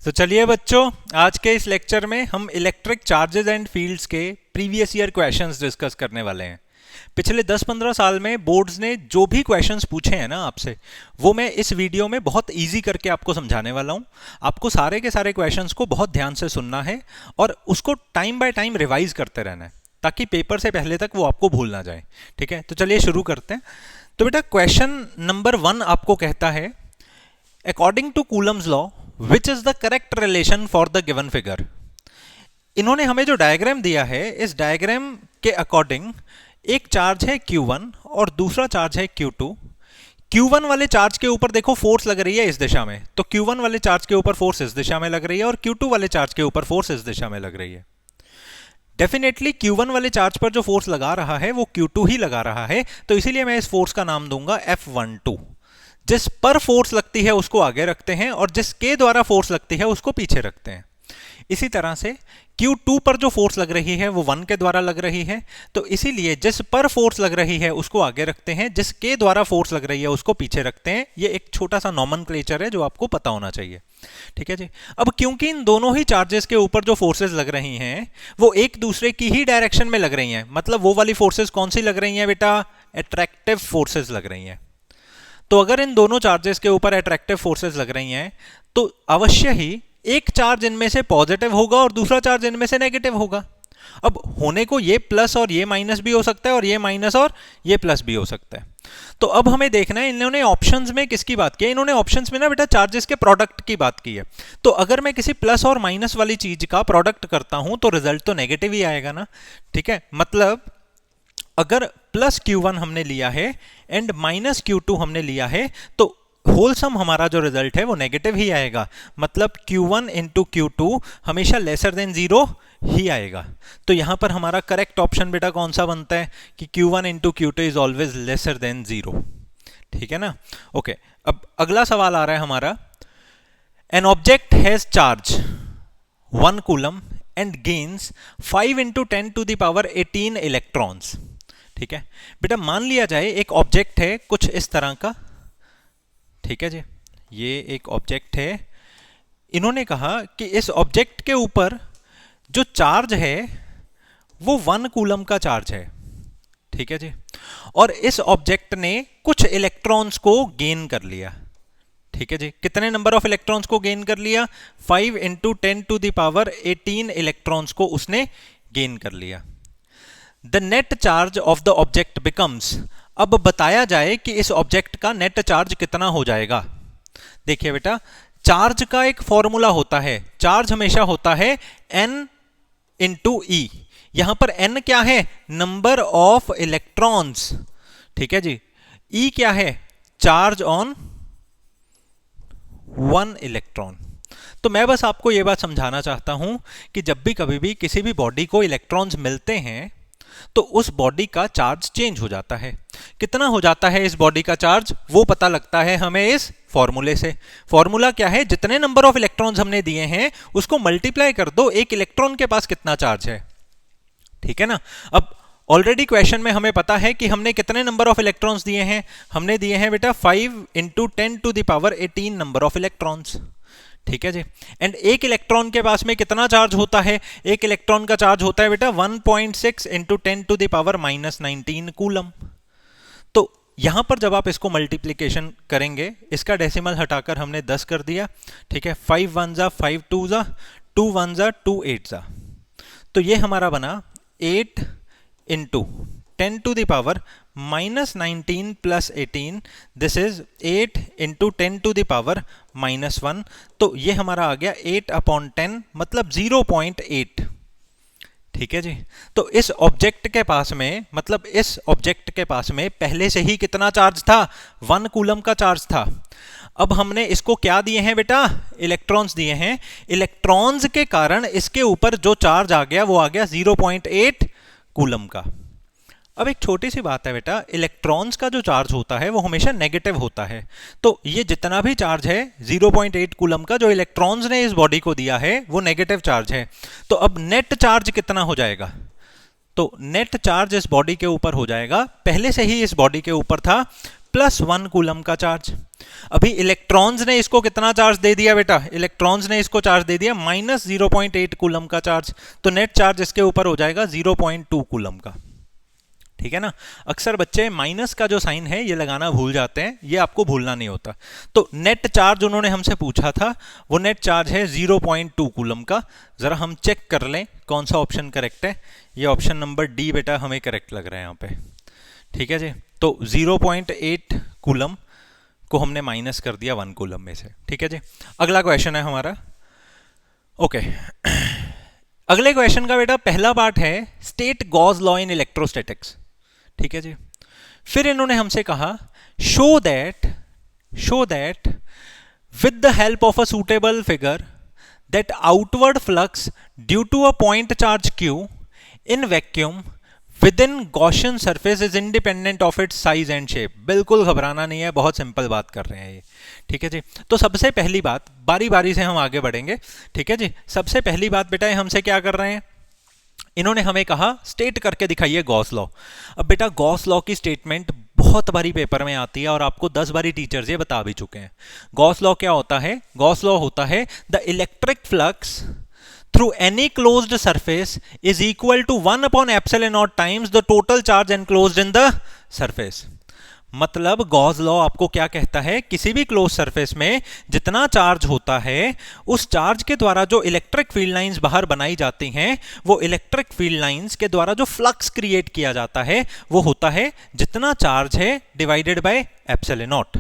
तो चलिए बच्चों, आज के इस लेक्चर में हम इलेक्ट्रिक चार्जेस एंड फील्ड्स के प्रीवियस ईयर क्वेश्चंस डिस्कस करने वाले हैं। पिछले 10-15 साल में बोर्ड्स ने जो भी क्वेश्चंस पूछे हैं ना आपसे, वो मैं इस वीडियो में बहुत इजी करके आपको समझाने वाला हूँ। आपको सारे के सारे क्वेश्चंस को बहुत ध्यान से सुनना है और उसको टाइम बाय टाइम रिवाइज करते रहना है, ताकि पेपर से पहले तक वो आपको भूल ना जाए। ठीक है, तो चलिए शुरू करते हैं। तो बेटा, क्वेश्चन नंबर 1 आपको कहता है, according to Coulomb's law which is the correct relation for the given figure. इन्होंने हमें जो डायग्राम दिया है, इस डायग्राम के अकॉर्डिंग एक चार्ज है Q1 और दूसरा चार्ज है Q2। Q1 वाले चार्ज के ऊपर देखो फोर्स लग रही है इस दिशा में, तो Q1 वाले चार्ज के ऊपर फोर्स इस दिशा में लग रही है और Q2 वाले चार्ज के ऊपर फोर्स इस दिशा में लग रही है। डेफिनेटली Q1 वाले चार्ज पर जो फोर्स लगा रहा है वो Q2 ही लगा रहा है, तो इसीलिए मैं इस फोर्स का नाम दूंगा F12। जिस पर फोर्स लगती है उसको आगे रखते हैं और जिसके द्वारा फोर्स लगती है उसको पीछे रखते हैं। इसी तरह से Q2 पर जो फोर्स लग रही है वो 1 के द्वारा लग रही है, तो इसीलिए जिस पर फोर्स लग रही है उसको आगे रखते हैं, जिसके द्वारा फोर्स लग रही है उसको पीछे रखते हैं। ये एक छोटा सा नॉमेनक्लेचर है जो आपको पता होना चाहिए। ठीक है जी। अब क्योंकि इन दोनों ही चार्जेस के ऊपर जो फोर्सेस लग रही हैं वो एक दूसरे की ही डायरेक्शन में लग रही हैं, मतलब वो वाली फोर्सेस कौन सी लग रही हैं बेटा? अट्रैक्टिव फोर्सेस लग रही हैं। तो अगर इन दोनों चार्जेस के ऊपर अट्रैक्टिव फोर्सेस लग रही हैं तो अवश्य ही एक चार्ज इनमें से पॉजिटिव होगा और दूसरा चार्ज इनमें से नेगेटिव होगा। अब होने को ये प्लस और ये माइनस भी हो सकता है और ये माइनस और ये प्लस भी हो सकता है। तो अब हमें देखना है इन्होंने ऑप्शंस में किसकी बात की है। इन्होंने ऑप्शंस में ना बेटा चार्जेस के प्रोडक्ट की बात की है। तो अगर मैं किसी प्लस और माइनस वाली चीज का प्रोडक्ट करता हूं तो रिजल्ट तो नेगेटिव ही आएगा ना। ठीक है, मतलब अगर प्लस Q1 हमने लिया है एंड माइनस Q2 हमने लिया है तो होलसम हमारा जो रिजल्ट है वो नेगेटिव ही आएगा, मतलब Q1 इंटू Q2 हमेशा लेसर देन 0 ही आएगा। तो यहां पर हमारा करेक्ट ऑप्शन बेटा कौन सा बनता है कि Q1 into Q2 is always lesser than 0। ठीक है ना। ओके, अब अगला सवाल आ रहा है हमारा, an object has charge 1 coulomb and gains 5 into 10 to the power 18 electrons. ठीक है बेटा, मान लिया जाए एक ऑब्जेक्ट है कुछ इस तरह का। ठीक है जी, ये एक ऑब्जेक्ट है। इन्होंने कहा कि इस ऑब्जेक्ट के ऊपर जो चार्ज है वो 1 कूलम का चार्ज है। ठीक है जी, और इस ऑब्जेक्ट ने कुछ इलेक्ट्रॉन्स को गेन कर लिया। ठीक है जी, कितने नंबर ऑफ इलेक्ट्रॉन्स को गेन कर लिया? 5 into 10 to the power 18 electrons को उसने गेन कर लिया। The net charge of the object becomes, अब बताया जाए कि इस ऑब्जेक्ट का नेट चार्ज कितना हो जाएगा। देखिए बेटा, चार्ज का एक फॉर्मूला होता है, चार्ज हमेशा होता है n इंटू ई। यहां पर n क्या है? Number of electrons. ठीक है जी, ई क्या है? Charge on 1 electron. तो मैं बस आपको यह बात समझाना चाहता हूं कि जब भी कभी भी किसी भी बॉडी को इलेक्ट्रॉन्स मिलते हैं तो उस बॉडी का चार्ज चेंज हो जाता है। कितना हो जाता है इस बॉडी का चार्ज, वो पता लगता है हमें इस फॉर्मूले से। फॉर्मूला क्या है? जितने नंबर ऑफ इलेक्ट्रॉन्स हमने दिए हैं उसको मल्टीप्लाई कर दो, एक इलेक्ट्रॉन के पास कितना चार्ज है। ठीक है ना। अब ऑलरेडी क्वेश्चन में हमें पता है कि हमने कितने नंबर ऑफ इलेक्ट्रॉन्स दिए हैं। हमने दिए हैं बेटा 5 into 10 to the power 18 number of electrons. ठीक है जी, एंड एक इलेक्ट्रॉन के पास में कितना चार्ज होता है? एक इलेक्ट्रॉन का चार्ज होता है बेटा 1.6 into 10 to the power -19 coulomb. तो यहां पर जब आप इसको मल्टीप्लीकेशन करेंगे, इसका डेसिमल हटाकर हमने 10 कर दिया। ठीक है, 5 1 जा 5 2 जा 2 1 जा 2 8 जा, तो ये हमारा बना 8 into 10 to the power -19 plus 18, this is 8 into 10 to the power -1। तो ये हमारा आ गया 8/10, मतलब 0.8। ठीक है जी। तो इस ऑब्जेक्ट के पास में, मतलब इस ऑब्जेक्ट के पास में पहले से ही कितना चार्ज था? 1 कूलम का चार्ज था। अब हमने इसको क्या दिए हैं बेटा? इलेक्ट्रॉन्स दिए हैं। इलेक्ट्रॉन्स के कारण इसके ऊपर जो चार्ज आ गया वो आ गया 0.8 कूलम का। अब एक छोटी सी बात है बेटा, इलेक्ट्रॉन्स का जो चार्ज होता है वो हमेशा नेगेटिव होता है। तो ये जितना भी चार्ज है 0.8 कूलम का जो इलेक्ट्रॉन्स ने इस बॉडी को दिया है वो नेगेटिव चार्ज है। तो अब नेट चार्ज कितना हो जाएगा? तो नेट चार्ज इस बॉडी के ऊपर हो जाएगा, पहले से ही इस बॉडी के ऊपर था प्लस 1 कूलम का चार्ज। अभी इलेक्ट्रॉन्स ने इसको कितना चार्ज दे दिया बेटा, इलेक्ट्रॉन्स ने इसको चार्ज दे दिया माइनस 0.8 कूलम का चार्ज, तो नेट चार्ज इसके ऊपर हो जाएगा 0.2 कूलम का। ठीक है ना, अक्सर बच्चे माइनस का जो साइन है ये लगाना भूल जाते हैं, ये आपको भूलना नहीं होता। तो नेट चार्ज उन्होंने हमसे पूछा था, वो नेट चार्ज है 0.2 कूलम का। जरा हम चेक कर लें कौन सा ऑप्शन करेक्ट है। ये ऑप्शन नंबर डी बेटा हमें करेक्ट लग रहा है यहाँ पे। ठीक है जी, तो 0.8 कूलम को हमने माइनस कर दिया 1 कूलम में से। ठीक है जी, अगला क्वेश्चन है हमारा। ओके अगले क्वेश्चन का बेटा पहला पार्ट है state Gauss law in electrostatics. ठीक है जी, फिर इन्होंने हमसे कहा show that with the help of a suitable figure that outward flux due to a point charge Q in vacuum within Gaussian surface is independent of its size and shape. बिल्कुल घबराना नहीं है, बहुत simple बात कर रहे हैं ये। ठीक है जी, तो सबसे पहली बात, बारी बारी से हम आगे बढ़ेंगे। ठीक है जी, सबसे पहली बात बेटा ये हमसे क्या कर रहे हैं, इन्होंने हमें कहा स्टेट करके दिखाइए गॉस लॉ। अब बेटा गॉस लॉ की स्टेटमेंट बहुत बारी पेपर में आती है और आपको 10 बारी टीचर्स ये बता भी चुके हैं। गॉस लॉ क्या होता है, गॉस लॉ होता है the electric flux through any closed surface is equal to 1 upon epsilon naught times the total charge enclosed in the surface। मतलब गॉस लॉ आपको क्या कहता है, किसी भी क्लोज सरफेस में जितना चार्ज होता है उस चार्ज के द्वारा जो इलेक्ट्रिक फील्ड लाइंस बाहर बनाई जाती हैं, वो इलेक्ट्रिक फील्ड लाइंस के द्वारा जो फ्लक्स क्रिएट किया जाता है वो होता है जितना चार्ज है डिवाइडेड बाय एप्सिलॉन नॉट।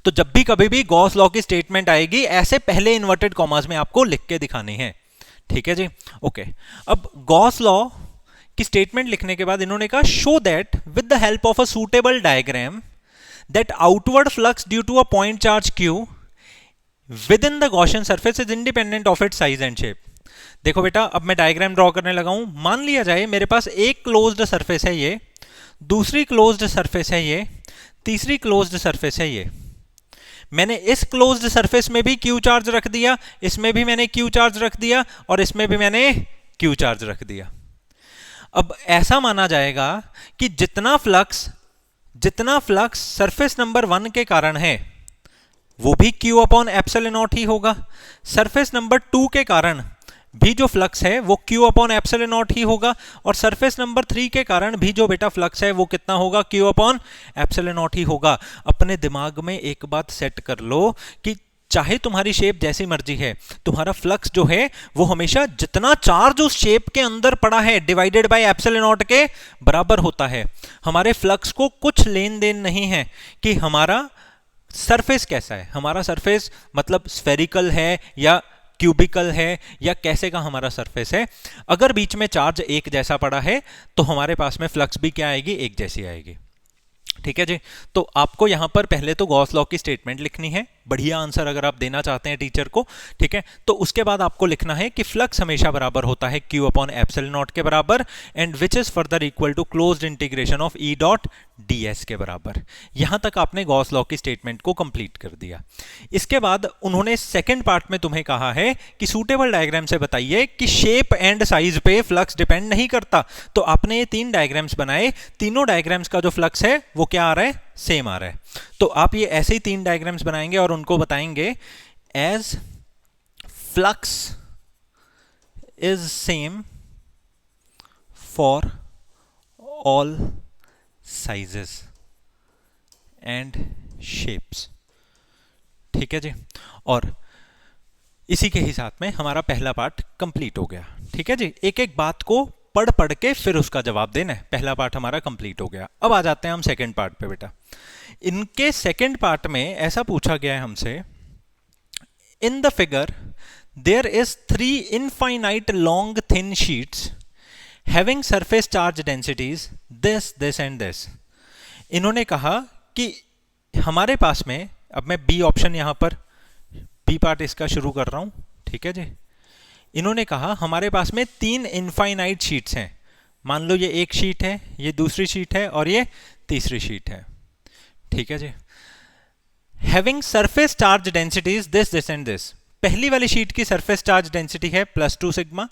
तो जब भी कभी भी गॉस लॉ की स्टेटमेंट आएगी ऐसे पहले इन्वर्टेड कॉमास में आपको लिख के दिखानी है। ठीक है जी, ओके। अब गॉस लॉ की स्टेटमेंट लिखने के बाद इन्होंने कहा show that with the help of a suitable diagram that outward flux due to a point charge Q within the Gaussian surface is independent of its size and shape. देखो बेटा अब मैं diagram draw करने लगा हूं। मान लिया जाए मेरे पास एक क्लोज्ड सरफेस है ये, दूसरी क्लोज्ड सरफेस है ये, तीसरी क्लोज्ड सरफेस है ये। मैंने इस क्लोज्ड सरफेस में भी Q चार्ज रख दिया, इसमें भी मैंने Q चार्ज रख दिया और इसमें भी मैंने Q चार्ज रख दिया। अब ऐसा माना जाएगा कि जितना फ्लक्स सरफेस नंबर 1 के कारण है वो भी Q अपॉन एप्सिलॉन नॉट ही होगा। सरफेस नंबर 2 के कारण भी जो फ्लक्स है वो Q अपॉन एप्सिलॉन नॉट ही होगा, और सरफेस नंबर 3 के कारण भी जो बेटा फ्लक्स है वो कितना होगा, Q अपॉन एप्सिलॉन नॉट ही होगा। अपने दिमाग में एक बात सेट कर लो कि चाहे तुम्हारी शेप जैसी मर्जी है, तुम्हारा फ्लक्स जो है वो हमेशा जितना चार्ज उस शेप के अंदर पड़ा है डिवाइडेड बाय एप्सिलॉन नॉट के बराबर होता है। हमारे फ्लक्स को कुछ लेन देन नहीं है कि हमारा सरफेस कैसा है, हमारा सरफेस मतलब स्फेरिकल है या क्यूबिकल है या कैसे का हमारा सरफेस है। अगर बीच में चार्ज एक जैसा पड़ा है तो हमारे पास में फ्लक्स भी क्या आएगी, एक जैसी आएगी। ठीक है जी, तो आपको यहां पर पहले तो गॉस लॉ की स्टेटमेंट लिखनी है, बढ़िया आंसर अगर आप देना चाहते हैं टीचर को। ठीक है, तो उसके बाद आपको लिखना है कि फ्लक्स हमेशा बराबर होता है Q अपॉन एप्सिलॉन नॉट के बराबर and which is further equal to closed integration of E dot ds के बराबर। यहां तक आपने गॉस लॉ की स्टेटमेंट को कंप्लीट कर दिया। इसके बाद उन्होंने सेकंड पार्ट में तुम्हें कहा है कि सूटेबल डायग्राम से बताइए कि शेप एंड साइज पे फ्लक्स डिपेंड नहीं करता। तो आपने ये 3 डायग्राम्स बनाए, तीनों डायग्राम्स का जो फ्लक्स है वो क्या आ रहा है, सेम आ रहा है। तो आप ये ऐसे ही 3 डायग्राम्स बनाएंगे और उनको बताएंगे as flux is same for all sizes and shapes. ठीक है जी, और इसी के ही साथ में हमारा पहला पार्ट कंप्लीट हो गया। ठीक है जी, एक एक बात को पढ़ के फिर उसका जवाब देना है। पहला पार्ट हमारा कंप्लीट हो गया। अब आ जाते हैं हम सेकंड पार्ट पे बेटा। इनके सेकंड पार्ट में ऐसा पूछा गया है हमसे, in the figure there is 3 infinite long thin sheets having surface charge densities this and this. इन्होंने कहा कि हमारे पास में, अब मैं बी ऑप्शन यहां पर बी पार्ट इसका शुरू कर रहा हूं। ठीक है जी, इन्होंने कहा हमारे पास में 3 इनफाइनाइट शीट्स हैं। मान लो ये एक शीट है, ये दूसरी शीट है और ये तीसरी शीट है। ठीक है जी, having surface charge densities this and this. पहली वाली शीट की सरफेस चार्ज डेंसिटी है +2 सिग्मा,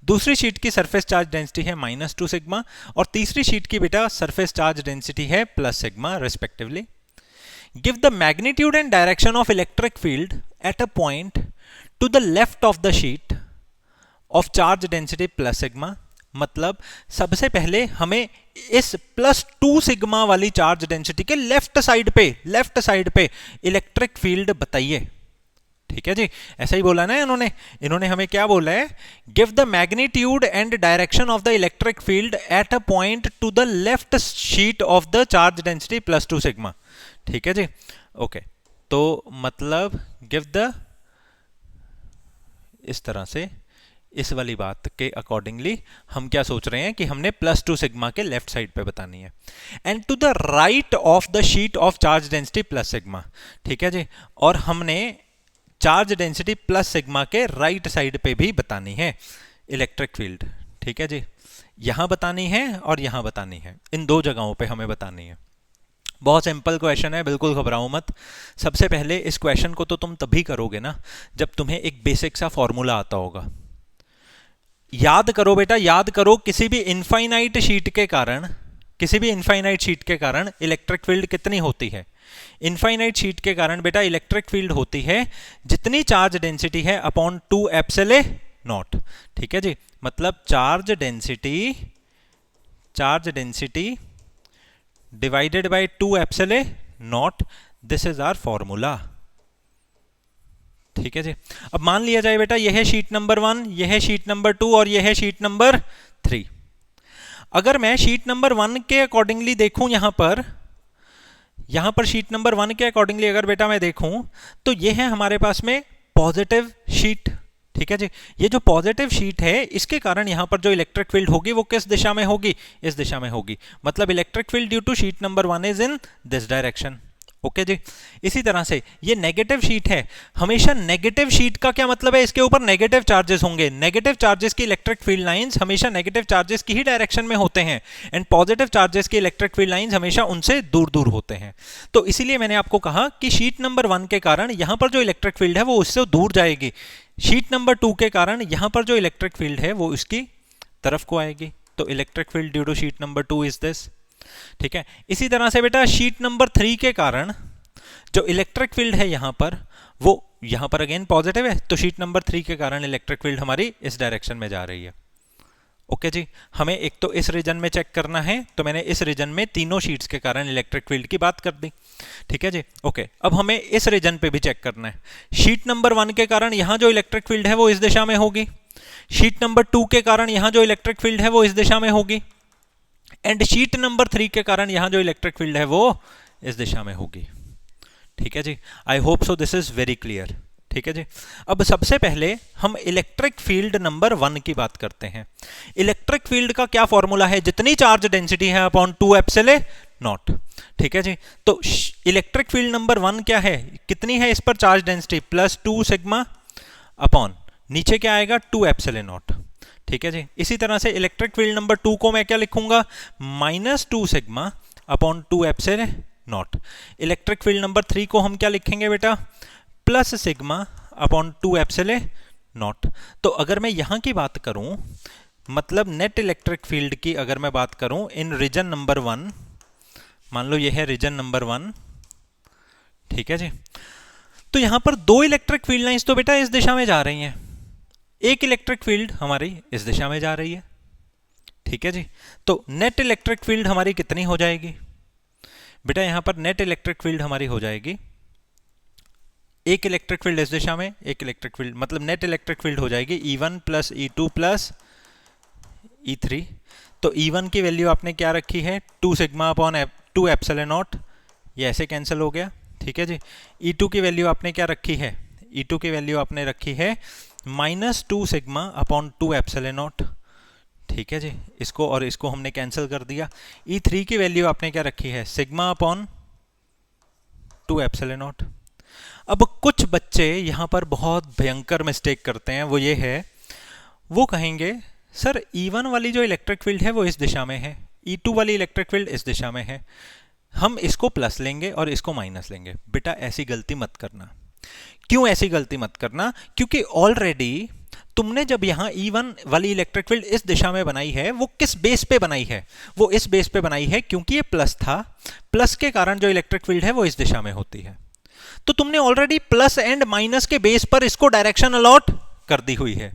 दूसरी शीट की सरफेस चार्ज डेंसिटी है -2 सिग्मा और तीसरी शीट की बेटा सरफेस चार्ज डेंसिटी है +6 sigma respectively. Give the magnitude and direction of electric field at a point two the left of the sheet of charge density plus sigma. मतलब सबसे पहले हमें इस +2 सिग्मा वाली चार्ज डेंसिटी के लेफ्ट साइड पे electric field बताइए। ठीक है जी, ऐसा ही बोला ना इन्होंने हमें क्या बोला है, give the magnitude and direction of the electric field at a point two the left sheet of the charge density +2 sigma. ठीक है जी, ओके। तो मतलब गिव द, इस तरह से इस वाली बात के अकॉर्डिंगली हम क्या सोच रहे हैं कि हमने +2 सिग्मा के लेफ्ट साइड पे बतानी है। And to the right of the sheet of charge density plus sigma. ठीक है जी, और हमने चार्ज डेंसिटी प्लस सिग्मा के राइट साइड पे भी बतानी है इलेक्ट्रिक फील्ड। ठीक है जी, यहां बतानी है और यहां बतानी है, इन दो जगहों पे हमें बतानी है। बहुत सिंपल क्वेश्चन है, बिल्कुल घबराओ मत। सबसे पहले इस क्वेश्चन को तो तुम तभी करोगे ना जब तुम्हें एक बेसिक सा फॉर्मूला आता होगा। याद करो बेटा, याद करो, किसी भी इनफाइनाइट शीट के कारण इलेक्ट्रिक फील्ड कितनी होती है? इनफाइनाइट शीट के कारण बेटा इलेक्ट्रिक फील्ड होती है जितनी चार्ज डेंसिटी है अपॉन 2 एप्सिलॉन नॉट। ठीक है जी, मतलब charge density divided by 2 epsilon naught, this is our formula. ठीक है जी, अब मान लिया जाए बेटा यह है शीट नंबर 1, यह है शीट नंबर 2 और यह है शीट नंबर 3। अगर मैं शीट नंबर 1 के अकॉर्डिंगली देखूं, यहां पर शीट नंबर 1 के अकॉर्डिंगली अगर बेटा मैं देखूं तो यह है हमारे पास में पॉजिटिव शीट। ठीक है जी, ये जो पॉजिटिव शीट है इसके कारण यहां पर जो इलेक्ट्रिक फील्ड होगी वो किस दिशा में होगी? इस दिशा में होगी। मतलब electric field due to sheet number 1 is in this direction. Okay जी, इसी तरह से ये नेगेटिव शीट है, हमेशा नेगेटिव शीट का क्या मतलब है? इसके ऊपर नेगेटिव चार्जेस होंगे। नेगेटिव चार्जेस की इलेक्ट्रिक फील्ड लाइंस हमेशा नेगेटिव चार्जेस की ही डायरेक्शन में होते हैं, एंड पॉजिटिव चार्जेस की इलेक्ट्रिक फील्ड लाइंस हमेशा उनसे दूर दूर होते हैं। तो इसीलिए मैंने आपको कहा कि शीट नंबर 1 के कारण यहां पर जो इलेक्ट्रिक फील्ड है वो उससे दूर जाएगी, शीट नंबर 2 के कारण यहां पर जो इलेक्ट्रिक फील्ड है वो इसकी तरफ को आएगी। तो electric field due to sheet number 2 is this. ठीक है, इसी तरह से बेटा शीट नंबर 3 के कारण जो इलेक्ट्रिक फील्ड है यहां पर, वो यहां पर अगेन पॉजिटिव है, तो शीट नंबर 3 के कारण इलेक्ट्रिक फील्ड हमारी इस डायरेक्शन में जा रही है। ओके जी, हमें एक तो इस रीजन में चेक करना है, तो मैंने इस रीजन में तीनों शीट्स के कारण इलेक्ट्रिक फील्ड की बात कर दी। ठीक है जी, ओके। अब हमें इस रीजन पे भी चेक करना है। शीट नंबर 1 के कारण यहां जो इलेक्ट्रिक फील्ड है वो इस दिशा में होगी, शीट नंबर 2 के कारण यहां जो इलेक्ट्रिक फील्ड है वो इस दिशा में होगी, एंड शीट नंबर 3 के कारण यहां जो इलेक्ट्रिक फील्ड है वो इस दिशा में होगी। ठीक है जी, I hope so this is very clear. ठीक है जी, अब सबसे पहले हम इलेक्ट्रिक फील्ड नंबर 1 की बात करते हैं। इलेक्ट्रिक फील्ड का क्या फॉर्मूला है? जितनी चार्ज डेंसिटी है अपॉन 2 एप्सिलॉन नॉट। ठीक है जी, तो इलेक्ट्रिक फील्ड नंबर 1 क्या है? कितनी है इस पर चार्ज डेंसिटी? +2 सिग्मा अपॉन नीचे क्या आएगा? 2 एप्सिलॉन नॉट। ठीक है जी, इसी तरह से इलेक्ट्रिक फील्ड नंबर 2 को मैं क्या लिखूंगा? -2 sigma upon 2 epsilon not. Electric field number 3 को हम क्या लिखेंगे बेटा? Plus sigma upon 2 epsilon not. तो अगर मैं यहां की बात करूं, मतलब नेट इलेक्ट्रिक फील्ड की अगर मैं बात करूं इन रीजन नंबर 1, मान लो ये है रीजन नंबर 1। ठीक है जी, तो यहां पर 2 इलेक्ट्रिक फील्ड लाइंस तो बेटा इस दिशा में जा रही हैं, एक इलेक्ट्रिक फील्ड हमारी इस दिशा में जा रही है। ठीक है जी, तो नेट इलेक्ट्रिक फील्ड हमारी कितनी हो जाएगी बेटा? यहां पर नेट इलेक्ट्रिक फील्ड हमारी हो जाएगी, एक इलेक्ट्रिक फील्ड इस दिशा में, एक इलेक्ट्रिक फील्ड, मतलब नेट इलेक्ट्रिक फील्ड हो जाएगी E1 + E2 + E3। तो E1 की वैल्यू आपने क्या रखी है? 2 सिग्मा अपॉन 2 एप्सिलॉन नॉट, ये ऐसे कैंसिल हो गया। ठीक है जी, E2 की वैल्यू आपने क्या रखी है? E2 की वैल्यू आपने रखी है -2 सिग्मा अपॉन 2 एप्सिलॉन नॉट। ठीक है जी, इसको और इसको हमने कैंसिल कर दिया। E3 की वैल्यू आपने क्या रखी है? Sigma upon 2 epsilon not. अब कुछ बच्चे यहां पर बहुत भयंकर मिस्टेक करते हैं, वो ये है, वो कहेंगे सर E1 वाली जो इलेक्ट्रिक फील्ड है वो इस दिशा में है, E2 वाली इलेक्ट्रिक फील्ड इस दिशा में है, हम इसको प्लस लेंगे और इसको माइनस लेंगे। बेटा ऐसी गलती मत करना। क्यों ऐसी गलती मत करना? क्योंकि ऑलरेडी तुमने जब यहाँ E1 वाली इलेक्ट्रिक फील्ड इस दिशा में बनाई है, वो किस बेस पे बनाई है? वो इस बेस पे बनाई है क्योंकि ये प्लस था, प्लस के कारण जो इलेक्ट्रिक फील्ड है वो इस दिशा में होती है। तो तुमने ऑलरेडी प्लस एंड माइनस के बेस पर इसको डायरेक्शन अलॉट कर दी हुई है।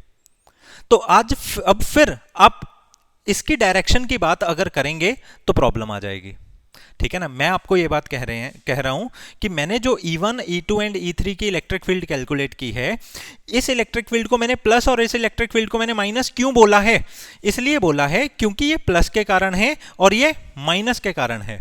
तो अब फिर आप इसकी डायरेक्शन की बात अगर करेंगे तो प्रॉब्लम आ जाएगी, ठीक है ना। मैं आपको ये बात कह रहा हूं कि मैंने जो E1, E2 एंड E3 की इलेक्ट्रिक फील्ड कैलकुलेट की है, इस इलेक्ट्रिक फील्ड को मैंने प्लस और इस इलेक्ट्रिक फील्ड को मैंने माइनस क्यों बोला है? इसलिए बोला है क्योंकि ये प्लस के कारण है और ये माइनस के कारण है,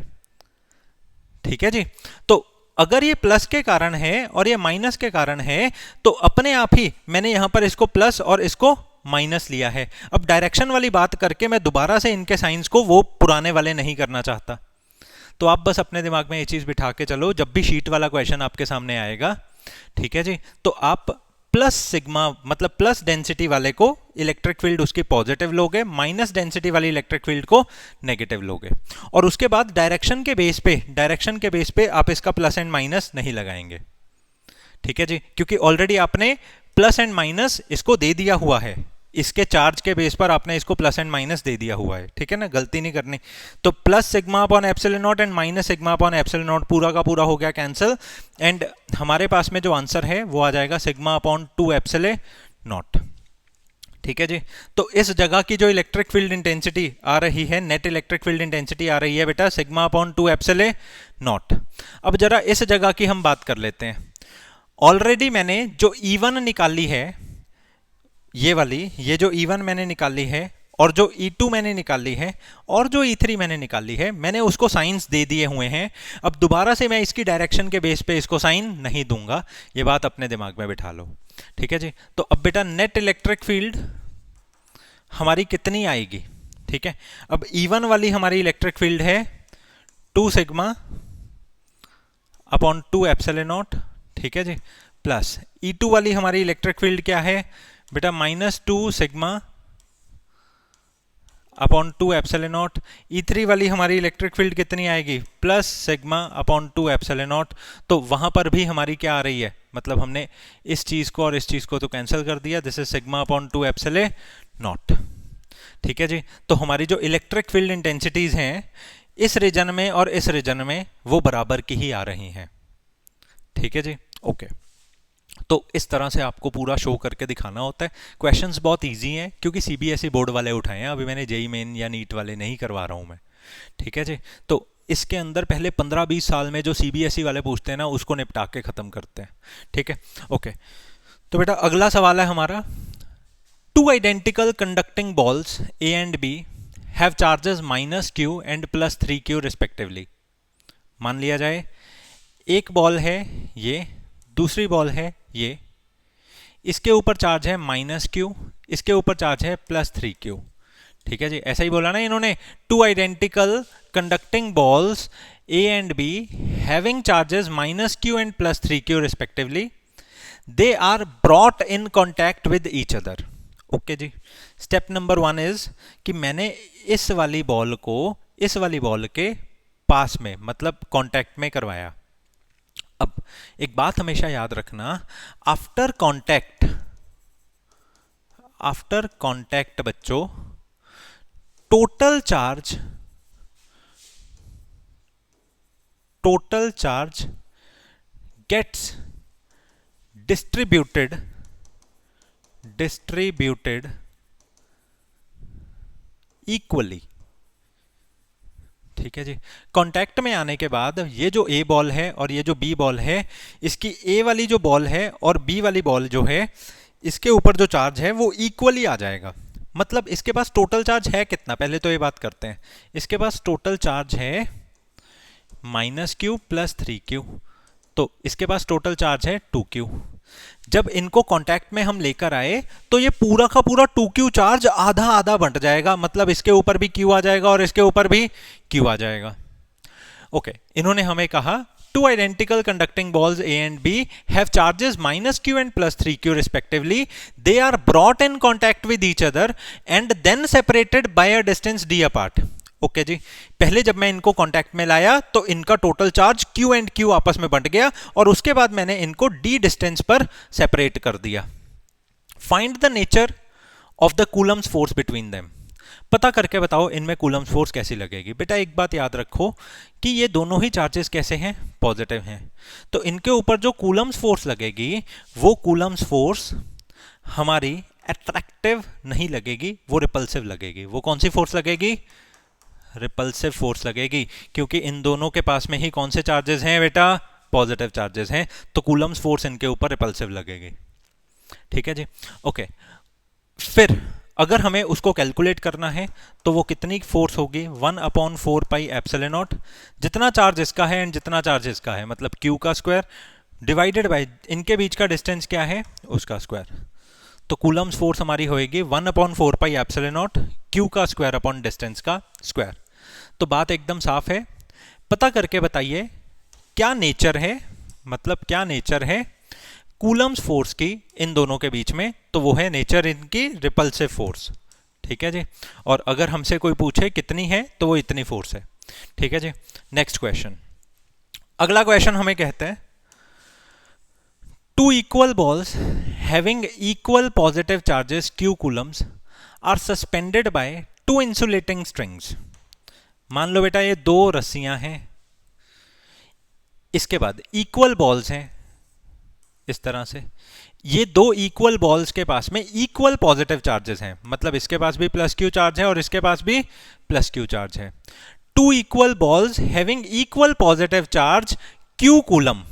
ठीक है जी। तो अगर ये प्लस के कारण है और ये माइनस के कारण है तो अपने आप ही मैंने यहां पर इसको प्लस और इसको माइनस लिया है। अब डायरेक्शन वाली बात करके मैं दोबारा से इनके साइंस को वो पुराने वाले नहीं करना चाहता। तो आप बस अपने दिमाग में ये चीज बिठा के चलो, जब भी शीट वाला क्वेश्चन आपके सामने आएगा, ठीक है जी, तो आप प्लस सिग्मा मतलब प्लस डेंसिटी वाले को इलेक्ट्रिक फील्ड उसकी पॉजिटिव लोगे, माइनस डेंसिटी वाली इलेक्ट्रिक फील्ड को नेगेटिव लोगे, और उसके बाद डायरेक्शन के बेस पे आप इसका प्लस एंड माइनस नहीं लगाएंगे, ठीक है जी, क्योंकि ऑलरेडी आपने प्लस एंड माइनस इसको दे दिया हुआ है, इसके चार्ज के बेस पर आपने इसको प्लस एंड माइनस दे दिया हुआ है, ठीक है ना, गलती नहीं करनी। तो plus sigma upon epsilon not and minus sigma upon epsilon not पूरा का पूरा हो गया कैंसिल, एंड हमारे पास में जो आंसर है वो आ जाएगा सिग्मा अपॉन 2 एप्सिलॉन नॉट, ठीक है जी। तो इस जगह की जो इलेक्ट्रिक फील्ड इंटेंसिटी आ रही है, नेट इलेक्ट्रिक फील्ड इंटेंसिटी आ रही है बेटा सिग्मा अपॉन 2 एप्सिलॉन नॉट। अब जरा इस जगह की हम बात कर लेते हैं। ऑलरेडी मैंने जो E1 निकाली है, ये वाली, ये जो E1 मैंने निकाली है और जो E2 मैंने निकाली है और जो E3 मैंने निकाली है, मैंने उसको साइंस दे दिए हुए हैं। अब दोबारा से मैं इसकी डायरेक्शन के बेस पे इसको साइन नहीं दूंगा, ये बात अपने दिमाग में बिठा लो, ठीक है जी। तो अब बेटा नेट इलेक्ट्रिक फील्ड हमारी कितनी आएगी, ठीक है। अब E1 वाली हमारी इलेक्ट्रिक फील्ड है 2 सिग्मा अपॉन 2 एप्सिलॉन नॉट, ठीक है जी, प्लस E2 वाली हमारी इलेक्ट्रिक फील्ड क्या है बेटा minus 2 sigma upon 2 epsilon not. E3 वाली हमारी इलेक्ट्रिक फील्ड कितनी आएगी plus sigma upon 2 epsilon not. तो वहां पर भी हमारी क्या आ रही है, मतलब हमने इस चीज को और इस चीज को तो कैंसिल कर दिया, this is sigma upon 2 epsilon naught, ठीक है जी। तो हमारी जो इलेक्ट्रिक फील्ड इंटेंसिटीज हैं इस रीजन में और इस रीजन में वो बराबर की ही आ रही हैं, ठीक है जी, ओके। तो इस तरह से आपको पूरा शो करके दिखाना होता है। क्वेश्चंस बहुत इजी हैं क्योंकि सीबीएसई बोर्ड वाले उठाए हैं, अभी मैंने जेई मेन या नीट वाले नहीं करवा रहा हूं मैं, ठीक है जी। तो इसके अंदर पहले 15-20 साल में जो सीबीएसई वाले पूछते हैं ना उसको निपटा के खत्म करते हैं, ठीक है, ओके। तो बेटा अगला सवाल है हमारा, 2 identical conducting balls A and B have charges -q and +3q respectively. मान लिया जाए एक बॉल है ये, दूसरी बॉल है ये, इसके ऊपर चार्ज है -q, इसके ऊपर चार्ज है +3q, ठीक है जी। ऐसा ही बोला ना इन्होंने, 2 identical conducting balls A and B having charges -q and +3q respectively, they are brought in contact with each other. Okay जी, स्टेप नंबर 1 इज कि मैंने इस वाली बॉल को इस वाली बॉल के पास में मतलब कॉन्टैक्ट में करवाया। अब एक बात हमेशा याद रखना, आफ्टर कॉन्टैक्ट बच्चों total charge gets distributed equally, ठीक है जी। कांटेक्ट में आने के बाद ये जो ए बॉल है और ये जो बी बॉल है, इसकी ए वाली जो बॉल है और बी वाली बॉल जो है, इसके ऊपर जो चार्ज है वो इक्वली आ जाएगा। मतलब इसके पास टोटल चार्ज है कितना, पहले तो ये बात करते हैं। इसके पास टोटल चार्ज है -q + 3q, तो इसके पास टोटल चार्ज है 2q। जब इनको कांटेक्ट में हम लेकर आए तो ये पूरा का पूरा 2q चार्ज आधा आधा बंट जाएगा, मतलब इसके ऊपर भी q आ जाएगा और इसके ऊपर भी q आ जाएगा। ओके, इन्होंने हमें कहा 2 identical conducting balls A and B have charges -q and +3q respectively. They are brought in contact with each other and then separated by a distance d apart. Okay जी, पहले जब मैं इनको contact में लाया तो इनका total charge Q and Q आपस में बंट गया और उसके बाद मैंने इनको d डिस्टेंस पर सेपरेट कर दिया। Find the nature of the Coulomb's force between them. पता करके बताओ इनमें कूलम्स फोर्स कैसी लगेगी। बेटा एक बात याद रखो कि ये दोनों ही चार्जेस कैसे हैं, पॉजिटिव हैं, तो इनके ऊपर जो कूलम्स फोर्स लगेगी वो कूलम्स फोर्स हमारी अट्रैक्टिव नहीं लगेगी, वो रिपल्सिव लगेगी। वो कौन सी फोर्स लगेगी, रिपल्सिव फोर्स लगेगी, क्योंकि इन दोनों के पास में ही कौन से चार्जेस हैं बेटा, पॉजिटिव चार्जेस हैं, तो कूलम्स फोर्स इनके ऊपर रिपल्सिव लगेगी। ठीक है जी, ओके। फिर अगर हमें उसको कैलकुलेट करना है तो वो कितनी फोर्स होगी, 1/4 पाई एप्सिलॉन नॉट, जितना चार्ज इसका है एंड जितना चार्ज इसका है, मतलब क्यू का स्क्वायर डिवाइडेड बाय इनके बीच का डिस्टेंस क्या है उसका स्क्वायर। तो कूलम्स फोर्स हमारी होएगी 1/4 पाई एप्सिलॉन नॉट क्यू का स्क्वायर अपॉन डिस्टेंस का स्क्वायर। तो बात एकदम साफ है। पता करके बताइए क्या नेचर है, मतलब क्या नेचर है कूलम्स फोर्स की इन दोनों के बीच में, तो वो है नेचर इनकी रिपल्सिव फोर्स। ठीक है जी, और अगर हमसे कोई पूछे कितनी है तो वो इतनी फोर्स है। ठीक है जी, नेक्स्ट क्वेश्चन। अगला क्वेश्चन हमें कहते हैं two equal balls having equal positive charges q coulombs are suspended by two insulating strings. मान लो बेटा ये दो रस्सियां हैं, इसके बाद इक्वल बॉल्स हैं इस तरह से, ये दो इक्वल बॉल्स के पास में इक्वल पॉजिटिव चार्जेस हैं, मतलब इसके पास भी प्लस क्यू चार्ज है और इसके पास भी प्लस क्यू चार्ज है। Two equal balls having equal positive charge Q coulomb,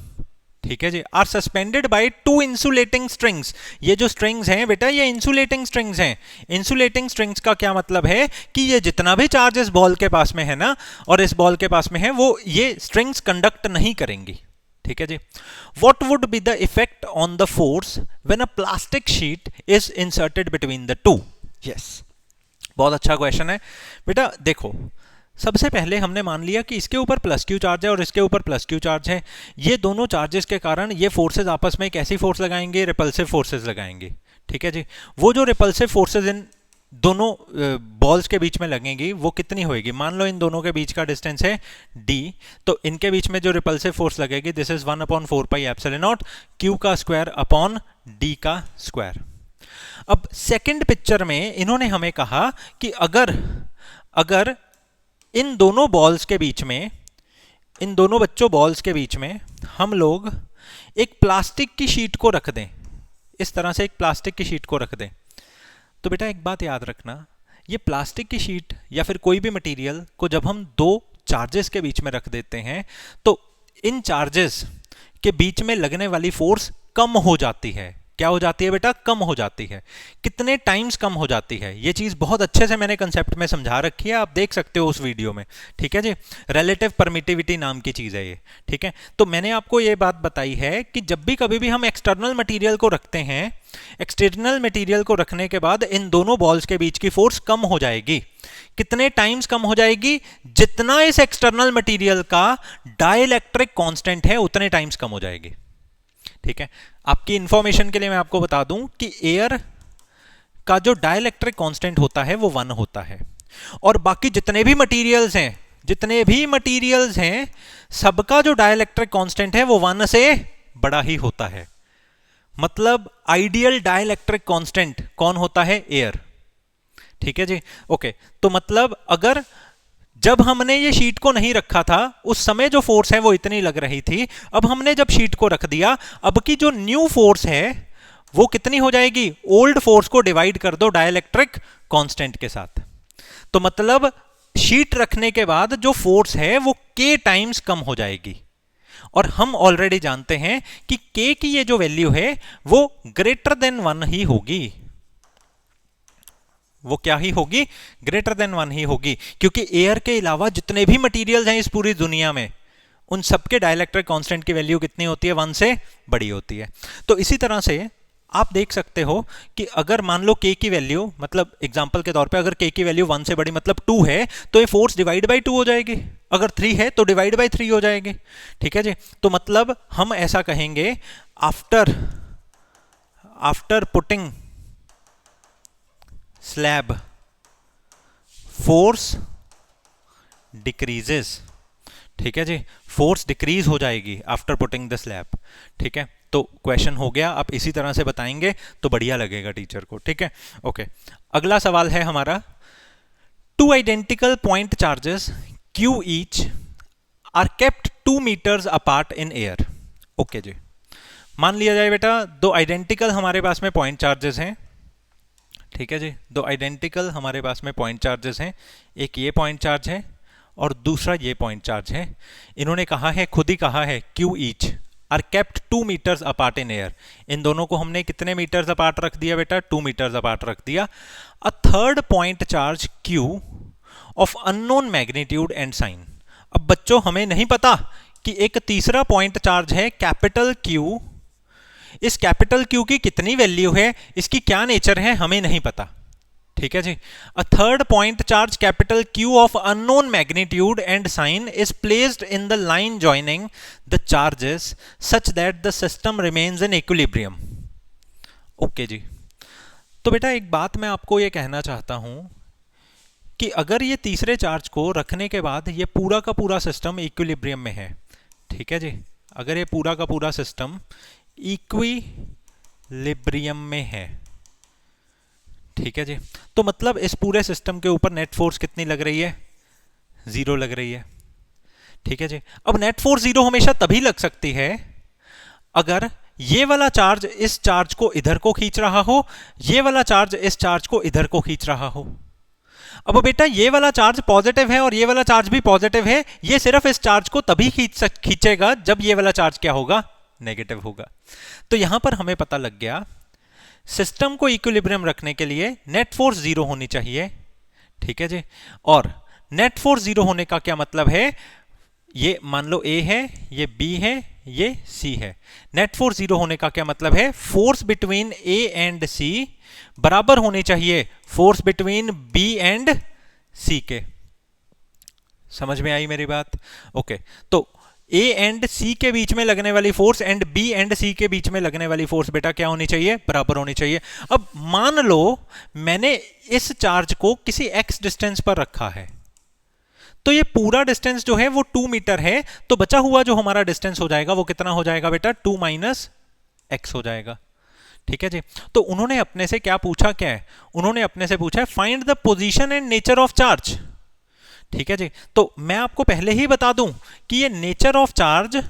ठीक है जी, are suspended by two insulating strings. ये जो स्ट्रिंग्स हैं बेटा ये इंसुलेटिंग स्ट्रिंग्स हैं। इंसुलेटिंग स्ट्रिंग्स का क्या मतलब है कि ये जितना भी चार्ज इस बॉल के पास में है ना और इस बॉल के पास में है वो ये स्ट्रिंग्स कंडक्ट नहीं करेंगी। ठीक है जी, what would be the effect on the force when a plastic sheet is inserted between the two. Yes, बहुत अच्छा क्वेश्चन है बेटा। देखो सबसे पहले हमने मान लिया कि इसके ऊपर प्लस क्यू चार्ज है और इसके ऊपर प्लस क्यू चार्ज है। ये दोनों चार्जेस के कारण ये फोर्सेज आपस में कैसी फोर्स लगाएंगे, रिपल्सिव फोर्सेज लगाएंगे। ठीक है जी, वो जो रिपल्सिव फोर्सेज इन दोनों बॉल्स के बीच में लगेंगी वो कितनी होएगी, मान लो इन दोनों के बीच का डिस्टेंस है d, तो इनके बीच में जो रिपल्सिव फोर्स लगेगी this is 1/4 pi epsilon naught q का स्क्वायर अपॉन d का स्क्वायर। अब सेकंड पिक्चर में इन्होंने हमें कहा कि अगर इन दोनों बॉल्स के बीच में, इन दोनों बच्चों बॉल्स के बीच में हम लोग एक प्लास्टिक की शीट को रख दें, इस तरह से एक प्लास्टिक की शीट को रख दें, तो बेटा एक बात याद रखना, ये प्लास्टिक की शीट या फिर कोई भी मटेरियल को जब हम दो चार्जेस के बीच में रख देते हैं तो इन चार्जेस के बीच में लगने वाली फोर्स कम हो जाती है। क्या हो जाती है बेटा, कम हो जाती है। कितने टाइम्स कम हो जाती है, ये चीज बहुत अच्छे से मैंने कंसेप्ट में समझा रखी है, आप देख सकते हो उस वीडियो में। ठीक है जी, रिलेटिव परमिटिविटी नाम की चीज है ये। ठीक है, तो मैंने आपको ये बात बताई है कि जब भी कभी भी हम एक्सटर्नल मटेरियल को रखते हैं, एक्सटर्नल मटेरियल को रखने के बाद इन दोनों बॉल्स के बीच की फोर्स कम हो जाएगी। कितने टाइम्स कम हो जाएगी, जितना इस एक्सटर्नल मटेरियल का डाइलेक्ट्रिक कांस्टेंट है उतने टाइम्स कम हो जाएगी। ठीक है, आपकी इंफॉर्मेशन के लिए मैं आपको बता दूं कि एयर का जो डाइलेक्ट्रिक कांस्टेंट होता है वो 1 होता है, और बाकी जितने भी मटेरियल्स हैं सबका जो डाइलेक्ट्रिक कांस्टेंट है वो 1 से बड़ा ही होता है। मतलब आइडियल डाइलेक्ट्रिक कांस्टेंट कौन होता है, एयर। ठीक है जी, ओके। तो मतलब अगर जब हमने ये शीट को नहीं रखा था उस समय जो फोर्स है वो इतनी लग रही थी, अब हमने जब शीट को रख दिया अब की जो न्यू फोर्स है वो कितनी हो जाएगी, ओल्ड फोर्स को डिवाइड कर दो डाइलेक्ट्रिक कांस्टेंट के साथ, तो मतलब शीट रखने के बाद जो फोर्स है वो k टाइम्स कम हो जाएगी। और हम ऑलरेडी जानते हैं कि k की ये जो वैल्यू है वो ग्रेटर देन 1 ही होगी। वो क्या ही होगी, ग्रेटर देन 1 ही होगी, क्योंकि एयर के अलावा जितने भी मटेरियल्स हैं इस पूरी दुनिया में उन सबके डाइलेक्ट्रिक कांस्टेंट की वैल्यू कितनी होती है, 1 से बड़ी होती है। तो इसी तरह से आप देख सकते हो कि अगर मान लो k की वैल्यू, मतलब एग्जांपल के तौर पे अगर k की वैल्यू 1 से बड़ी मतलब 2 है तो ये फोर्स डिवाइड बाय 2 हो जाएगी, अगर 3 है तो डिवाइड बाय 3 हो जाएगी। ठीक है जी, तो मतलब हम ऐसा कहेंगे after putting slab force decreases. ठीक है जी, फोर्स डिक्रीज हो जाएगी आफ्टर पुटिंग द स्लैब। ठीक है, तो क्वेश्चन हो गया, आप इसी तरह से बताएंगे तो बढ़िया लगेगा टीचर को, ठीक है। ओके, अगला सवाल है हमारा, two identical point charges Q each are kept 2 metres apart in air. Okay जी, मान लिया जाए बेटा दो आइडेंटिकल हमारे पास में पॉइंट चार्जेस हैं, ठीक है जी, दो आइडेंटिकल हमारे पास में पॉइंट चार्जेस हैं, एक ये पॉइंट चार्ज है और दूसरा ये पॉइंट चार्ज है। इन्होंने कहा है, खुद ही कहा है, Q each are kept 2 metres apart in air. इन दोनों को हमने कितने मीटर्स अपार्ट रख दिया बेटा? 2 मीटर्स अपार्ट रख दिया। A third point charge Q of unknown magnitude and sign. अब बच्चों हमें नहीं पता कि एक तीसरा पॉइंट चार्ज है कैपिटल क्यू, इस कैपिटल क्यू की कितनी वैल्यू है, इसकी क्या नेचर है, हमें नहीं पता, ठीक है जी। A third point charge capital Q of unknown magnitude and sign is placed in the line joining the charges such that the system remains in equilibrium. Okay जी, तो बेटा एक बात मैं आपको ये कहना चाहता हूं कि अगर ये तीसरे चार्ज को रखने के बाद ये पूरा का पूरा सिस्टम इक्विलिब्रियम में है, ठीक है जी, अगर ये पूरा का पूरा सिस्टम इक्विलिब्रियम में है, ठीक है जी, तो मतलब इस पूरे सिस्टम के ऊपर नेट फोर्स कितनी लग रही है? 0 लग रही है, ठीक है जी। अब नेट फोर्स 0 हमेशा तभी लग सकती है अगर ये वाला चार्ज इस चार्ज को इधर को खींच रहा हो, ये वाला चार्ज इस चार्ज को इधर को खींच रहा हो। अब बेटा ये वाला चार्ज पॉजिटिव है और ये वाला चार्ज भी पॉजिटिव है, ये सिर्फ इस चार्ज को तभी खींचेगा जब ये वाला चार्ज क्या होगा? नेगेटिव होगा। तो यहां पर हमें पता लग गया सिस्टम को इक्विलिब्रियम रखने के लिए नेट फोर्स 0 होनी चाहिए, ठीक है जी। और नेट फोर्स 0 होने का क्या मतलब है? ये मान लो A है, ये B है, ये C है। नेट फोर्स 0 होने का क्या मतलब है? Force between A and C बराबर होनी चाहिए force between B and C के। समझ में आई मेरी बात? ओके, तो A एंड C के बीच में लगने वाली force and B and C के बीच में लगने वाली फोर्स बेटा क्या होनी चाहिए? बराबर होनी चाहिए। अब मान लो मैंने इस चार्ज को किसी x डिस्टेंस पर रखा है, तो ये पूरा डिस्टेंस जो है वो 2 मीटर है, तो बचा हुआ जो हमारा डिस्टेंस हो जाएगा वो कितना हो जाएगा बेटा? 2 माइनस x हो जाएगा, ठीक है जी। तो उन्होंने अपने से क्या पूछा? क्या है? उन्होंने अपने से पूछा है find the position and nature of charge, ठीक है जी। तो मैं आपको पहले ही बता दूं कि ये नेचर ऑफ चार्ज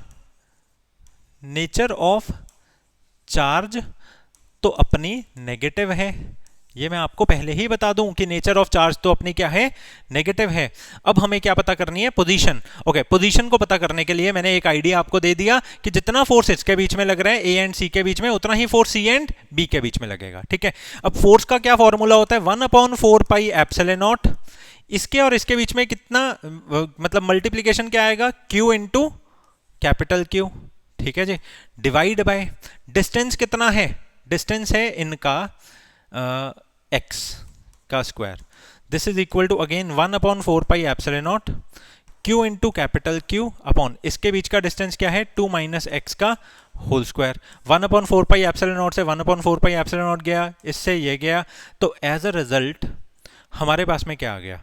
तो अपनी नेगेटिव है। ये मैं आपको पहले ही बता दूं कि नेचर ऑफ चार्ज तो अपनी क्या है? नेगेटिव है। अब हमें क्या पता करनी है? पोजीशन। ओके, पोजीशन को पता करने के लिए मैंने एक आइडिया आपको दे दिया कि जितना फोर्स इसके बीच में लग रहा है A एंड C के बीच में, उतना ही फोर्स C एंड B के बीच में लगेगा, ठीक है। अब फोर्स का क्या फॉर्मूला होता है? 1/4 पाई एप्सिलॉन नॉट। इसके और इसके बीच में कितना मतलब मल्टीप्लीकेशन क्या आएगा? Q इंटू कैपिटल Q, ठीक है जी, डिवाइड बाय डिस्टेंस कितना है? डिस्टेंस है इनका x का square. This is equal to again 1/4 pi epsilon naught Q into capital Q upon इसके बीच का डिस्टेंस क्या है? 2 माइनस x का whole square. 1/4 pi epsilon naught से 1/4 पाई एप्सिलॉन नॉट गया, इससे ये गया, तो एज अ रिजल्ट हमारे पास में क्या आ गया?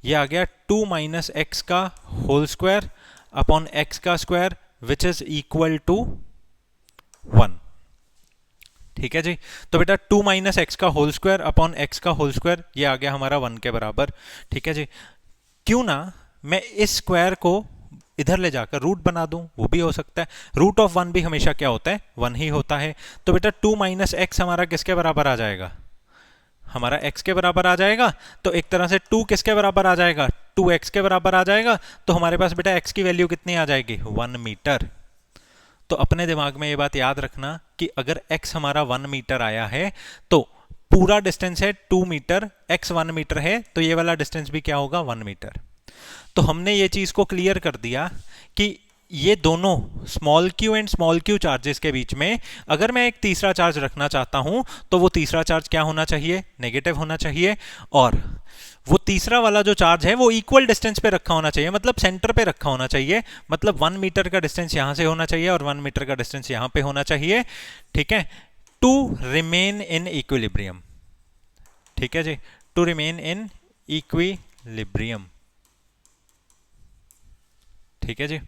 ये आ गया 2 माइनस एक्स का होल स्क्वायर अपॉन एक्स का square which is equal to 1, ठीक है जी। तो बेटा 2 माइनस एक्स का होल स्क्वायर अपॉन एक्स का होल स्क्वायर ये आ गया हमारा 1 के बराबर, ठीक है जी। क्यों ना मैं इस स्क्वायर को इधर ले जाकर रूट बना दूं, वो भी हो सकता है। रूट ऑफ 1 भी हमेशा क्या होता है? 1 ही होता है। तो बेटा 2 माइनस एक्स हमारा किसके बराबर आ जाएगा? हमारा x के बराबर आ जाएगा। तो एक तरह से 2 किसके बराबर आ जाएगा? 2x के बराबर आ जाएगा। तो हमारे पास बेटा x की वैल्यू कितनी आ जाएगी? 1 मीटर। तो अपने दिमाग में ये बात याद रखना कि अगर x हमारा 1 मीटर आया है तो पूरा डिस्टेंस है 2 मीटर, x 1 मीटर है, तो ये वाला डिस्टेंस भी क्या होगा? 1 मीटर। तो हमने ये चीज को क्लियर कर दिया कि ये दोनों small q and small q charges के बीच में अगर मैं एक तीसरा चार्ज रखना चाहता हूं तो वो तीसरा चार्ज क्या होना चाहिए? नेगेटिव होना चाहिए। और वो तीसरा वाला जो चार्ज है वो इक्वल डिस्टेंस पे रखा होना चाहिए, मतलब सेंटर पे रखा होना चाहिए। मतलब 1 मीटर का डिस्टेंस यहां से होना चाहिए और 1 मीटर का डिस्टेंस यहां पे होना चाहिए, ठीक है, टू रिमेन इन इक्विलिब्रियम, ठीक है जी, टू रिमेन इन इक्विलिब्रियम, ठीक है जी।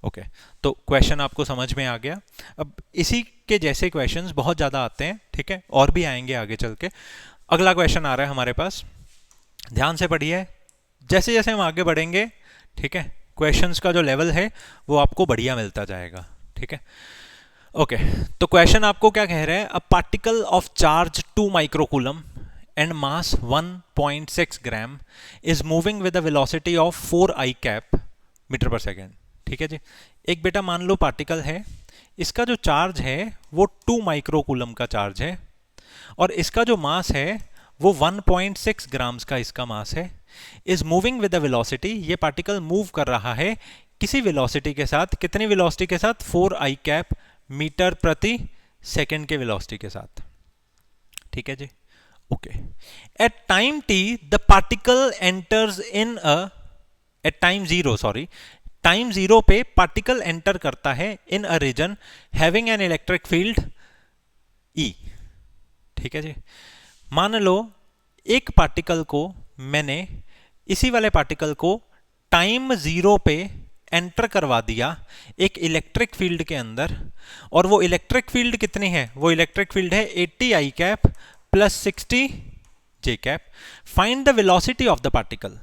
ओके, तो क्वेश्चन आपको समझ में आ गया। अब इसी के जैसे क्वेश्चंस बहुत ज़्यादा आते हैं, ठीक है, और भी आएंगे आगे चल के। अगला क्वेश्चन आ रहा है हमारे पास, ध्यान से पढ़िए। जैसे जैसे हम आगे बढ़ेंगे, ठीक है, क्वेश्चंस का जो लेवल है वो आपको बढ़िया मिलता जाएगा, ठीक है। ओके, तो क्वेश्चन आपको क्या कह रहे हैं, a particle of charge 2 microcoulomb and mass 1.6 gram is moving with a velocity of 4 I cap metre per second. ठीक है जी, एक बेटा मान लो पार्टिकल है, इसका जो चार्ज है वो 2 माइक्रोकूलम का चार्ज है, और इसका जो मास है वो 1.6 ग्राम्स का इसका मास है। Is moving with a velocity, ये पार्टिकल मूव कर रहा है किसी वेलोसिटी के साथ, कितनी वेलोसिटी के साथ, 4 आई कैप मीटर प्रति सेकेंड के वेलोसिटी के साथ। ठीक है जी, okay. At time t the particle enters in a, at time zero, sorry, time zero पे पार्टिकल एंटर करता है in a region having an electric field E. ठीक है जी, मान लो एक पार्टिकल को मैंने, इसी वाले पार्टिकल को टाइम जीरो पे एंटर करवा दिया एक इलेक्ट्रिक फील्ड के अंदर, और वो इलेक्ट्रिक फील्ड कितनी है, वो इलेक्ट्रिक फील्ड है 80 i cap plus 60 j cap. Find the velocity of the particle.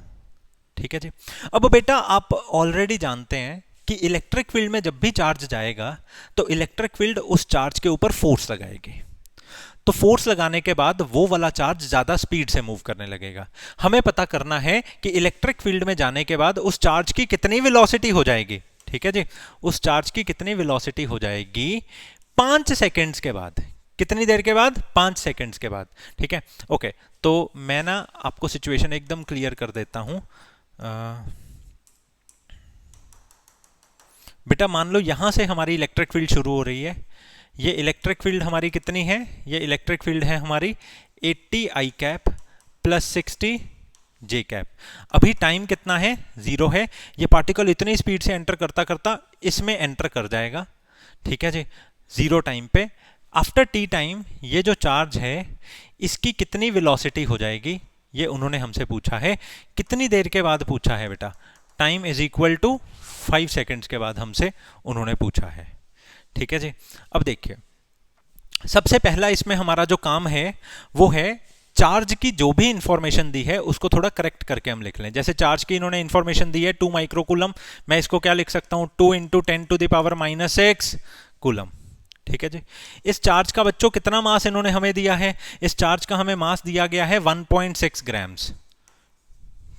ठीक है जी, अब बेटा आप ऑलरेडी जानते हैं कि इलेक्ट्रिक फील्ड में जब भी चार्ज जाएगा तो इलेक्ट्रिक फील्ड उस चार्ज के ऊपर फोर्स लगाएगी, तो फोर्स लगाने के बाद वो वाला चार्ज ज्यादा स्पीड से मूव करने लगेगा। हमें पता करना है कि इलेक्ट्रिक फील्ड में जाने के बाद उस चार्ज की कितनी वेलोसिटी हो जाएगी। ठीक है जी, उस चार्ज की कितनी वेलोसिटी हो जाएगी 5 सेकेंड्स के बाद। कितनी देर के बाद, 5 सेकेंड्स के बाद। ठीक है, ओके, तो मैं ना आपको सिचुएशन एकदम क्लियर कर देता हूं। बेटा मान लो यहां से हमारी इलेक्ट्रिक फील्ड शुरू हो रही है, ये इलेक्ट्रिक फील्ड हमारी कितनी है, ये इलेक्ट्रिक फील्ड है हमारी 80 i cap plus 60 j cap. अभी टाइम कितना है, 0 है। ये पार्टिकल इतनी स्पीड से एंटर करता करता इसमें एंटर कर जाएगा। ठीक है जी, 0 टाइम पे। आफ्टर टी टाइम ये जो चार्ज है इसकी कितनी वेलोसिटी हो जाएगी, ये उन्होंने हमसे पूछा है। कितनी देर के बाद पूछा है बेटा, time is equal to 5 seconds के बाद हमसे उन्होंने पूछा है। ठीक है जी, अब देखिए सबसे पहला इसमें हमारा जो काम है वो है चार्ज की जो भी इंफॉर्मेशन दी है उसको थोड़ा करेक्ट करके हम लिख लें। जैसे चार्ज की इन्होंने इंफॉर्मेशन दी है 2 माइक्रोकूलम, मैं इसको क्या लिख सकता हूं, 2 into 10 to the power -6 coulomb. ठीक है जी, इस चार्ज का बच्चों कितना मास इन्होंने हमें दिया है, इस चार्ज का हमें मास दिया गया है 1.6 ग्राम्स।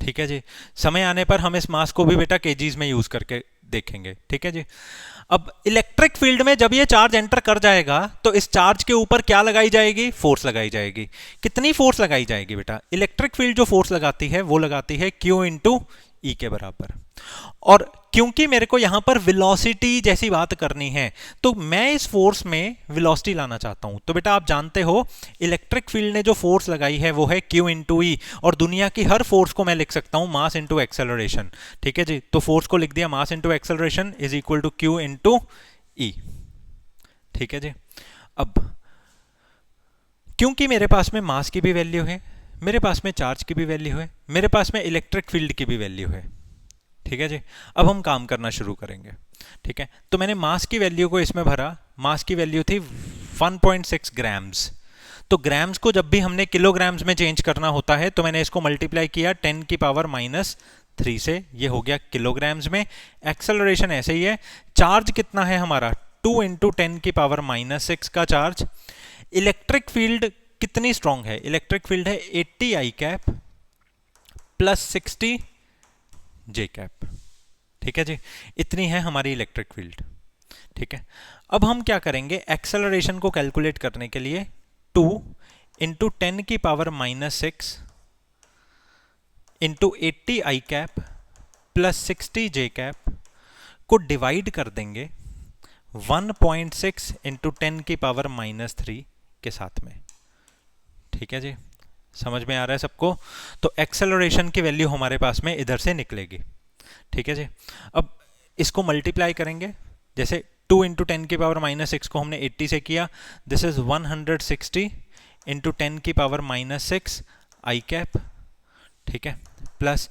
ठीक है जी, समय आने पर हम इस मास को भी बेटा केजीज में यूज करके देखेंगे। ठीक है जी, अब इलेक्ट्रिक फील्ड में जब ये चार्ज एंटर कर जाएगा तो इस चार्ज के ऊपर क्या लगाई जाएगी, फोर्स लगाई जाएगी। कितनी फोर्स लगाई जाएगी बेटा, इलेक्ट्रिक फील्ड जो फोर्स लगाती है वो लगाती है Q इंटू ई के बराबर। और क्योंकि मेरे को यहां पर वेलोसिटी जैसी बात करनी है तो मैं इस फोर्स में वेलोसिटी लाना चाहता हूं। तो बेटा आप जानते हो इलेक्ट्रिक फील्ड ने जो फोर्स लगाई है वो है Q इंटू ई, और दुनिया की हर फोर्स को मैं लिख सकता हूं मास इंटू एक्सेलरेशन। ठीक है जी, तो फोर्स को लिख दिया mass into acceleration is equal to Q into E. ठीक है जी, अब क्योंकि मेरे पास में मास की भी वैल्यू है, मेरे पास में चार्ज की भी वैल्यू है, मेरे पास में इलेक्ट्रिक फील्ड की भी वैल्यू है। ठीक है जी, अब हम काम करना शुरू करेंगे। ठीक है, तो मैंने मास की वैल्यू को इसमें भरा, मास की वैल्यू थी 1.6 ग्राम्स। तो ग्राम्स को जब भी हमने किलोग्राम्स में चेंज करना होता है तो मैंने इसको मल्टीप्लाई किया 10 की पावर -3 से, ये हो गया किलोग्राम्स में। एक्सेलरेशन ऐसे ही है। चार्ज कितना है हमारा, 2 इंटू 10 की पावर -6 का चार्ज। इलेक्ट्रिक फील्ड कितनी स्ट्रांग है, इलेक्ट्रिक फील्ड है 80 i cap plus 60 j cap. ठीक है जी, इतनी है हमारी इलेक्ट्रिक फील्ड। ठीक है, अब हम क्या करेंगे, एक्सेलरेशन को कैलकुलेट करने के लिए 2 इंटू 10 की power -6 into 80 i cap plus 60 j cap को डिवाइड कर देंगे 1.6 इंटू 10 की पावर -3 के साथ में। ठीक है जी, समझ में आ रहा है सबको। तो एक्सेलरेशन की वैल्यू हमारे पास में इधर से निकलेगी। ठीक है जी, अब इसको मल्टीप्लाई करेंगे, जैसे 2 इंटू 10 की पावर -6 को हमने 80 से किया, दिस इज 160 इंटू 10 की पावर -6 आई कैप। ठीक है, प्लस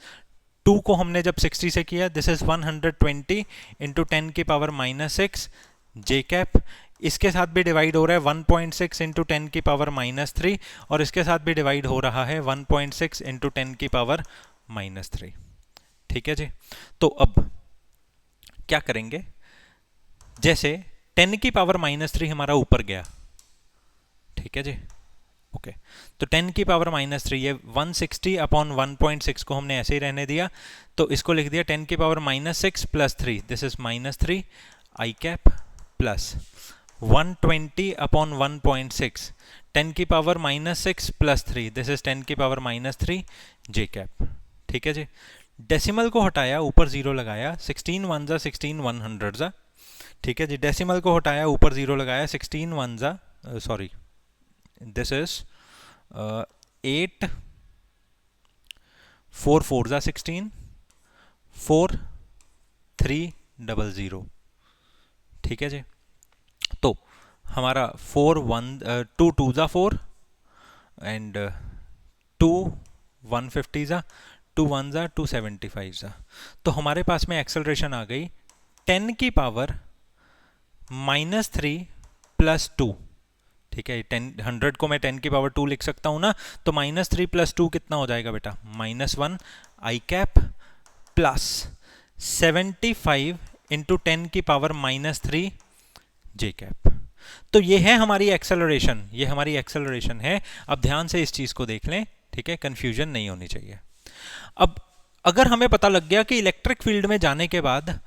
2 को हमने जब 60 से किया, दिस इज 120 इंटू 10 की पावर -6 जे कैप। इसके साथ भी डिवाइड हो रहा है 1.6 इंटू 10 की पावर -3, और इसके साथ भी डिवाइड हो रहा है 1.6 इंटू 10 की पावर -3। ठीक है जी। तो अब क्या करेंगे, जैसे 10 की पावर -3 हमारा ऊपर गया, ठीक है जी, ओके। तो 10 की पावर -3, ये 160 अपॉन 1.6 को हमने ऐसे ही रहने दिया, तो इसको लिख दिया 10 की power -6 plus 3, this is -3 I cap, plus 120 upon 1.6, 10 की पावर -6 प्लस 3, दिस इज 10 की पावर -3 जे कैप। ठीक है जी। डेसिमल को हटाया, ऊपर जीरो लगाया, 16 वन जा 16 100 जा, ठीक है जी। डेसिमल को हटाया, ऊपर जीरो लगाया, 16 वन जा, सॉरी दिस इज 8 4 4 जा 16 4 3 0 0, ठीक है जी। तो हमारा 4 1 2 2 जा 4 एंड 2 150 जा, 2 1 जा 275 जा। तो हमारे पास में एक्सेलरेशन आ गई 10 की पावर -3 प्लस 2, ठीक है। 100 को मैं 10 की पावर 2 लिख सकता हूं ना, तो -3 प्लस 2 कितना हो जाएगा बेटा, -1 आई कैप, प्लस 75 इंटू 10 की पावर -3 जे कैप। तो ये है हमारी एक्सेलरेशन, ये हमारी एक्सेलरेशन है। अब ध्यान से इस चीज को देख लें, ठीक है, कंफ्यूजन नहीं होनी चाहिए। अब अगर हमें पता लग गया कि इलेक्ट्रिक फील्ड में जाने के बाद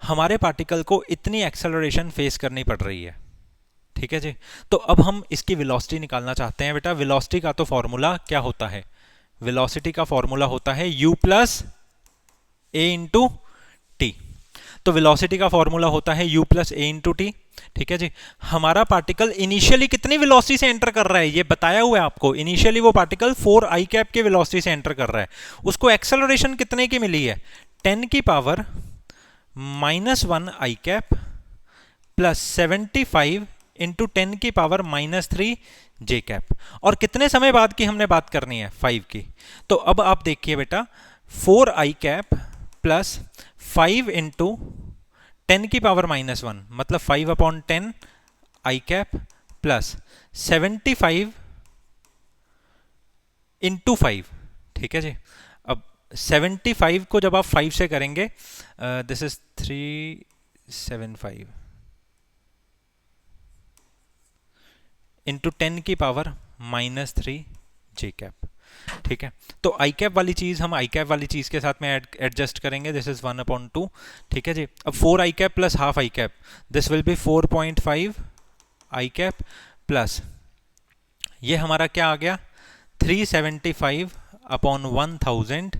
हमारे पार्टिकल को इतनी एक्सेलरेशन फेस करनी पड़ रही है, ठीक है जी, तो अब हम इसकी वेलोसिटी निकालना चाहते हैं। बेटा वेलोसिटी का तो फॉर्मूला क्या होता है, वेलोसिटी का फॉर्मूला होता है u प्लस ए इंटू टी। तो वेलोसिटी का फॉर्मूला होता है u प्लस ए इंटू टी, ठीक है जी। हमारा पार्टिकल इनिशियली कितनी वेलोसिटी से एंटर कर रहा है, ये बताया हुआ है आपको। इनिशियली वो पार्टिकल 4 आई कैप के वेलोसिटी से एंटर कर रहा है, उसको एक्सेलरेशन कितने की मिली है, 10 की पावर -1 आई कैप प्लस 75 इंटू 10 की पावर -3 जे कैप। और कितने समय बाद की हमने बात करनी है, 5 की। तो अब आप देखिए बेटा 4 आई कैप प्लस 5 इंटू 10 की पावर -1, मतलब 5 अपॉन 10 आई कैप प्लस 75 इंटू 5, ठीक है जी। अब 75 को जब आप 5 से करेंगे, दिस इज 375 इंटू 10 की पावर -3 जे कैप, ठीक है। तो आई कैप वाली चीज हम आई कैप वाली चीज के साथ में एडजस्ट करेंगे, दिस इज 1/2, ठीक है जी। अब 4 आई cap plus half i cap, this will be 4.5 i cap plus ये हमारा क्या आ गया 375 अपॉन 1000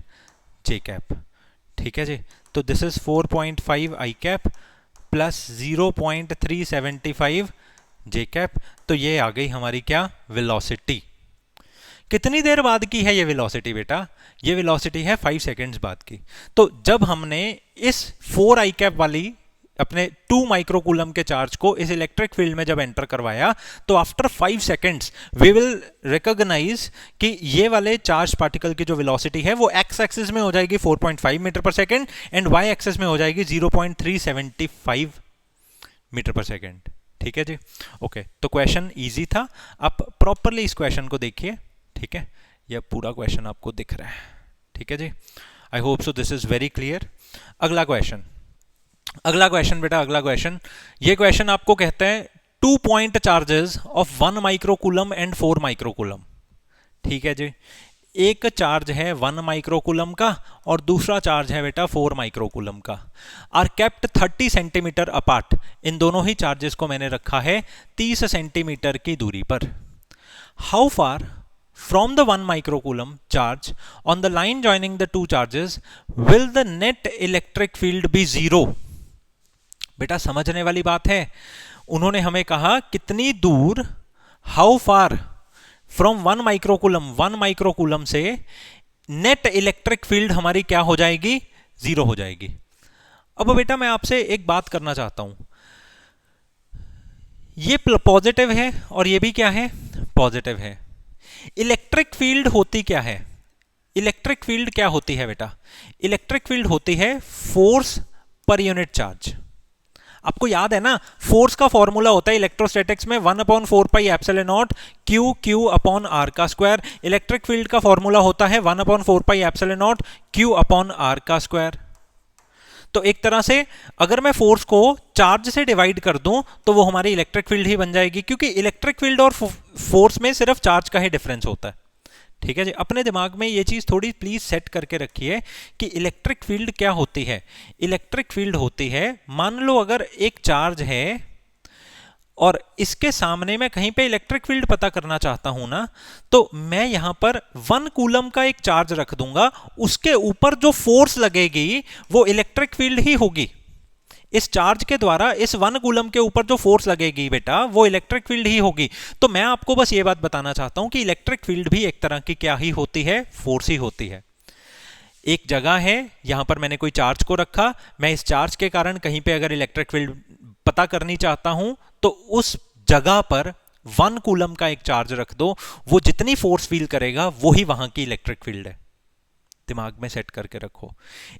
जे कैप, ठीक है जी। तो this is 4.5 i cap plus 0.375 J cap. तो ये आ गई हमारी क्या, वेलोसिटी। कितनी देर बाद की है ये वेलोसिटी बेटा, ये वेलोसिटी है 5 सेकेंड्स बाद की। तो जब हमने इस 4 आई कैप वाली अपने 2 माइक्रोकूलम के चार्ज को इस इलेक्ट्रिक फील्ड में जब एंटर करवाया, तो after 5 seconds we will recognize कि ये वाले चार्ज पार्टिकल की जो वेलोसिटी है वो एक्स एक्सिस में हो जाएगी 4.5 metre per second and Y axis में हो जाएगी 0.375 मीटर पर सेकेंड, ठीक है जी। ओके, तो क्वेश्चन इजी था। आप प्रॉपरली इस क्वेश्चन को देखिए, ठीक है, यह पूरा क्वेश्चन आपको दिख रहा है, ठीक है जी। I hope so this is very clear. अगला क्वेश्चन, अगला क्वेश्चन बेटा, अगला क्वेश्चन, ये क्वेश्चन आपको कहता है 2 point charges of 1 microcoulomb and 4 microcoulomb, ठीक है जी। एक चार्ज है 1 माइक्रोकूलम का और दूसरा चार्ज है बेटा 4 माइक्रोकूलम का, आर केप्ट 30 सेंटीमीटर अपार्ट। इन दोनों ही चार्जेस को मैंने रखा है 30 सेंटीमीटर की दूरी पर। How far from the 1 microcoulomb charge on the line joining the two charges will the net electric field be 0? बेटा समझने वाली बात है, उन्होंने हमें कहा कितनी दूर, how far from 1 microcoulomb, 1 microcoulomb से नेट इलेक्ट्रिक फील्ड हमारी क्या हो जाएगी, 0 हो जाएगी। अब बेटा मैं आपसे एक बात करना चाहता हूं, ये पॉजिटिव है और ये भी क्या है, पॉजिटिव है। इलेक्ट्रिक फील्ड होती क्या है, इलेक्ट्रिक फील्ड क्या होती है बेटा? इलेक्ट्रिक फील्ड होती है फोर्स पर यूनिट चार्ज। आपको याद है ना, फोर्स का फॉर्मूला होता है इलेक्ट्रोस्टैटिक्स में 1/4πε0 क्यू क्यू अपॉन आर का स्क्वायर। इलेक्ट्रिक फील्ड का फॉर्मूला होता है 1/4πε0 क्यू अपॉन आर का स्क्वायर। तो एक तरह से अगर मैं फोर्स को चार्ज से डिवाइड कर दूं तो वो हमारी इलेक्ट्रिक फील्ड ही बन जाएगी, क्योंकि इलेक्ट्रिक फील्ड और फोर्स में सिर्फ चार्ज का ही डिफरेंस होता है। ठीक है जी, अपने दिमाग में ये चीज थोड़ी प्लीज सेट करके रखिए कि इलेक्ट्रिक फील्ड क्या होती है। इलेक्ट्रिक फील्ड होती है, मान लो अगर एक चार्ज है और इसके सामने मैं कहीं पे इलेक्ट्रिक फील्ड पता करना चाहता हूं ना, तो मैं यहां पर 1 कूलम का एक चार्ज रख दूंगा, उसके ऊपर जो फोर्स लगेगी वो इलेक्ट्रिक फील्ड ही होगी। इस चार्ज के द्वारा इस 1 कूलम के ऊपर जो फोर्स लगेगी बेटा वो इलेक्ट्रिक फील्ड ही होगी। तो मैं आपको बस ये बात बताना चाहता हूं कि इलेक्ट्रिक फील्ड भी एक तरह की क्या ही होती है, फोर्स ही होती है। एक जगह है, यहां पर मैंने कोई चार्ज को रखा, मैं इस चार्ज के कारण कहीं पे अगर इलेक्ट्रिक फील्ड पता करनी चाहता हूं तो उस जगह पर 1 कूलम का एक चार्ज रख दो, वो जितनी फोर्स फील करेगा वो ही वहां की इलेक्ट्रिक फील्ड है। दिमाग में सेट करके रखो,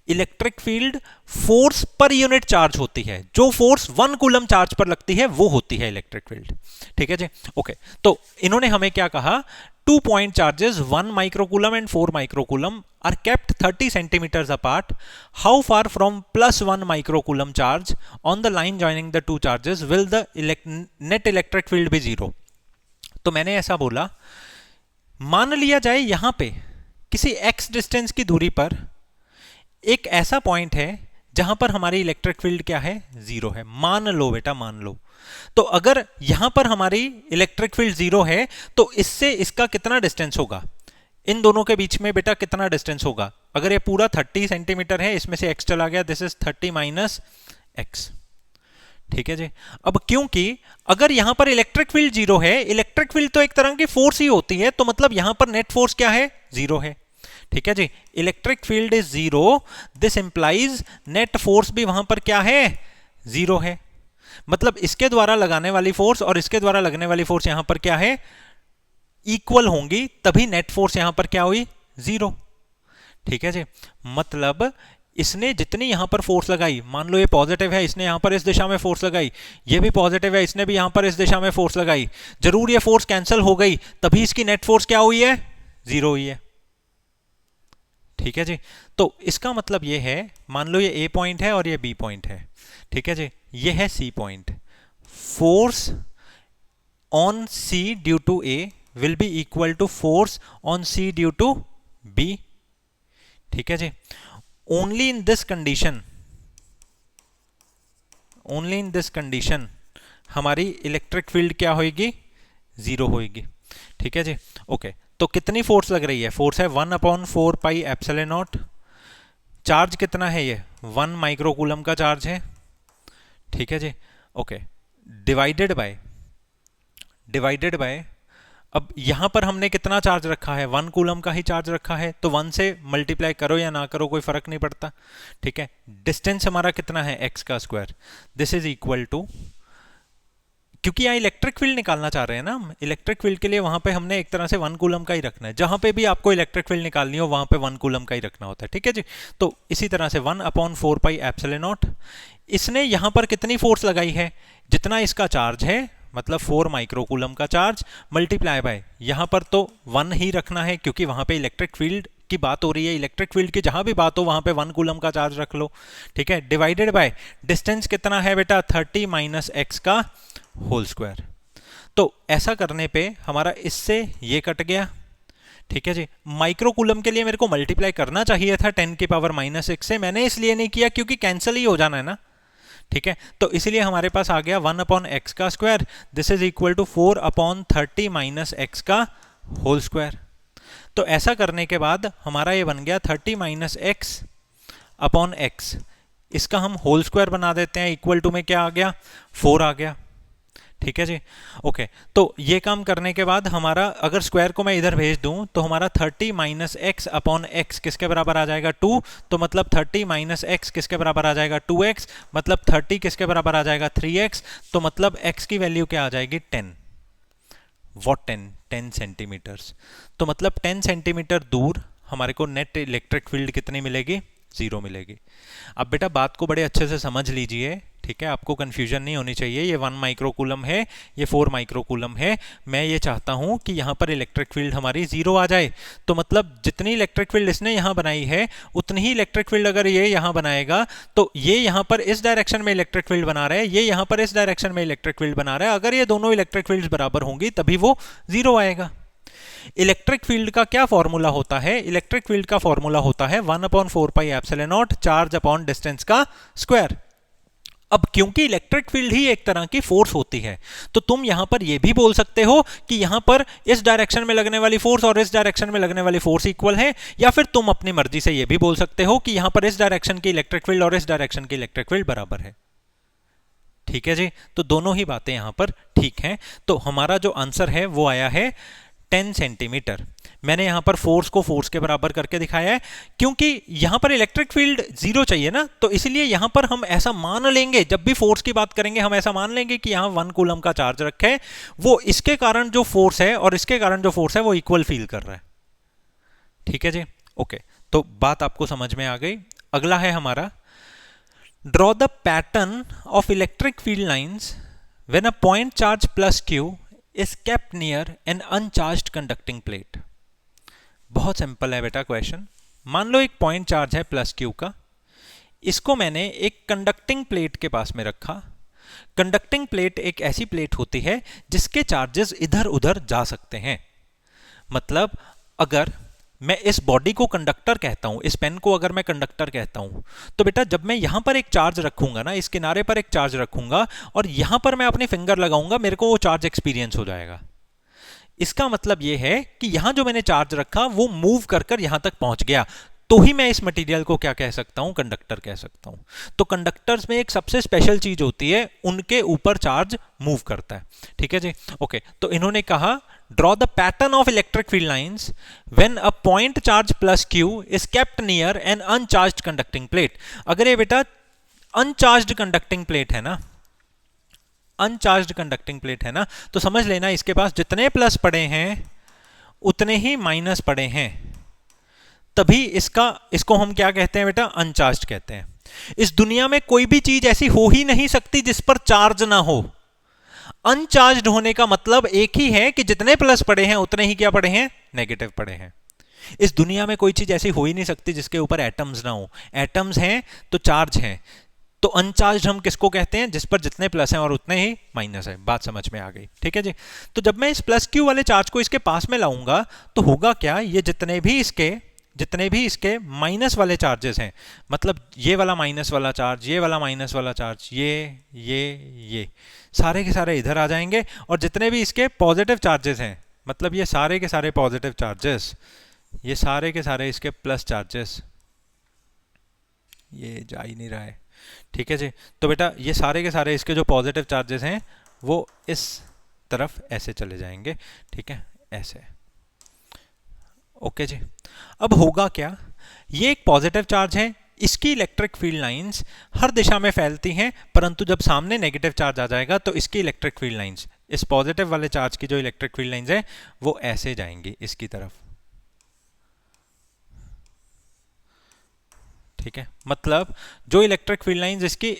electric field force per unit charge होती है, जो फोर्स 1 कूलम चार्ज पर लगती है वो होती है इलेक्ट्रिक फील्ड। ठीक है जी, ओके। तो इन्होंने हमें क्या कहा, 2 point charges 1 microcoulomb and 4 microcoulomb are kept 30 centimetres apart. How far from +1 microcoulomb charge on the line joining the two charges will the net electric field be 0? तो मैंने ऐसा बोला, मान लिया जाए यहां पे किसी x डिस्टेंस की दूरी पर एक ऐसा पॉइंट है जहां पर हमारी इलेक्ट्रिक फील्ड क्या है, 0 है। मान लो बेटा, मान लो। तो अगर यहां पर हमारी इलेक्ट्रिक फील्ड 0 है तो इससे इसका कितना डिस्टेंस होगा, इन दोनों के बीच में बेटा कितना डिस्टेंस होगा? अगर ये पूरा 30 सेंटीमीटर है, इसमें से x चला गया, दिस इज 30 माइनस x। ठीक है जी। अब क्योंकि अगर यहां पर इलेक्ट्रिक फील्ड 0 है, इलेक्ट्रिक फील्ड तो एक तरह की फोर्स ही होती है, तो मतलब यहां पर नेट फोर्स क्या है, 0 है। ठीक है जी, electric field is 0, this implies net force भी वहां पर क्या है, 0 है। मतलब इसके द्वारा लगाने वाली फोर्स और इसके द्वारा लगने वाली फोर्स यहां पर क्या है, इक्वल होंगी, तभी नेट फोर्स यहां पर क्या हुई, 0। ठीक है जी, मतलब इसने जितनी यहां पर फोर्स लगाई, मान लो ये पॉजिटिव है, इसने यहां पर इस दिशा में फोर्स लगाई, ये भी पॉजिटिव है, इसने भी यहां पर इस दिशा में फोर्स लगाई, जरूर ये फोर्स कैंसिल हो गई, तभी इसकी नेट फोर्स क्या हुई है, 0 हुई है। ठीक है जी, तो इसका मतलब ये है, मान लो ये ए पॉइंट है और ये बी पॉइंट है। ठीक है जी, ये है C point. Force on C due to A will be equal to force on C due to B. ठीक है जी, only in this condition, only in this condition हमारी इलेक्ट्रिक फील्ड क्या होगी, 0 होगी। ठीक है जी, ओके। तो कितनी फोर्स लग रही है, फोर्स है 1/4πε0। चार्ज कितना है, ये 1 माइक्रोकूलम का चार्ज है। ठीक है जी, ओके। डिवाइडेड बाय अब यहां पर हमने कितना चार्ज रखा है, 1 कूलम का ही चार्ज रखा है, तो 1 से मल्टीप्लाई करो या ना करो कोई फर्क नहीं पड़ता। ठीक है, डिस्टेंस हमारा कितना है, x का square, this is equal to, क्योंकि यहाँ इलेक्ट्रिक फील्ड निकालना चाह रहे हैं ना, इलेक्ट्रिक फील्ड के लिए वहां पे हमने एक तरह से 1 कूलम का ही रखना है, जहां पे भी आपको इलेक्ट्रिक फील्ड निकालनी हो वहां पे 1 कूलम का ही रखना होता है। ठीक है जी, तो इसी तरह से 1/4πε0, इसने यहां पर कितनी फोर्स लगाई है, जितना इसका चार्ज है, मतलब 4 माइक्रोकूलम का चार्ज, मल्टीप्लाई बाय, यहां पर तो 1 ही रखना है क्योंकि वहां पे इलेक्ट्रिक फील्ड की बात हो रही है, इलेक्ट्रिक फील्ड की जहां भी बात हो वहां पे 1 कूलम का चार्ज रख लो। ठीक है, डिवाइडेड बाय डिस्टेंस कितना है बेटा, 30 माइनस x का होल स्क्वायर। तो ऐसा करने पे हमारा इससे ये कट गया। ठीक है जी, माइक्रोकूलम के लिए मेरे को मल्टीप्लाई करना चाहिए था 10⁻⁻6 से, मैंने इसलिए नहीं किया क्योंकि कैंसिल ही हो जाना है ना। ठीक है, तो इसलिए हमारे पास आ गया 1/x का square, this is equal to 4/30 minus x का होल स्क्वायर। तो ऐसा करने के बाद हमारा ये बन गया 30 माइनस x अपॉन x, इसका हम होल स्क्वायर बना देते हैं, इक्वल टू में क्या आ गया, 4 आ गया। ठीक है जी, ओके। तो ये काम करने के बाद हमारा अगर स्क्वायर को मैं इधर भेज दूं तो हमारा 30 माइनस x अपॉन x किसके बराबर आ जाएगा, 2, तो मतलब 30 माइनस x किसके बराबर आ जाएगा, 2x, मतलब 30 किसके बराबर आ जाएगा, 3x, तो मतलब x की वैल्यू क्या आ जाएगी, 10। वॉट 10 सेंटीमीटर्स, तो मतलब 10 सेंटीमीटर दूर हमारे को नेट इलेक्ट्रिक फील्ड कितनी मिलेगी, 0 मिलेगी। अब बेटा बात को बड़े अच्छे से समझ लीजिए, ठीक है, आपको कंफ्यूजन नहीं होनी चाहिए। ये 1 माइक्रोकूलम है, ये 4 माइक्रोकूलम है। मैं ये चाहता हूं कि यहां पर इलेक्ट्रिक फील्ड हमारी 0 आ जाए। तो मतलब जितनी इलेक्ट्रिक फील्ड इसने यहां बनाई है उतनी ही इलेक्ट्रिक फील्ड अगर ये यहां बनाएगा तो ये यहां पर इस डायरेक्शन में इलेक्ट्रिक फील्ड बना रहा है, ये यहां पर इस डायरेक्शन में इलेक्ट्रिक फील्ड बना रहा है। अगर ये दोनों इलेक्ट्रिक फील्ड बराबर होंगी तभी वो 0 आएगा। इलेक्ट्रिक फील्ड का क्या फॉर्मूला होता है? इलेक्ट्रिक फील्ड का फॉर्मूला होता है 1/4 pi epsilon not charge upon distance का स्क्वायर। अब क्योंकि इलेक्ट्रिक फील्ड ही एक तरह की फोर्स होती है, तो तुम यहां पर यह भी बोल सकते हो कि यहां पर इस डायरेक्शन में लगने वाली फोर्स और इस डायरेक्शन में लगने वाली फोर्स इक्वल है, या फिर तुम अपनी मर्जी से यह भी बोल सकते हो कि यहां पर इस डायरेक्शन की इलेक्ट्रिक फील्ड और इस डायरेक्शन की इलेक्ट्रिक फील्ड बराबर है। ठीक है जी, तो दोनों ही बातें यहां पर ठीक हैं। तो हमारा जो आंसर है वो आया है 10 सेंटीमीटर। मैंने यहां पर फोर्स को फोर्स के बराबर करके दिखाया है, क्योंकि यहां पर इलेक्ट्रिक फील्ड 0 चाहिए ना, तो इसलिए यहां पर हम ऐसा मान लेंगे, जब भी फोर्स की बात करेंगे हम ऐसा मान लेंगे कि यहां 1 कूलम का चार्ज रखे है, वो इसके कारण जो फोर्स है और इसके कारण जो फोर्स है वो इक्वल फील कर रहा है। ठीक है जी, ओके, तो बात आपको समझ में आ गई। अगला है हमारा, draw the pattern of electric field lines when a point charge plus Q is kept near an uncharged conducting plate। बहुत सिंपल है बेटा क्वेश्चन। मान लो एक पॉइंट चार्ज है प्लस क्यू का, इसको मैंने एक कंडक्टिंग प्लेट के पास में रखा। कंडक्टिंग प्लेट एक ऐसी प्लेट होती है जिसके चार्जेस इधर उधर जा सकते हैं। मतलब अगर मैं इस बॉडी को कंडक्टर कहता हूं, इस पेन को अगर मैं कंडक्टर कहता हूं, तो बेटा जब मैं यहां पर एक चार्ज रखूंगा ना, इस किनारे पर एक चार्ज रखूंगा और यहां पर मैं अपनी फिंगर लगाऊंगा, मेरे को वो चार्ज एक्सपीरियंस हो जाएगा। इसका मतलब यह है कि यहां जो मैंने चार्ज रखा वो मूव कर कर यहां तक पहुंच गया, तो ही मैं इस मटेरियल को क्या कह सकता हूं, कंडक्टर कह सकता हूं। तो कंडक्टर्स में एक सबसे स्पेशल चीज होती है, उनके ऊपर चार्ज मूव करता है। ठीक है जी, ओके, तो इन्होंने कहा draw the pattern of electric field lines when a point charge plus Q is kept near an uncharged conducting plate. अगर ये बेटा अनचार्ज्ड कंडक्टिंग प्लेट है ना, अनचार्ज्ड कंडक्टिंग प्लेट है ना, तो समझ लेना इसके पास जितने प्लस पड़े हैं उतने ही माइनस पड़े हैं, तभी इसको हम क्या कहते हैं बेटा, अनचार्ज्ड कहते हैं। इस दुनिया में कोई भी चीज ऐसी हो ही नहीं सकती जिस पर चार्ज ना हो। अनचार्ज्ड होने का मतलब एक ही है कि जितने प्लस पड़े हैं उतने ही क्या पड़े हैं, नेगेटिव पड़े हैं। इस दुनिया में कोई चीज ऐसी हो ही नहीं सकती जिसके ऊपर एटम्स ना हो। एटम्स हैं तो चार्ज हैं, तो अनचार्ज्ड हम किसको कहते हैं, जिस पर जितने प्लस हैं और उतने ही माइनस है। बात समझ में आ गई? ठीक है जी, तो जब मैं इस प्लस क्यू वाले चार्ज को इसके पास में लाऊंगा तो होगा क्या, ये जितने भी इसके माइनस वाले चार्जेस हैं, मतलब ये वाला माइनस वाला चार्ज, ये वाला माइनस वाला चार्ज, ये सारे के सारे इधर आ जाएंगे, और जितने भी इसके पॉजिटिव चार्जेस हैं, मतलब ये सारे के सारे पॉजिटिव चार्जेस, ये सारे के सारे इसके प्लस चार्जेस, ये जा ही नहीं रहा है। ठीक है जी, तो बेटा ये सारे के सारे इसके जो पॉजिटिव चार्जेस हैं वो इस तरफ ऐसे चले जाएंगे। ठीक है, ऐसे। ओके जी, अब होगा क्या, ये एक पॉजिटिव चार्ज है, इसकी इलेक्ट्रिक फील्ड लाइंस हर दिशा में फैलती हैं, परंतु जब सामने नेगेटिव चार्ज आ जाएगा तो इसकी इलेक्ट्रिक फील्ड लाइंस, इस पॉजिटिव वाले चार्ज की जो इलेक्ट्रिक फील्ड लाइंस है वो ऐसे जाएंगी इसकी तरफ। ठीक है, मतलब जो इलेक्ट्रिक फील्ड लाइंस इसकी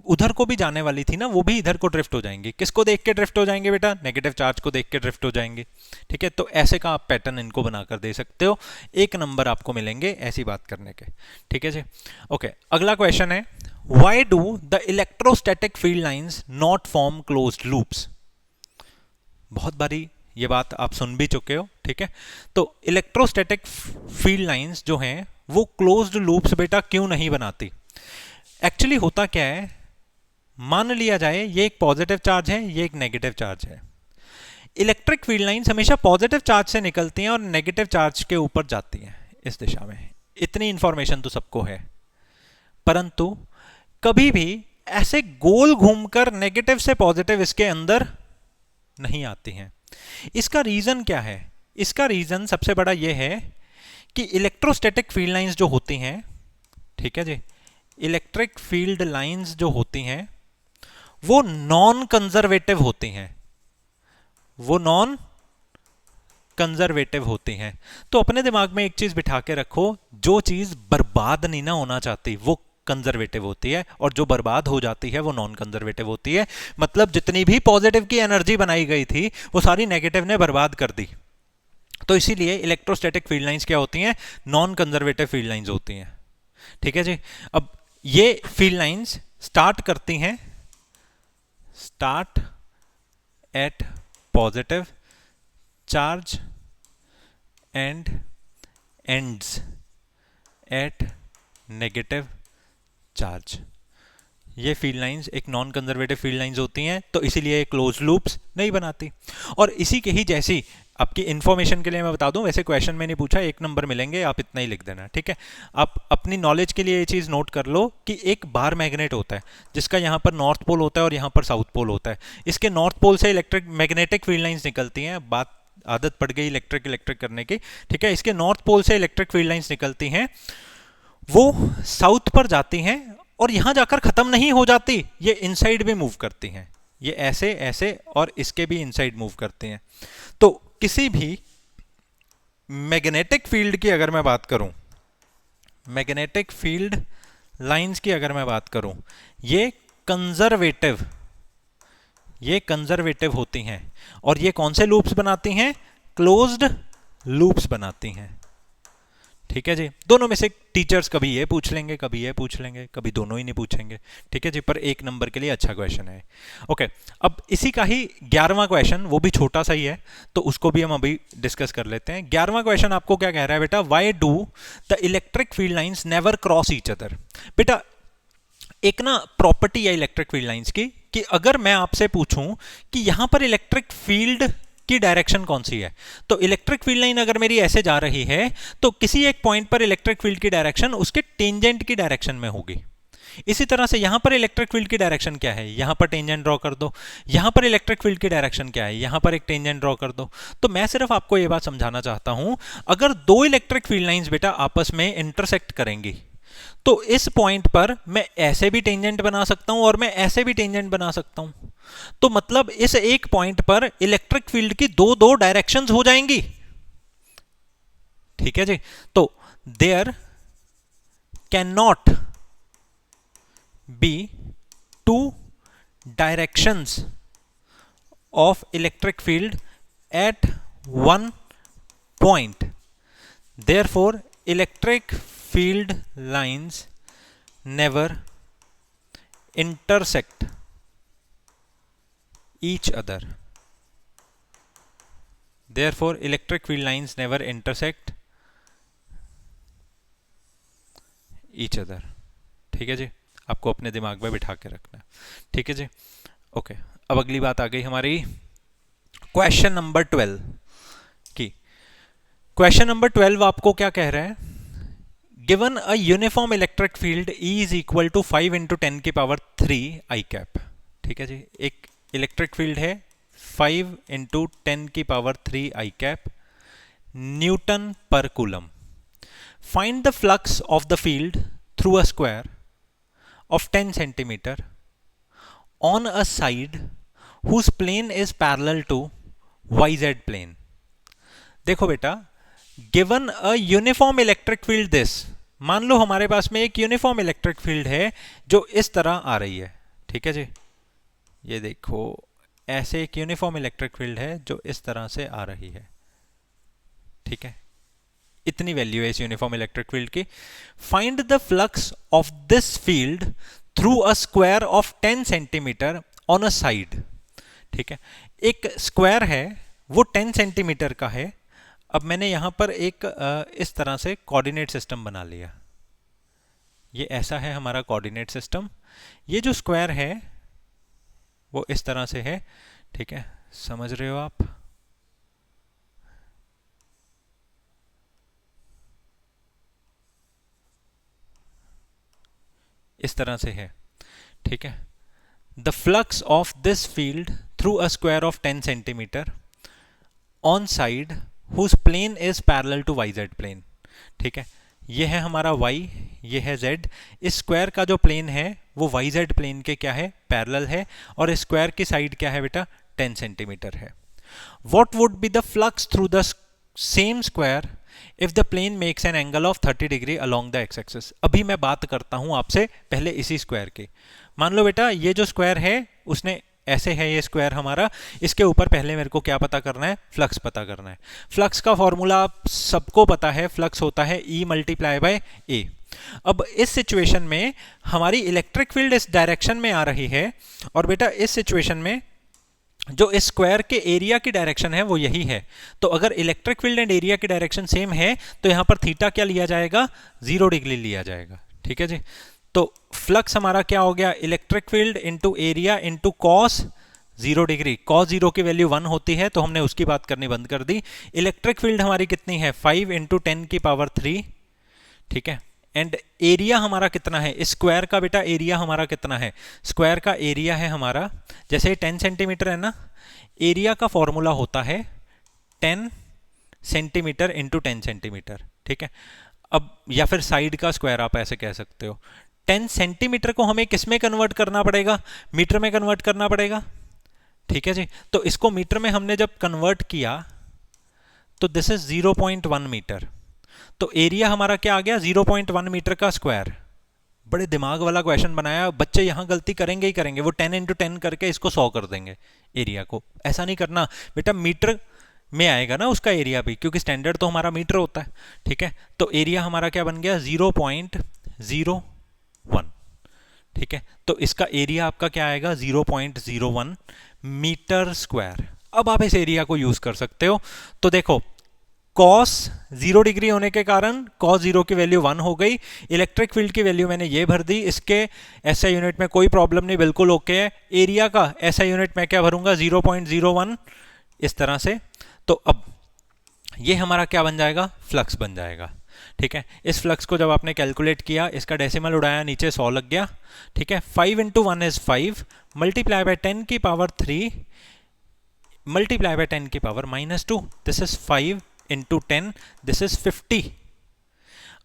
उधर को भी जाने वाली थी ना, वो भी इधर को ड्रिफ्ट हो जाएंगी। किसको देख के ड्रिफ्ट हो जाएंगे बेटा, नेगेटिव चार्ज को देख के ड्रिफ्ट हो जाएंगे। ठीक है, तो ऐसे का आप पैटर्न इनको बनाकर दे सकते हो, 1 नंबर आपको मिलेंगे ऐसी बात करने के। ठीक है जी, ओके, अगला क्वेश्चन है, why do the electrostatic field lines not form closed loops. बहुत बारी ये बात आप सुन भी चुके हो। ठीक है, तो इलेक्ट्रोस्टैटिक फील्ड लाइंस जो हैं वो क्लोज्ड लूप्स बेटा क्यों नहीं बनाती। एक्चुअली होता क्या है, मान लिया जाए ये एक पॉजिटिव चार्ज है, ये एक नेगेटिव चार्ज है। इलेक्ट्रिक फील्ड लाइंस हमेशा पॉजिटिव चार्ज से निकलती हैं और नेगेटिव चार्ज के ऊपर जाती हैं इस दिशा में। इतनी इंफॉर्मेशन तो सबको है, परंतु कभी भी ऐसे गोल घूमकर नेगेटिव से पॉजिटिव इसके अंदर नहीं आती हैं। इसका रीजन क्या है, इसका रीजन सबसे बड़ा यह है कि इलेक्ट्रोस्टैटिक फील्ड लाइंस जो होती हैं, ठीक है जी, इलेक्ट्रिक फील्ड लाइंस जो होती हैं वो नॉन कंजर्वेटिव होती हैं, वो नॉन कंजर्वेटिव होती हैं। तो अपने दिमाग में एक चीज बिठा के रखो, जो चीज बर्बाद नहीं ना होना चाहती वो कंजर्वेटिव होती है, और जो बर्बाद हो जाती है वो नॉन कंजर्वेटिव होती है। मतलब जितनी भी पॉजिटिव की एनर्जी बनाई गई थी वो सारी नेगेटिव ने बर्बाद कर दी। तो इसीलिए इलेक्ट्रोस्टैटिक फील्ड लाइंस क्या होती हैं? नॉन कंजर्वेटिव फील्ड लाइंस होती हैं। ठीक है जी। अब ये फील्ड लाइंस स्टार्ट करती हैं, start at positive charge and ends at negative charge. ये फील्ड लाइंस एक नॉन कंजर्वेटिव फील्ड लाइंस होती हैं, तो इसीलिए ये क्लोज लूप्स नहीं बनाती। और इसी के ही जैसी आपकी इंफॉर्मेशन के लिए मैं बता दूं, वैसे क्वेश्चन में नहीं पूछा, 1 नंबर मिलेंगे, आप इतना ही लिख देना, ठीक है। आप अपनी नॉलेज के लिए ये चीज़ नोट कर लो कि एक बार मैग्नेट होता है जिसका यहाँ पर नॉर्थ पोल होता है और यहाँ पर साउथ पोल होता है। इसके नॉर्थ पोल से इलेक्ट्रिक मैग्नेटिक फील्ड लाइंस निकलती हैं, बात आदत पड़ गई इलेक्ट्रिक इलेक्ट्रिक करने की, ठीक है। इसके नॉर्थ पोल से इलेक्ट्रिक फील्ड लाइंस निकलती हैं, वो साउथ पर जाती हैं और यहां जाकर खत्म नहीं हो जाती, ये इनसाइड भी मूव करती हैं, ये ऐसे ऐसे और इसके भी इनसाइड मूव करते हैं। तो किसी भी मैग्नेटिक फील्ड की अगर मैं बात करूं, मैग्नेटिक फील्ड लाइंस की अगर मैं बात करूं, ये कंजर्वेटिव होती हैं। और ये कौन से लूप्स बनाती हैं? क्लोज्ड लूप्स बनाती हैं। ठीक है जी। दोनों में से टीचर्स कभी ये पूछ लेंगे, कभी ये पूछ लेंगे, कभी दोनों ही नहीं पूछेंगे, ठीक है जी। पर 1 नंबर के लिए अच्छा क्वेश्चन है। ओके, अब इसी का ही 11वां क्वेश्चन, वो भी छोटा सा ही है, तो उसको भी हम अभी डिस्कस कर लेते हैं। 11वां क्वेश्चन आपको क्या कह रहा है बेटा? Why do the electric field lines never cross each other? बेटा एक ना प्रॉपर्टी है इलेक्ट्रिक फील्ड लाइंस की, कि अगर मैं आपसे पूछूं कि यहां पर इलेक्ट्रिक फील्ड की डायरेक्शन कौन सी है, तो इलेक्ट्रिक फील्ड लाइन अगर मेरी ऐसे जा रही है तो किसी एक पॉइंट पर इलेक्ट्रिक फील्ड की डायरेक्शन उसके टेंजेंट की डायरेक्शन में होगी। इसी तरह से यहां पर इलेक्ट्रिक फील्ड की डायरेक्शन क्या है? यहां पर टेंजेंट ड्रॉ कर दो। यहां पर इलेक्ट्रिक फील्ड की डायरेक्शन क्या है? यहां पर एक टेंजेंट ड्रॉ कर दो। तो मैं सिर्फ आपको यह बात समझाना चाहता हूं, अगर 2 इलेक्ट्रिक फील्ड लाइंस बेटा आपस में इंटरसेक्ट करेंगी तो इस पॉइंट पर मैं ऐसे भी टेंजेंट बना सकता हूं और मैं ऐसे भी टेंजेंट बना सकता हूं। तो मतलब इस एक पॉइंट पर इलेक्ट्रिक फील्ड की दो डायरेक्शंस हो जाएंगी, ठीक है जी। तो there can not be 2 directions of electric field at 1 point. Therefore electric field lines never intersect each other. Therefore electric field lines never intersect each other. ठीक है जी, आपको अपने दिमाग में बिठा के रखना है, ठीक है जी। ओके, अब अगली बात आ गई हमारी क्वेश्चन नंबर 12 की। क्वेश्चन नंबर 12 आपको क्या कह रहा है? Given a uniform electric field E is equal to 5 into 10 की पावर 3 I cap, ठीक है जी। एक इलेक्ट्रिक फील्ड है 5 into 10 की power 3 I cap Newton per coulomb. Find the flux of the field through a square of 10 centimeter on a side whose plane is parallel to YZ plane। देखो बेटा, given a uniform electric field this, मान लो हमारे पास में एक uniform electric field है जो इस तरह आ रही है, ठीक है जी। ये देखो, ऐसे एक यूनिफॉर्म इलेक्ट्रिक फील्ड है जो इस तरह से आ रही है, ठीक है। इतनी वैल्यू है इस यूनिफॉर्म इलेक्ट्रिक फील्ड की। Find the flux of this field through a square of 10 centimetre on a side, ठीक है। एक स्क्वायर है वो 10 सेंटीमीटर का है। अब मैंने यहां पर एक इस तरह से कोऑर्डिनेट सिस्टम बना लिया, ये ऐसा है हमारा कोऑर्डिनेट सिस्टम। ये जो स्क्वायर है वो इस तरह से है, ठीक है, समझ रहे हो आप? इस तरह से है, ठीक है। The flux of this field through a square of 10 centimetre on side whose plane is parallel to YZ plane, ठीक है। ये है हमारा Y, ये है Z। इस स्क्वायर का जो प्लेन है वो YZ प्लेन के क्या है? पैरेलल है। और इस स्क्वायर की साइड क्या है बेटा? 10 सेंटीमीटर है। What would be the flux through the same square if the plane makes an angle of 30 degree along the x axis. अभी मैं बात करता हूं आपसे पहले इसी स्क्वायर की। मान लो बेटा ये जो स्क्वायर है उसने ऐसे है ये स्क्वायर हमारा, इसके ऊपर पहले मेरे को क्या पता करना है, फ्लक्स पता करना है। फ्लक्स का फॉर्मूला आप सबको पता है, फ्लक्स होता है E मल्टीप्लाई बाय A। अब इस सिचुएशन में हमारी इलेक्ट्रिक फील्ड इस डायरेक्शन में आ रही है, और बेटा इस सिचुएशन में जो इस स्क्वायर के एरिया की डायरेक्शन है वो यही है। तो अगर इलेक्ट्रिक फील्ड एंड एरिया की डायरेक्शन सेम है तो यहां पर थीटा क्या लिया जाएगा, 0 डिग्री लिया जाएगा। ठीक है जी। तो फ्लक्स हमारा क्या हो गया, electric field into area into cos 0 degree. Cos 0 की वैल्यू 1 होती है तो हमने उसकी बात करनी बंद कर दी। इलेक्ट्रिक फील्ड हमारी कितनी है, 5 इंटू 10 की पावर 3। ठीक है। एंड एरिया हमारा कितना है, स्क्वायर का बेटा एरिया हमारा कितना है, स्क्वायर का एरिया है हमारा, जैसे 10 सेंटीमीटर है ना, एरिया का फॉर्मूला होता है 10 सेंटीमीटर इंटू 10 सेंटीमीटर। ठीक है। अब या फिर साइड का स्क्वायर आप ऐसे कह सकते हो। 10 सेंटीमीटर को हमें किस में कन्वर्ट करना पड़ेगा, मीटर में कन्वर्ट करना पड़ेगा। ठीक है जी। तो इसको मीटर में हमने जब कन्वर्ट किया तो दिस इज 0.1 मीटर। तो एरिया हमारा क्या आ गया, 0.1 मीटर का स्क्वायर। बड़े दिमाग वाला क्वेश्चन बनाया। बच्चे यहां गलती करेंगे ही करेंगे, वो 10 इंटू 10 करके इसको 100 कर देंगे एरिया को। ऐसा नहीं करना बेटा, मीटर में आएगा ना उसका एरिया भी, क्योंकि स्टैंडर्ड तो हमारा मीटर होता है। ठीक है। तो एरिया हमारा क्या बन गया, 0.01। ठीक है। तो इसका एरिया आपका क्या आएगा, 0.01 मीटर स्क्वायर। अब आप इस एरिया को यूज कर सकते हो। तो देखो कॉस 0 डिग्री होने के कारण कॉस 0 की वैल्यू 1 हो गई। इलेक्ट्रिक फील्ड की वैल्यू मैंने ये भर दी, इसके एसआई यूनिट में कोई प्रॉब्लम नहीं, बिल्कुल ओके है। एरिया का एसआई यूनिट में क्या भरूंगा, 0.01 इस तरह से। तो अब ये हमारा क्या बन जाएगा, फ्लक्स बन जाएगा। ठीक है। इस फ्लक्स को जब आपने कैलकुलेट किया, इसका डेसिमल उड़ाया, नीचे 100 लग गया। ठीक है। 5 इंटू 1 इज 5 मल्टीप्लाई बाय 10 की पावर 3 मल्टीप्लाई बाय 10 की power -2। This is 5 into 10, this is 50।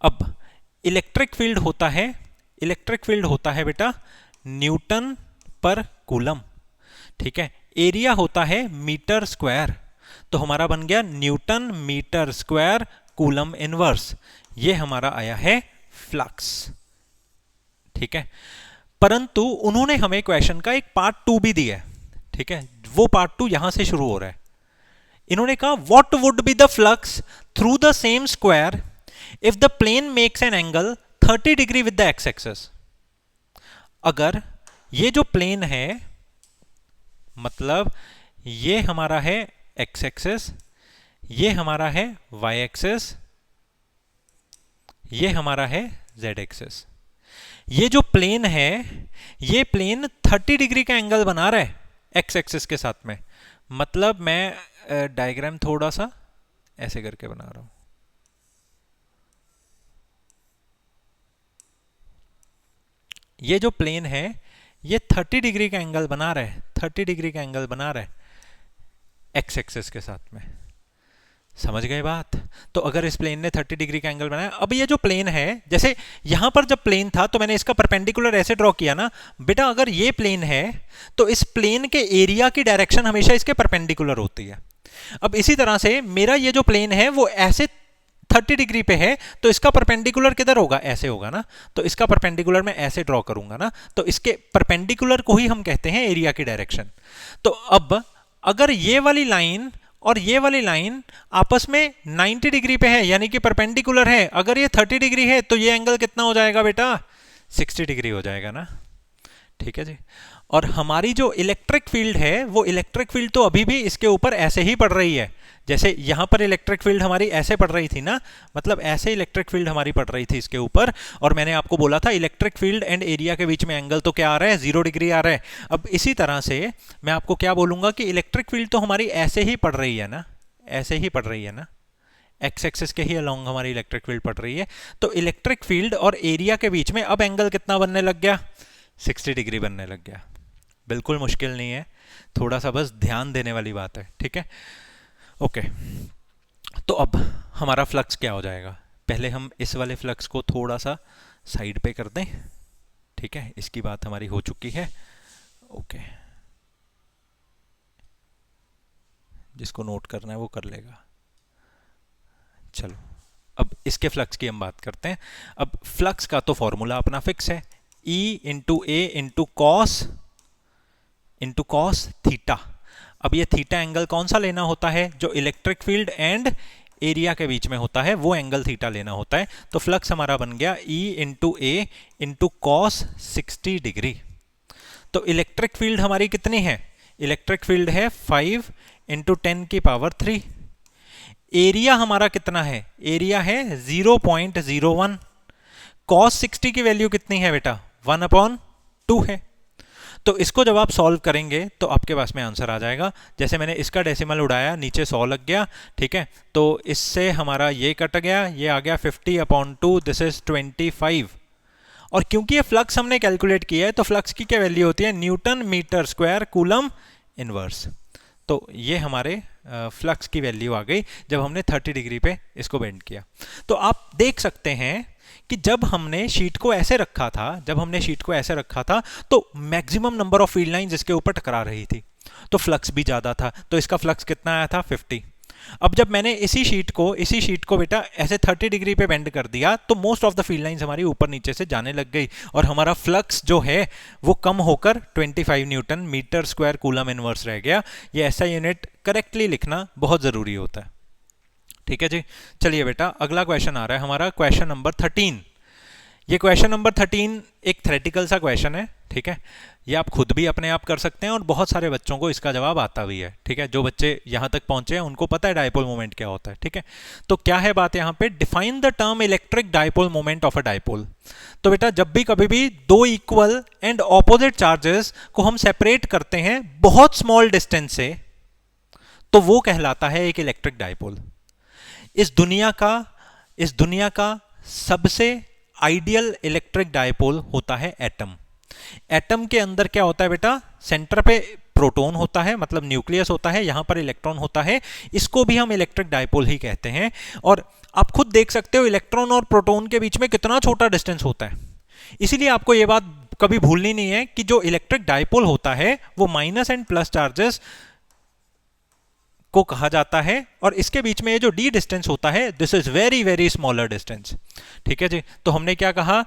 अब इलेक्ट्रिक फील्ड होता है बेटा न्यूटन पर कूलम। ठीक है। एरिया होता है मीटर स्क्वायर। तो हमारा बन गया newton metre square coulomb inverse. ये हमारा आया है फ्लक्स। ठीक है। परंतु उन्होंने हमें क्वेश्चन का एक पार्ट 2 भी दिया है। ठीक है। वो पार्ट 2 यहां से शुरू हो रहा है। इन्होंने कहा what would be the flux through the same square if the plane makes an angle 30 degree with the x axis. अगर ये जो प्लेन है, मतलब ये हमारा है एक्स एक्सिस, ये हमारा है वाई एक्सिस, ये हमारा है जेड एक्सिस। ये जो प्लेन है, ये प्लेन 30 डिग्री का एंगल बना रहा है एक्स एक्सिस के साथ में। मतलब मैं डायग्राम थोड़ा सा ऐसे करके बना रहा हूं। ये जो प्लेन है ये 30 डिग्री का एंगल बना रहा है, 30 डिग्री का एंगल बना रहा है एक्स एक्सिस के साथ में। समझ गए बात। तो अगर इस प्लेन ने 30 डिग्री का एंगल बनाया, अब ये जो प्लेन है, जैसे यहां पर जब प्लेन था तो मैंने इसका परपेंडिकुलर ऐसे ड्रॉ किया ना बेटा। अगर ये प्लेन है तो इस प्लेन के एरिया की डायरेक्शन हमेशा इसके परपेंडिकुलर होती है। अब इसी तरह से मेरा ये जो प्लेन है वो ऐसे 30 डिग्री पे है, तो इसका परपेंडिकुलर किधर होगा, ऐसे होगा ना। तो इसका परपेंडिकुलर मैं ऐसे ड्रॉ करूंगा ना, तो इसके परपेंडिकुलर को ही हम कहते हैं एरिया की डायरेक्शन। तो अब अगर ये वाली लाइन और ये वाली लाइन आपस में 90 डिग्री पे है, यानी कि परपेंडिकुलर है, अगर ये 30 डिग्री है तो ये एंगल कितना हो जाएगा बेटा, 60 डिग्री हो जाएगा ना। ठीक है जी। और हमारी जो इलेक्ट्रिक फील्ड है, वो इलेक्ट्रिक फील्ड तो अभी भी इसके ऊपर ऐसे ही पड़ रही है। जैसे यहां पर इलेक्ट्रिक फील्ड हमारी ऐसे पड़ रही थी ना, मतलब ऐसे इलेक्ट्रिक फील्ड हमारी पड़ रही थी इसके ऊपर। और मैंने आपको बोला था इलेक्ट्रिक फील्ड एंड एरिया के बीच में एंगल तो क्या आ रहा है, 0 डिग्री आ रहा है। अब इसी तरह से मैं आपको क्या बोलूंगा कि इलेक्ट्रिक फील्ड तो हमारी ऐसे ही पड़ रही है ना, ऐसे ही पड़ रही है ना, एक्स एक्सिस के ही अलोंग हमारी इलेक्ट्रिक फील्ड पड़ रही है। तो इलेक्ट्रिक फील्ड और एरिया के बीच में अब एंगल कितना बनने लग गया, 60 डिग्री बनने लग गया। बिल्कुल मुश्किल नहीं है, थोड़ा सा बस ध्यान देने वाली बात है। ठीक है। ओके। तो अब हमारा फ्लक्स क्या हो जाएगा, पहले हम इस वाले फ्लक्स को थोड़ा सा साइड पे कर दें। ठीक है। इसकी बात हमारी हो चुकी है। ओके। जिसको नोट करना है वो कर लेगा। चलो अब इसके फ्लक्स की हम बात करते हैं। अब फ्लक्स का तो फॉर्मूला अपना फिक्स है, E इंटू ए इंटू कॉस थीटा। अब ये थीटा एंगल कौन सा लेना होता है? जो इलेक्ट्रिक फील्ड एंड एरिया के बीच में होता है वो एंगल थीटा लेना होता है। तो फ्लक्स हमारा बन गया E इंटू ए इंटू कॉस 60 डिग्री। तो इलेक्ट्रिक फील्ड हमारी कितनी है? इलेक्ट्रिक फील्ड है 5 इंटू 10 की पावर 3। एरिया हमारा कितना है? एरिया है 0.01। कॉस 60 की वैल्यू कितनी है बेटा? 1/2 है। तो इसको जब आप सॉल्व करेंगे तो आपके पास में आंसर आ जाएगा। जैसे मैंने इसका डेसिमल उड़ाया, नीचे 100 लग गया, ठीक है। तो इससे हमारा ये कट गया, ये आ गया 50/2, दिस इज 25। और क्योंकि ये फ्लक्स हमने कैलकुलेट किया है तो फ्लक्स की क्या वैल्यू होती है? Newton metre square coulomb inverse. तो ये हमारे फ्लक्स की वैल्यू आ गई जब हमने 30 डिग्री पे इसको बेंड किया। तो आप देख सकते हैं कि जब हमने शीट को ऐसे रखा था तो maximum number of field lines इसके ऊपर टकरा रही थी, तो फ्लक्स भी ज्यादा था। तो इसका फ्लक्स कितना आया था? 50। अब जब मैंने इसी शीट को बेटा ऐसे 30 डिग्री पे बेंड कर दिया तो most of the field lines हमारी ऊपर नीचे से जाने लग गई और हमारा फ्लक्स जो है वो कम होकर 25 newton metre square coulomb inverse रह गया। ये ऐसा यूनिट करेक्टली लिखना बहुत जरूरी होता है, ठीक है जी। चलिए बेटा अगला क्वेश्चन आ रहा है हमारा, क्वेश्चन नंबर 13। ये क्वेश्चन नंबर 13 एक थ्योरेटिकल सा क्वेश्चन है, ठीक है। ये आप खुद भी अपने आप कर सकते हैं और बहुत सारे बच्चों को इसका जवाब आता भी है, ठीक है। जो बच्चे यहां तक पहुंचे हैं उनको पता है डायपोल मोमेंट क्या होता है, ठीक है। तो क्या है बात यहां पे? Define the term electric dipole moment of a dipole. तो बेटा जब भी कभी भी दो इक्वल एंड ऑपोजिट चार्जेस को हम सेपरेट करते हैं बहुत स्मॉल डिस्टेंस से तो वो कहलाता है एक इलेक्ट्रिक डायपोल। इस दुनिया का सबसे आइडियल इलेक्ट्रिक डायपोल होता है एटम। एटम के अंदर क्या होता है बेटा? सेंटर पे प्रोटॉन होता है, मतलब न्यूक्लियस होता है, यहां पर इलेक्ट्रॉन होता है। इसको भी हम इलेक्ट्रिक डायपोल ही कहते हैं। और आप खुद देख सकते हो इलेक्ट्रॉन और प्रोटॉन के बीच में कितना छोटा डिस्टेंस होता है। इसीलिए आपको यह बात कभी भूलनी नहीं है कि जो इलेक्ट्रिक डायपोल होता है वो माइनस एंड प्लस चार्जेस को कहा जाता है और इसके बीच में ये जो डी डिस्टेंस होता है this is very very smaller distance, ठीक है जी। तो हमने क्या कहा?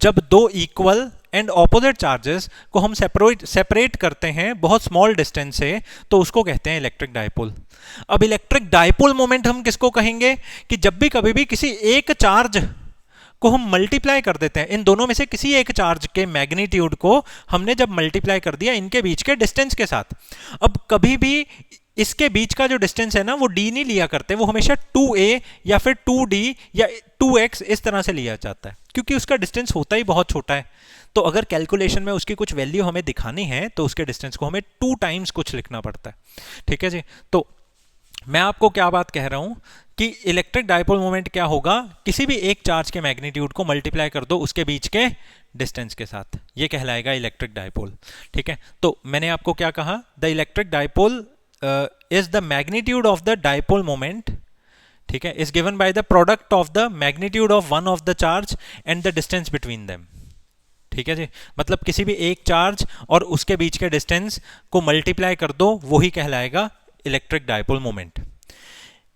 जब दो इक्वल एंड ऑपोजिट चार्जेस को हम सेपरेट करते हैं बहुत स्मॉल डिस्टेंस से तो उसको कहते हैं इलेक्ट्रिक डायपोल। अब इलेक्ट्रिक डायपोल मोमेंट हम किसको कहेंगे? कि जब भी कभी भी किसी एक चार्ज को हम मल्टीप्लाई कर देते हैं, इन दोनों में से किसी एक चार्ज के मैग्नीट्यूड को हमने जब मल्टीप्लाई कर दिया इनके बीच के डिस्टेंस के साथ। अब कभी भी इसके बीच का जो डिस्टेंस है ना वो d नहीं लिया करते, वो हमेशा 2a या फिर 2d या 2x इस तरह से लिया जाता है क्योंकि उसका डिस्टेंस होता ही बहुत छोटा है। तो अगर कैलकुलेशन में उसकी कुछ वैल्यू हमें दिखानी है तो उसके डिस्टेंस को हमें 2 टाइम्स कुछ लिखना पड़ता है, ठीक है जी। तो मैं आपको क्या बात कह रहा हूं कि इलेक्ट्रिक डायपोल मोमेंट क्या होगा? किसी भी एक चार्ज के मैग्नीट्यूड को मल्टीप्लाई कर दो उसके बीच के डिस्टेंस के साथ, ये कहलाएगा इलेक्ट्रिक डायपोल, ठीक है। तो मैंने आपको क्या कहा? The electric dipole is the magnitude of the dipole moment, ठीक है, is given by the product of the magnitude of one of the charge and the distance between them, ठीक है जी। मतलब किसी भी एक चार्ज और उसके बीच के डिस्टेंस को मल्टीप्लाई कर दो वो ही कहलाएगा इलेक्ट्रिक डायपोल मोमेंट।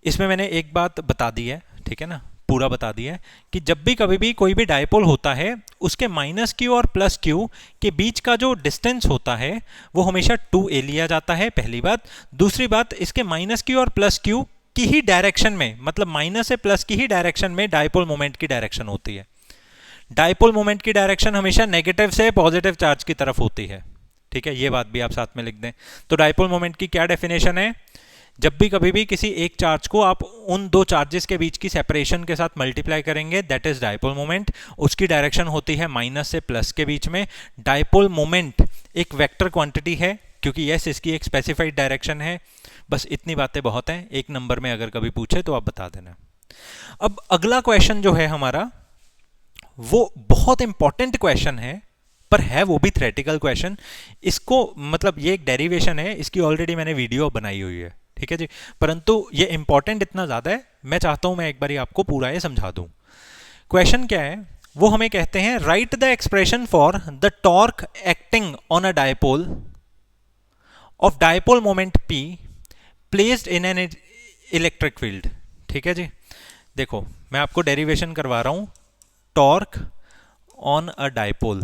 इसमें मैंने एक बात बता दी है, ठीक है ना, पूरा बता दिया है कि जब भी कभी भी कोई भी डायपोल होता है उसके माइनस क्यू और प्लस क्यू के बीच का जो डिस्टेंस होता है वो हमेशा 2a लिया जाता है, पहली बात। दूसरी बात, इसके माइनस क्यू और प्लस क्यू की ही डायरेक्शन में, मतलब माइनस से प्लस की ही डायरेक्शन में डायपोल मोमेंट की डायरेक्शन होती है। डायपोल मोमेंट की डायरेक्शन हमेशा नेगेटिव से पॉजिटिव चार्ज की तरफ होती है, ठीक है, ये बात भी आप साथ में लिख दें। तो डायपोल मोमेंट की क्या डेफिनेशन है? जब भी कभी भी किसी एक चार्ज को आप उन दो चार्जेस के बीच की सेपरेशन के साथ मल्टीप्लाई करेंगे दैट इज डायपोल मोमेंट। उसकी डायरेक्शन होती है माइनस से प्लस के बीच में। डायपोल मोमेंट एक वेक्टर क्वांटिटी है क्योंकि यस इसकी एक स्पेसिफाइड डायरेक्शन है। बस इतनी बातें बहुत हैं, एक नंबर में अगर कभी पूछे तो आप बता देना। अब अगला क्वेश्चन जो है हमारा वो बहुत इंपॉर्टेंट क्वेश्चन है, पर है वो भी थ्योरेटिकल क्वेश्चन। इसको मतलब ये एक डेरिवेशन है, इसकी ऑलरेडी मैंने वीडियो बनाई हुई है, ठीक है जी, परंतु ये इंपॉर्टेंट इतना ज्यादा है मैं चाहता हूं मैं एक बार आपको पूरा ये समझा दूं। क्वेश्चन क्या है? वो हमें कहते हैं right the expression for the torque acting on a dipole of dipole moment p placed in an electric field, ठीक है जी। देखो मैं आपको डेरिवेशन करवा रहा हूं, torque on a dipole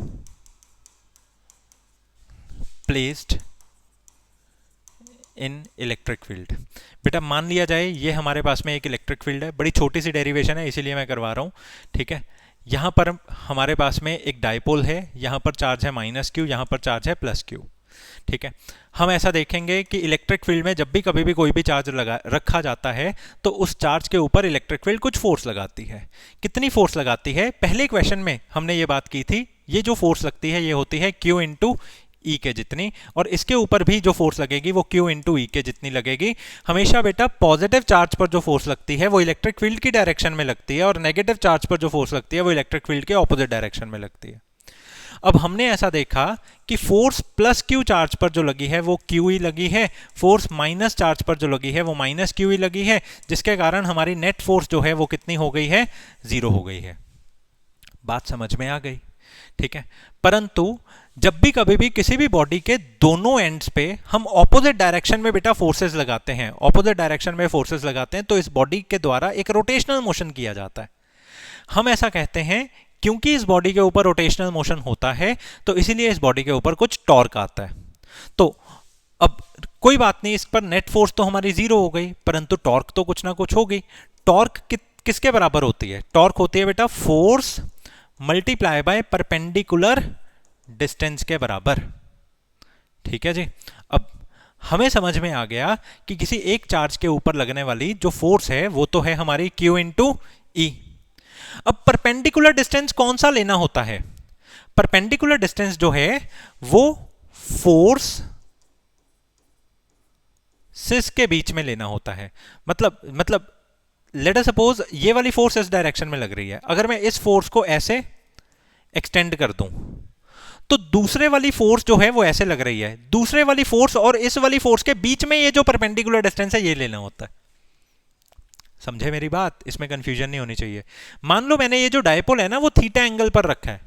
placed in electric field. बेटा मान लिया जाए ये हमारे पास में एक इलेक्ट्रिक फील्ड है, बड़ी छोटी सी डेरिवेशन है इसीलिए मैं करवा रहा हूँ, ठीक है। यहाँ पर हमारे पास में एक डाइपोल है, यहाँ पर चार्ज है -q, यहाँ पर चार्ज है +q, ठीक है। हम ऐसा देखेंगे कि इलेक्ट्रिक फील्ड में जब भी कभी भी कोई भी चार्ज लगा रखा जाता है तो उस चार्ज के ऊपर इलेक्ट्रिक फील्ड कुछ फोर्स लगाती है। कितनी फोर्स लगाती है? पहले क्वेश्चन में हमने ये बात की थी, ये जो फोर्स लगती है ये होती है Q इंटू ई के जितनी, और इसके ऊपर भी जो फोर्स लगेगी वो Q इंटू ई के जितनी लगेगी। हमेशा बेटा पॉजिटिव चार्ज पर जो फोर्स लगती है वो इलेक्ट्रिक फील्ड की डायरेक्शन में लगती है, और नेगेटिव चार्ज पर जो फोर्स लगती है वो इलेक्ट्रिक फील्ड के ऑपोजिट डायरेक्शन में लगती है। अब हमने ऐसा देखा कि फोर्स +q चार्ज पर जो लगी है वो QE लगी है, फोर्स माइनस चार्ज पर जो लगी है वो -QE लगी है, जिसके कारण हमारी नेट फोर्स जो है वो कितनी हो गई है? 0 हो गई है। बात समझ में आ गई, ठीक है। परंतु जब भी कभी भी किसी भी बॉडी के दोनों एंड्स पे हम ऑपोजिट डायरेक्शन में बेटा फोर्सेस लगाते हैं, ऑपोजिट डायरेक्शन में फोर्सेस लगाते हैं, तो इस बॉडी के द्वारा एक रोटेशनल मोशन किया जाता है। हम ऐसा कहते हैं क्योंकि इस बॉडी के ऊपर रोटेशनल मोशन होता है तो इसीलिए इस बॉडी के ऊपर कुछ टॉर्क आता है। तो अब कोई बात नहीं, इस पर नेट फोर्स तो हमारी 0 हो गई, परंतु टॉर्क तो कुछ ना कुछ होगी। टॉर्क किसके बराबर होती है? टॉर्क होती है बेटा force multiply by perpendicular distance के बराबर, ठीक है जी। अब हमें समझ में आ गया कि किसी एक चार्ज के ऊपर लगने वाली जो फोर्स है वो तो है हमारी Q इंटू ई। अब परपेंडिकुलर डिस्टेंस कौन सा लेना होता है? परपेंडिकुलर डिस्टेंस जो है वो फोर्स सिस के बीच में लेना होता है। मतलब लेट अस सपोज ये वाली फोर्स इस डायरेक्शन में लग रही है, अगर मैं इस फोर्स को ऐसे एक्सटेंड कर दूं तो दूसरे वाली फोर्स जो है वो ऐसे लग रही है। दूसरे वाली फोर्स और इस वाली फोर्स के बीच में ये जो परपेंडिकुलर डिस्टेंस है ये लेना होता है। समझे मेरी बात? इसमें कंफ्यूजन नहीं होनी चाहिए। मान लो मैंने ये जो डायपोल है ना वो थीटा एंगल पर रखा है,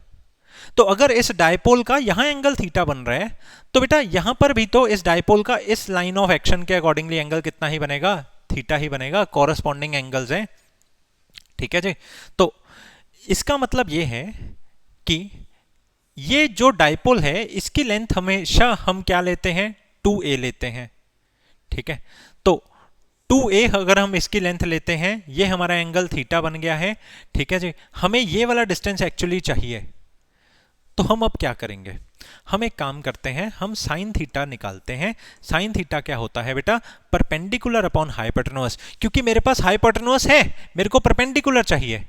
तो अगर इस डायपोल का यहां एंगल थीटा बन रहा है तो बेटा यहां पर भी तो इस डायपोल का इस लाइन ऑफ एक्शन के अकॉर्डिंगली एंगल कितना ही बनेगा? थीटा ही बनेगा, कॉरस्पॉन्डिंग एंगल्स हैं, ठीक है जी। तो इसका मतलब ये है कि ये जो डायपोल है इसकी लेंथ हमेशा हम क्या लेते हैं? 2a लेते हैं, ठीक है। तो 2a अगर हम इसकी लेंथ लेते हैं, ये हमारा एंगल थीटा बन गया है, ठीक है जी। हमें ये वाला डिस्टेंस एक्चुअली चाहिए, तो हम अब क्या करेंगे? हम एक काम करते हैं, हम साइन थीटा निकालते हैं। साइन थीटा क्या होता है बेटा? Perpendicular upon hypotenuse. क्योंकि मेरे पास हाइपोटेन्यूज है, मेरे को परपेंडिकुलर चाहिए,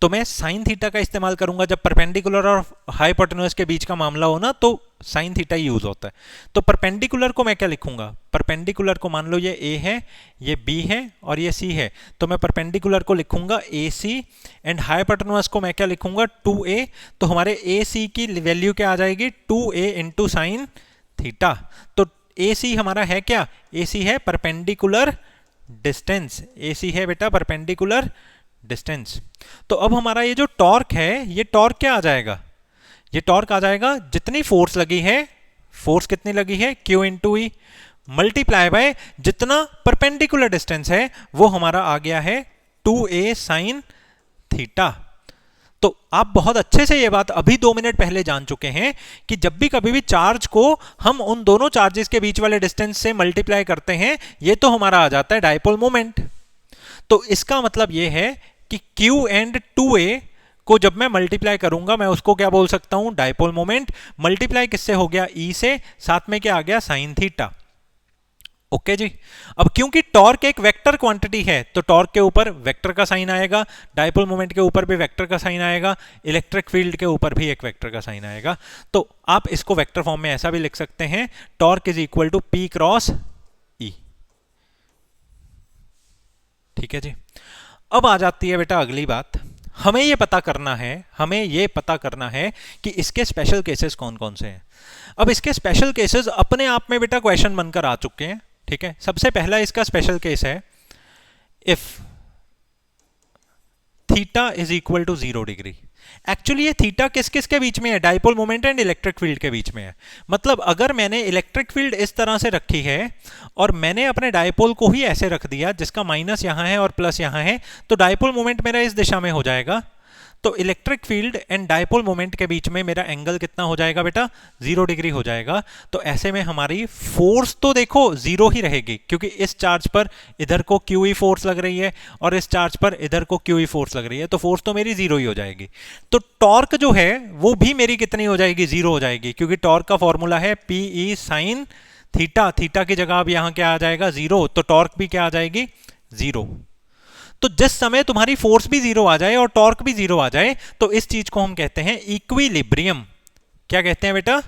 तो मैं साइन थीटा का इस्तेमाल करूंगा। जब परपेंडिकुलर और हाइपोटेन्यूज के बीच का मामला हो ना तो साइन थीटा यूज होता है। तो परपेंडिकुलर को मैं क्या लिखूंगा? परपेंडिकुलर को मान लो ये a है, ये b है और ये c है, तो मैं परपेंडिकुलर को लिखूंगा ac, एंड हाइपोटेन्यूज को मैं क्या लिखूंगा? 2a। तो हमारे ac की वैल्यू क्या आ जाएगी? 2a into sine theta. तो ac हमारा है क्या? ac है परपेंडिकुलर डिस्टेंस, ac है बेटा परपेंडिकुलर डिस्टेंस। तो अब हमारा ये जो टॉर्क है, ये टॉर्क क्या आ जाएगा? ये टॉर्क आ जाएगा जितनी फोर्स लगी है, फोर्स कितनी लगी है? Q into E multiply by जितना परपेंडिकुलर डिस्टेंस है वो हमारा आ गया है 2a साइन थीटा। तो आप बहुत अच्छे से ये बात अभी 2 मिनट पहले जान चुके हैं कि जब भी कभी भी चार्ज को हम उन दोनों चार्जेस के बीच वाले डिस्टेंस से मल्टीप्लाई करते हैं, ये तो हमारा आ जाता है डायपोल मोमेंट। तो इसका मतलब ये है कि Q एंड 2a को जब मैं मल्टीप्लाई करूंगा, मैं उसको क्या बोल सकता हूं? Dipole moment. मल्टीप्लाई किससे हो गया? E से, साथ में क्या आ गया? Sine theta. ओके जी। अब क्योंकि टॉर्क एक वेक्टर क्वांटिटी है तो टॉर्क के ऊपर वेक्टर का साइन आएगा, डायपोल मोमेंट के ऊपर भी वेक्टर का साइन आएगा, इलेक्ट्रिक फील्ड के ऊपर भी एक वेक्टर का साइन आएगा। तो आप इसको वेक्टर फॉर्म में ऐसा भी लिख सकते हैं, torque is equal to P cross E, ठीक है जी। अब आ जाती है बेटा अगली बात, हमें ये पता करना है कि इसके स्पेशल केसेस कौन कौन से हैं। अब इसके स्पेशल केसेस अपने आप में बेटा क्वेश्चन बनकर आ चुके हैं, ठीक है। सबसे पहला इसका स्पेशल केस है if theta is equal to 0 degree. Actually ये थीटा किस किस के बीच में है? Dipole moment and electric field के बीच में है। मतलब अगर मैंने इलेक्ट्रिक फील्ड इस तरह से रखी है और मैंने अपने डाइपोल को ही ऐसे रख दिया जिसका माइनस यहां है और प्लस यहां है, तो डाइपोल मोमेंट मेरा इस दिशा में हो जाएगा। तो electric field and dipole moment के बीच में मेरा एंगल कितना हो जाएगा बेटा? 0 डिग्री हो जाएगा। तो ऐसे में हमारी फोर्स तो देखो 0 ही रहेगी, क्योंकि इस चार्ज पर इधर को क्यूई फोर्स लग रही है और इस चार्ज पर इधर को क्यूई फोर्स लग रही है, तो फोर्स तो मेरी 0 ही हो जाएगी। तो टॉर्क जो है वो भी मेरी कितनी हो जाएगी? 0 हो जाएगी, क्योंकि टॉर्क का फॉर्मूला है पीई साइन थीटा। थीटा की जगह अब यहां क्या आ जाएगा? 0। तो टॉर्क भी क्या आ जाएगी? 0। तो जिस समय तुम्हारी फोर्स भी 0 आ जाए और टॉर्क भी 0 आ जाए, तो इस चीज को हम कहते हैं इक्विलिब्रियम। क्या कहते हैं बेटा?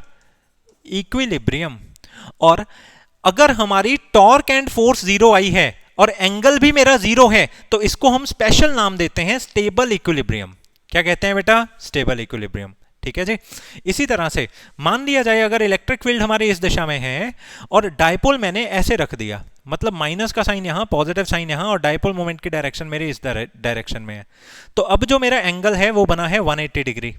इक्विलिब्रियम। और अगर हमारी टॉर्क एंड फोर्स 0 आई है और एंगल भी मेरा 0 है, तो इसको हम स्पेशल नाम देते हैं स्टेबल इक्विलिब्रियम। क्या कहते हैं बेटा? Stable equilibrium. ठीक है जी। इसी तरह से मान लिया जाए अगर इलेक्ट्रिक फील्ड हमारी इस दिशा में है और डाइपोल मैंने ऐसे रख दिया, मतलब माइनस का साइन यहां, पॉजिटिव साइन यहां, और डाइपोल मोमेंट की डायरेक्शन मेरी इस डायरेक्शन में है, तो अब जो मेरा एंगल है वो बना है 180 डिग्री,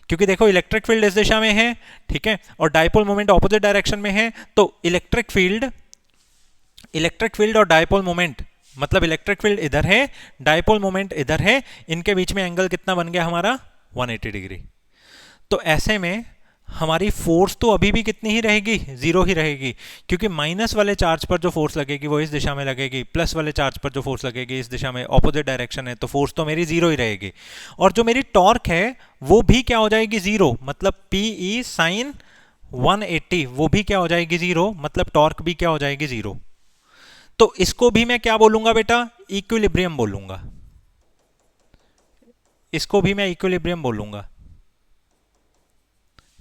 क्योंकि देखो इलेक्ट्रिक फील्ड इस दिशा में है, ठीक है, और डाइपोल मोमेंट ऑपोजिट डायरेक्शन में है। तो इलेक्ट्रिक फील्ड और डाइपोल मोमेंट, मतलब इलेक्ट्रिक फील्ड इधर है, डाइपोल मोमेंट इधर है, इनके बीच में एंगल कितना बन गया हमारा? 180 डिग्री। तो ऐसे में हमारी फोर्स तो अभी भी कितनी ही रहेगी? 0 ही रहेगी, क्योंकि माइनस वाले चार्ज पर जो फोर्स लगेगी वो इस दिशा में लगेगी, प्लस वाले चार्ज पर जो फोर्स लगेगी इस दिशा में, ऑपोजिट डायरेक्शन है, तो फोर्स तो मेरी 0 ही रहेगी। और जो मेरी टॉर्क है वो भी क्या हो जाएगी? 0। मतलब पीई साइन 180 वो भी क्या हो जाएगी? 0। मतलब टॉर्क भी क्या हो जाएगी? 0। तो इसको भी मैं क्या बोलूंगा बेटा? इक्विलिब्रियम बोलूंगा। इसको भी मैं इक्विलिब्रियम बोलूंगा।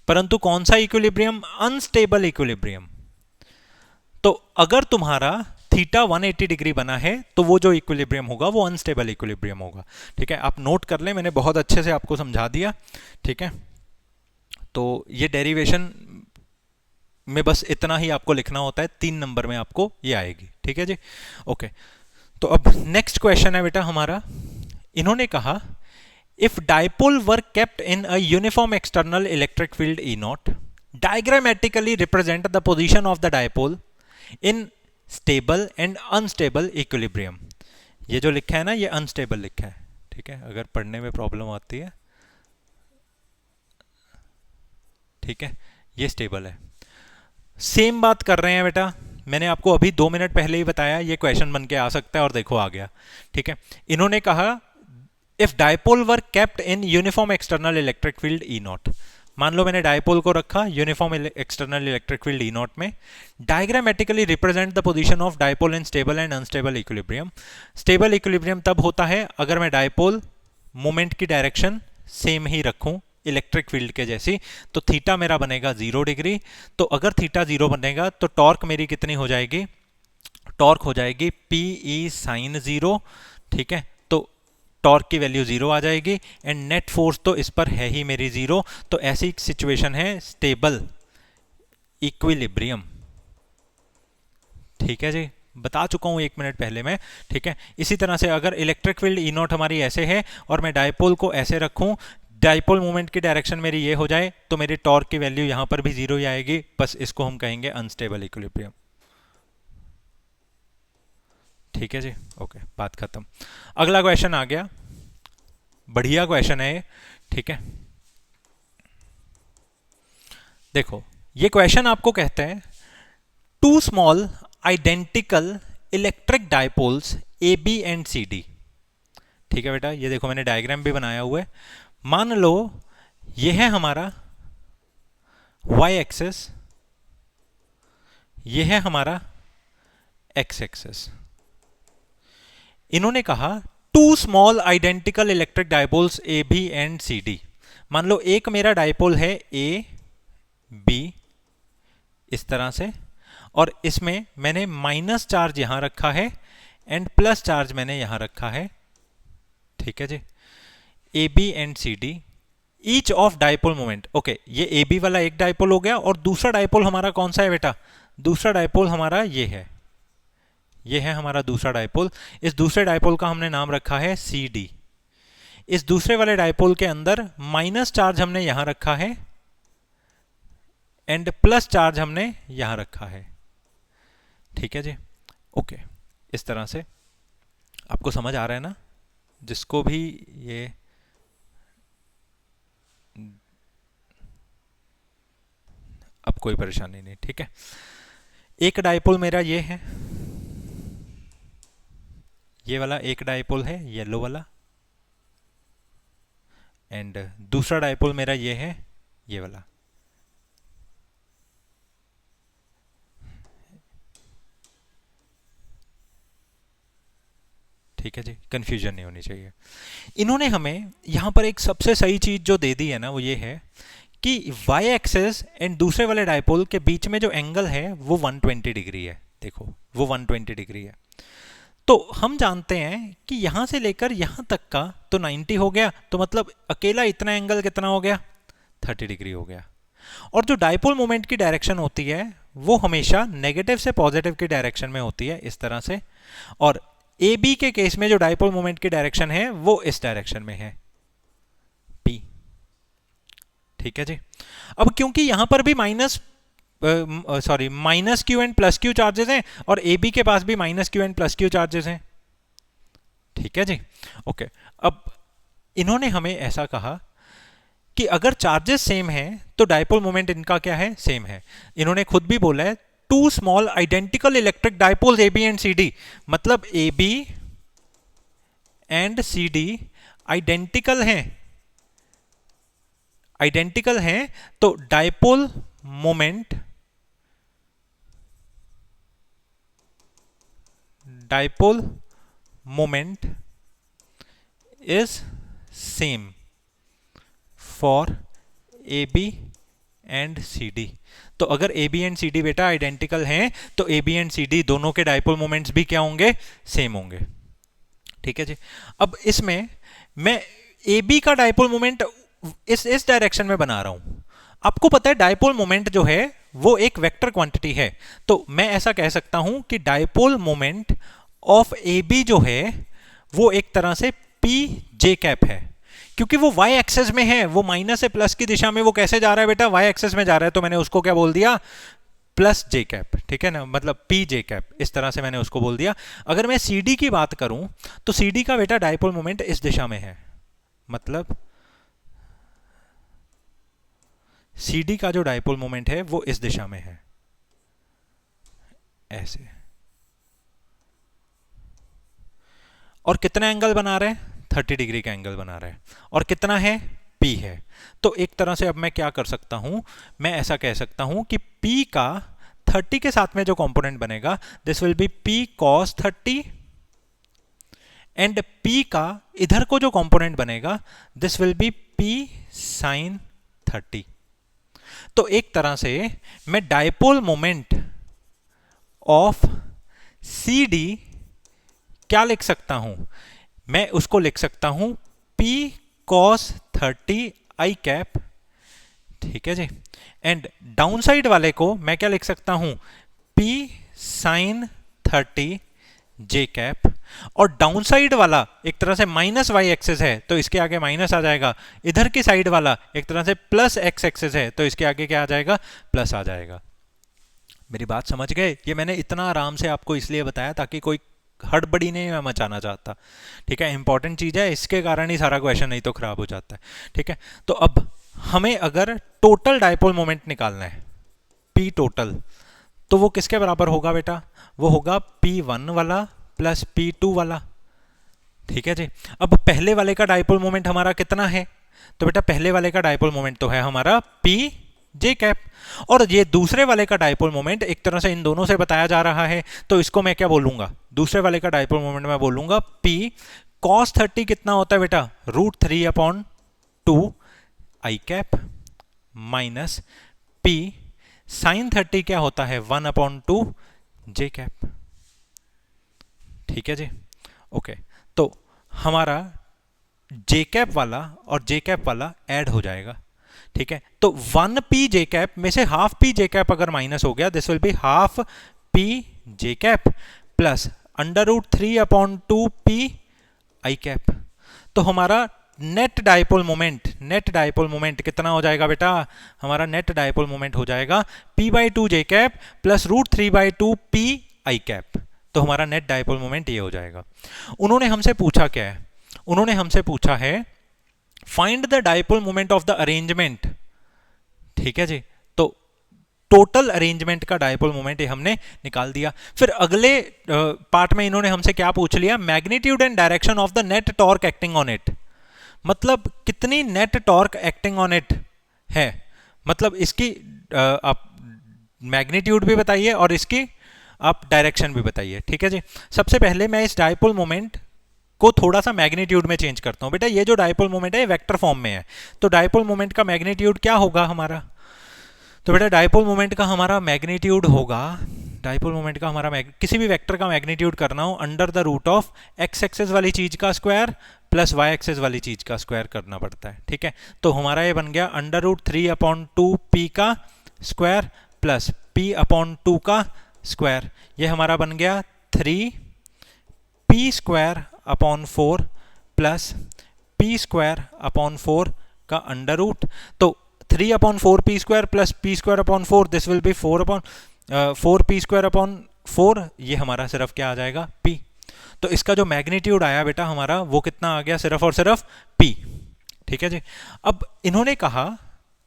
परंतु कौन सा इक्विलिब्रियम? Unstable equilibrium. तो अगर तुम्हारा थीटा 180 डिग्री बना है तो वो जो इक्विलिब्रियम होगा वो अनस्टेबल इक्विलिब्रियम होगा। ठीक है, आप नोट कर लें, मैंने बहुत अच्छे से आपको समझा दिया। ठीक है, तो ये डेरिवेशन में बस इतना ही आपको लिखना होता है, 3 नंबर में आपको ये आएगी। ठीक है जी, ओके। तो अब नेक्स्ट क्वेश्चन है बेटा हमारा, इन्होंने कहा if dipole were kept in a uniform external electric field E naught, diagrammatically represent the position of the dipole in stable and unstable equilibrium। ये जो लिखा है ना, ये अनस्टेबल लिखा है। ठीक है, अगर पढ़ने में प्रॉब्लम आती है, ठीक है, ये स्टेबल है। सेम बात कर रहे हैं बेटा, मैंने आपको अभी 2 मिनट पहले ही बताया ये क्वेश्चन बन के आ सकता है, और देखो आ गया। ठीक है, इन्होंने कहा if dipole were kept in uniform external electric field E not. मान लो मैंने डाइपोल को रखा uniform external electric field E not में, diagrammatically represent the position of dipole in stable and unstable equilibrium. Stable equilibrium तब होता है अगर मैं डाइपोल मोमेंट की डायरेक्शन सेम ही रखूं इलेक्ट्रिक फील्ड के जैसी। तो थीटा मेरा बनेगा 0 डिग्री। तो अगर थीटा 0 बनेगा तो टॉर्क मेरी कितनी हो जाएगी? टॉर्क हो जाएगी पीई साइन 0। ठीक है, टॉर्क की वैल्यू 0 आ जाएगी एंड नेट फोर्स तो इस पर है ही मेरी 0। तो ऐसी सिचुएशन है स्टेबल इक्विलिब्रियम। ठीक है जी, बता चुका हूं 1 मिनट पहले मैं। ठीक है, इसी तरह से अगर इलेक्ट्रिक फील्ड ई नॉट हमारी ऐसे है और मैं डाइपोल को ऐसे रखूं, डाइपोल मूवमेंट की डायरेक्शन मेरी ये हो जाए, तो मेरी टॉर्क की वैल्यू यहां पर भी 0 ही आएगी। बस इसको हम कहेंगे अनस्टेबल इक्विलिब्रियम। ठीक है जी, ओके, बात खत्म। अगला क्वेश्चन आ गया, बढ़िया क्वेश्चन है ये। ठीक है, देखो ये क्वेश्चन आपको कहते हैं 2 small identical electric dipoles A B and C D. ठीक है बेटा, ये देखो मैंने डायग्राम भी बनाया हुआ है। मान लो ये है हमारा y एक्सेस, ये है हमारा x एक्सेस। इन्होंने कहा 2 small identical electric dipoles A B and C D. मान लो एक मेरा डाइपोल है ए बी इस तरह से, और इसमें मैंने माइनस चार्ज यहां रखा है एंड प्लस चार्ज मैंने यहां रखा है। ठीक है जी, A B and C D, each of dipole moment. Okay, ये ए बी वाला एक डाइपोल हो गया, और दूसरा डाइपोल हमारा कौन सा है बेटा? दूसरा डाइपोल हमारा ये है, ये है हमारा दूसरा डाइपोल। इस दूसरे डाइपोल का हमने नाम रखा है सी डी। इस दूसरे वाले डायपोल के अंदर माइनस चार्ज हमने यहां रखा है एंड प्लस चार्ज हमने यहां रखा है। ठीक है जी, ओके। इस तरह से आपको समझ आ रहा है ना? जिसको भी ये अब कोई परेशानी नहीं। ठीक है, एक डायपोल मेरा ये है, ये वाला एक डायपोल है येलो वाला, एंड दूसरा डायपोल मेरा ये है, ये वाला। ठीक है जी, कंफ्यूजन नहीं होनी चाहिए। इन्होंने हमें यहां पर एक सबसे सही चीज जो दे दी है ना, वो ये है कि y एक्सेस एंड दूसरे वाले डायपोल के बीच में जो एंगल है वो 120 डिग्री है। देखो वो 120 डिग्री है। तो हम जानते हैं कि यहां से लेकर यहां तक का तो 90 हो गया, तो मतलब अकेला इतना एंगल कितना हो गया? 30 डिग्री हो गया। और जो डायपोल मोमेंट की डायरेक्शन होती है वो हमेशा नेगेटिव से पॉजिटिव की डायरेक्शन में होती है, इस तरह से। और ए बी के केस में जो डायपोल मोमेंट की डायरेक्शन है वो इस डायरेक्शन में है, P। ठीक है जी। अब क्योंकि यहां पर भी minus Q and plus Q charges हैं और ए बी के पास भी minus Q and plus Q charges हैं। ठीक है जी, ओके। अब इन्होंने हमें ऐसा कहा कि अगर चार्जेस सेम हैं तो डायपोल मोमेंट इनका क्या है? सेम है। इन्होंने खुद भी बोला है two small identical electric dipoles A B and C D, मतलब A B and C D identical हैं, आइडेंटिकल हैं, तो dipole moment is same for A B and C D. तो अगर A B and C D बेटा identical हैं तो A B and C D दोनों के डायपोल मोमेंट्स भी क्या होंगे? सेम होंगे। ठीक है जी। अब इसमें मैं ए बी का डायपोल मोमेंट इस डायरेक्शन में बना रहा हूं। आपको पता है डायपोल मोमेंट जो है वो एक वेक्टर क्वांटिटी है, तो मैं ऐसा कह सकता हूं कि dipole moment of A B जो है वो एक तरह से पी जे कैप है, क्योंकि वो y एक्सेस में है। वो माइनस से प्लस की दिशा में वो कैसे जा रहा है बेटा? y एक्सेस में जा रहा है, तो मैंने उसको क्या बोल दिया? प्लस जे कैप। ठीक है ना, मतलब पी जे कैप, इस तरह से मैंने उसको बोल दिया। अगर मैं सी डी की बात करूं तो सी डी का बेटा डायपोल मोमेंट इस दिशा में है, मतलब सी डी का जो डायपोल मोमेंट है वो इस दिशा में है, ऐसे। और कितना एंगल बना रहे हैं? 30 डिग्री का एंगल बना रहे हैं। और कितना है? P है। तो एक तरह से अब मैं क्या कर सकता हूं, मैं ऐसा कह सकता हूं कि P का 30 के साथ में जो कंपोनेंट बनेगा this will be P cos 30 and P का इधर को जो कंपोनेंट बनेगा this will be P sin 30। तो एक तरह से मैं dipole moment of C D क्या लिख सकता हूं? मैं उसको लिख सकता हूं P cos 30 आई कैप। ठीक है जी। एंड डाउन साइड वाले को मैं क्या लिख सकता हूं? P sin 30 जे कैप। और डाउन साइड वाला एक तरह से माइनस वाई एक्सेस है तो इसके आगे माइनस आ जाएगा, इधर की साइड वाला एक तरह से प्लस एक्स एक्सेस है तो इसके आगे क्या आ जाएगा? प्लस आ जाएगा। मेरी बात समझ गए? ये मैंने इतना आराम से आपको इसलिए बताया ताकि कोई हड़बड़ी नहीं मैं मचाना चाहता। ठीक है, इंपॉर्टेंट चीज है, इसके कारण ही सारा क्वेश्चन नहीं तो खराब हो जाता है। ठीक है, तो अब हमें अगर टोटल डायपोल मोमेंट निकालना है P टोटल, तो वो किसके बराबर होगा बेटा? वो होगा P1 वाला प्लस P2 वाला। ठीक है जी। अब पहले वाले का डायपोल मोमेंट हमारा कितना है? तो बेटा पहले वाले का डायपोल मोमेंट तो है हमारा P जे कैप, और ये दूसरे वाले का डायपोल मोमेंट एक तरह से इन दोनों से बताया जा रहा है, तो इसको मैं क्या बोलूंगा? दूसरे वाले का डायपोल मोमेंट मैं बोलूंगा P cos 30 कितना होता है बेटा? √3/2 आई कैप माइनस P sin 30 क्या होता है? 1/2 जे कैप। ठीक है जी, ओके। तो हमारा जे कैप वाला और जे कैप वाला ऐड हो जाएगा। ठीक है, तो 1p जे कैप में से हाफ p जे कैप अगर माइनस हो गया this will be half p J cap plus √3/2 p I cap. तो हमारा नेट डाइपोल मोमेंट कितना हो जाएगा बेटा? हमारा नेट डाइपोल मोमेंट हो जाएगा p/2 j cap plus √3/2 p i cap. तो हमारा नेट डाइपोल मोमेंट ये हो जाएगा। उन्होंने हमसे पूछा क्या है? उन्होंने हमसे पूछा है find the dipole moment of the arrangement. ठीक है जी, तो टोटल अरेंजमेंट का डाइपोल मोमेंट ये हमने निकाल दिया। फिर अगले पार्ट में इन्होंने हमसे क्या पूछ लिया? Magnitude and direction of the net torque acting on it. मतलब कितनी net torque acting on it है, मतलब इसकी आप मैग्नीट्यूड भी बताइए और इसकी आप डायरेक्शन भी बताइए। ठीक है जी, सबसे पहले मैं इस डाइपोल मोमेंट को थोड़ा सा मैग्नीट्यूड में चेंज करता हूं। बेटा ये जो डाइपोल मोमेंट है वेक्टर फॉर्म में है, तो डाइपोल मोमेंट का मैग्नीट्यूड क्या होगा हमारा? तो बेटा डाइपोल मोमेंट का हमारा मैग्नीट्यूड होगा, डाइपोल मोमेंट का हमारा किसी भी वेक्टर का मैग्नीट्यूड करना हो under the root of x axis वाली चीज का स्क्वायर प्लस वाई एक्सेस वाली चीज का स्क्वायर करना पड़ता है। ठीक है, तो हमारा ये बन गया √3/2 p का स्क्वायर प्लस p/2 का स्क्वायर। ये हमारा बन गया 3p² प्लस p² का अंडर रूट। तो 3/4p² plus p²/4 this will B 4p²/4। ये हमारा सिर्फ क्या आ जाएगा? p। तो इसका जो मैग्नीट्यूड आया बेटा हमारा वो कितना आ गया? सिर्फ और सिर्फ p। ठीक है जी, अब इन्होंने कहा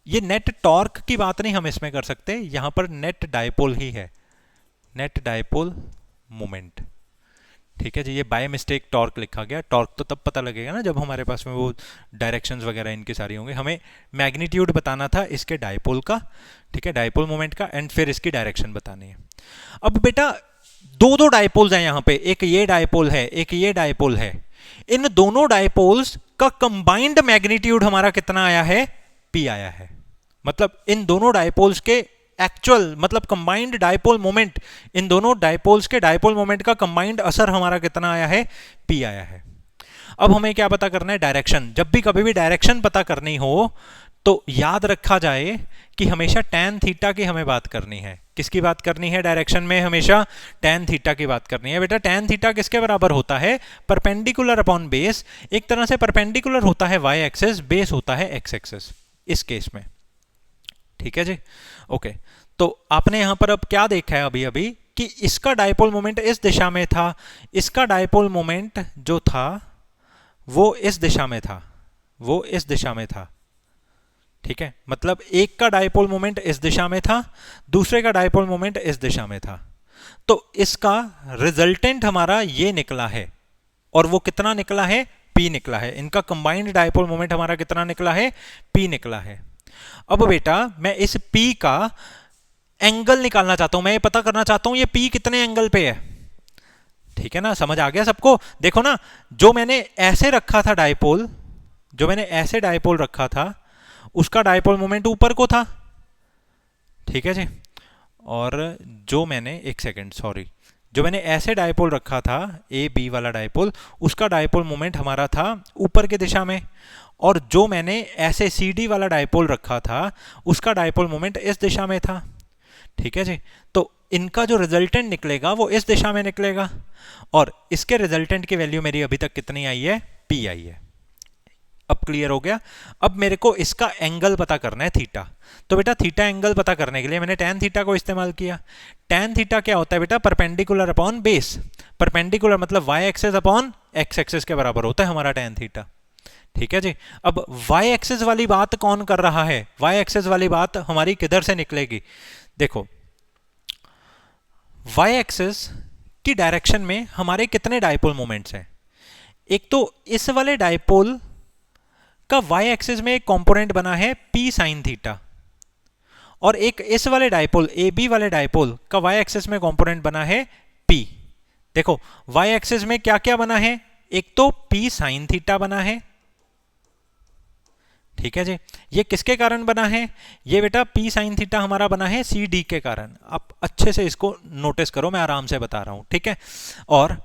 ये नेट टॉर्क की बात नहीं हम इसमें कर सकते, यहां पर नेट डाइपोल ही है, नेट डाइपोल मोमेंट। ठीक है जी, ये बाय मिस्टेक टॉर्क लिखा गया। टॉर्क तो तब पता लगेगा ना जब हमारे पास में वो डायरेक्शंस वगैरह इनकी सारी होंगे। हमें मैग्नीट्यूड बताना था इसके डाइपोल का, ठीक है, डाइपोल मोमेंट का, एंड फिर इसकी डायरेक्शन बतानी है। अब बेटा दो डाइपोल्स हैं यहाँ पे, एक ये डाइपोल है एक ये डाइपोल है। इन दोनों डाइपोल्स का कंबाइंड मैग्नीट्यूड हमारा कितना आया है? p आया है। मतलब इन दोनों डाइपोल्स के एक्चुअल मतलब कंबाइंड डाइपोल मोमेंट, इन दोनों डाइपोल्स के डाइपोल मोमेंट का कंबाइंड असर हमारा कितना आया है? p आया है। अब हमें क्या पता करना है? डायरेक्शन। जब भी कभी भी डायरेक्शन पता करनी हो तो याद रखा जाए कि हमेशा tan थीटा की हमें बात करनी है। किसकी बात करनी है? डायरेक्शन में हमेशा tan थीटा की बात करनी है। बेटा tan थीटा किसके बराबर होता है? Perpendicular upon base. एक तरह से परपेंडिकुलर होता है y एक्सेस, बेस होता है x एक्सेस इस केस में। ठीक है जी, ओके। तो आपने यहां पर अब क्या देखा है अभी अभी कि इसका डाइपोल मोमेंट इस दिशा में था, इसका डाइपोल मोमेंट जो था वो इस दिशा में था, वो इस दिशा में था। ठीक है, मतलब एक का डाइपोल मोमेंट इस दिशा में था, दूसरे का डाइपोल मोमेंट इस दिशा में था। तो इसका रिजल्टेंट हमारा ये निकला है, और वो कितना निकला है? p निकला है। इनका कंबाइंड डाइपोल मोमेंट हमारा कितना निकला है? p निकला है। अब बेटा मैं इस p का एंगल निकालना चाहता हूं, मैं ये पता करना चाहता हूं ये p कितने एंगल पे है। ठीक है ना, समझ आ गया सबको? देखो ना, जो मैंने ऐसे रखा था डाइपोल, जो मैंने ऐसे डाइपोल रखा था उसका डाइपोल मोमेंट ऊपर को था। ठीक है जी, और जो मैंने एक सेकंड सॉरी, जो मैंने ऐसे डाइपोल रखा था ए बी वाला डाइपोल, उसका डाइपोल मोमेंट हमारा था ऊपर की दिशा में, और जो मैंने ऐसे सी डी वाला डाइपोल रखा था उसका डाइपोल मोमेंट इस दिशा में था। ठीक है जी, तो इनका जो रिजल्टेंट निकलेगा वो इस दिशा में निकलेगा, और इसके रिजल्टेंट की वैल्यू मेरी अभी तक कितनी आई है? p आई है। अब क्लियर हो गया? अब मेरे को इसका एंगल पता करना है थीटा। तो बेटा थीटा एंगल पता करने के लिए मैंने tan थीटा को इस्तेमाल किया। tan थीटा क्या होता है बेटा? Perpendicular upon base. परपेंडिकुलर मतलब y axis upon x axis के बराबर होता है हमारा tan थीटा। ठीक है जी, अब y एक्सेस वाली बात कौन कर रहा है? y एक्सेस वाली बात हमारी किधर से निकलेगी? देखो, y एक्सेस की डायरेक्शन में हमारे कितने डाइपोल मोमेंट्स हैं? एक तो इस वाले डाइपोल का y एक्सिस में एक कंपोनेंट बना है p sin थीटा, और एक इस वाले डाइपोल ए बी वाले डाइपोल का y एक्सिस में कंपोनेंट बना है p। देखो y एक्सिस में क्या क्या बना है? एक तो p sin थीटा बना है। ठीक है जी, ये किसके कारण बना है? ये बेटा p sin थीटा हमारा बना है सी डी के कारण। आप अच्छे से इसको नोटिस करो, मैं आराम से बता रहा हूं। ठीक है, और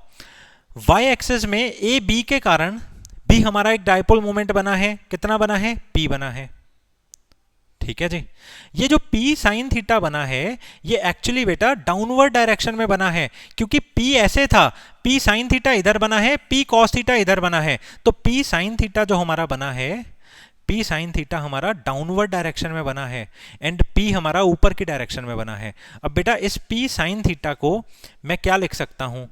y एक्सिस में ए बी के कारण भी हमारा एक डाइपोल मोमेंट बना है। कितना बना है? p बना है। ठीक है जी। ये जो p साइन थीटा बना है ये एक्चुअली बेटा डाउनवर्ड डायरेक्शन में बना है, क्योंकि p ऐसे था, p साइन थीटा इधर बना है, p कॉस थीटा इधर बना है, तो p साइन थीटा जो हमारा बना है, p साइन थीटा हमारा डाउनवर्ड डायरेक्शन में बना है एंड p हमारा ऊपर की डायरेक्शन में बना है। अब बेटा इस p साइन थीटा को मैं क्या लिख सकता हूं,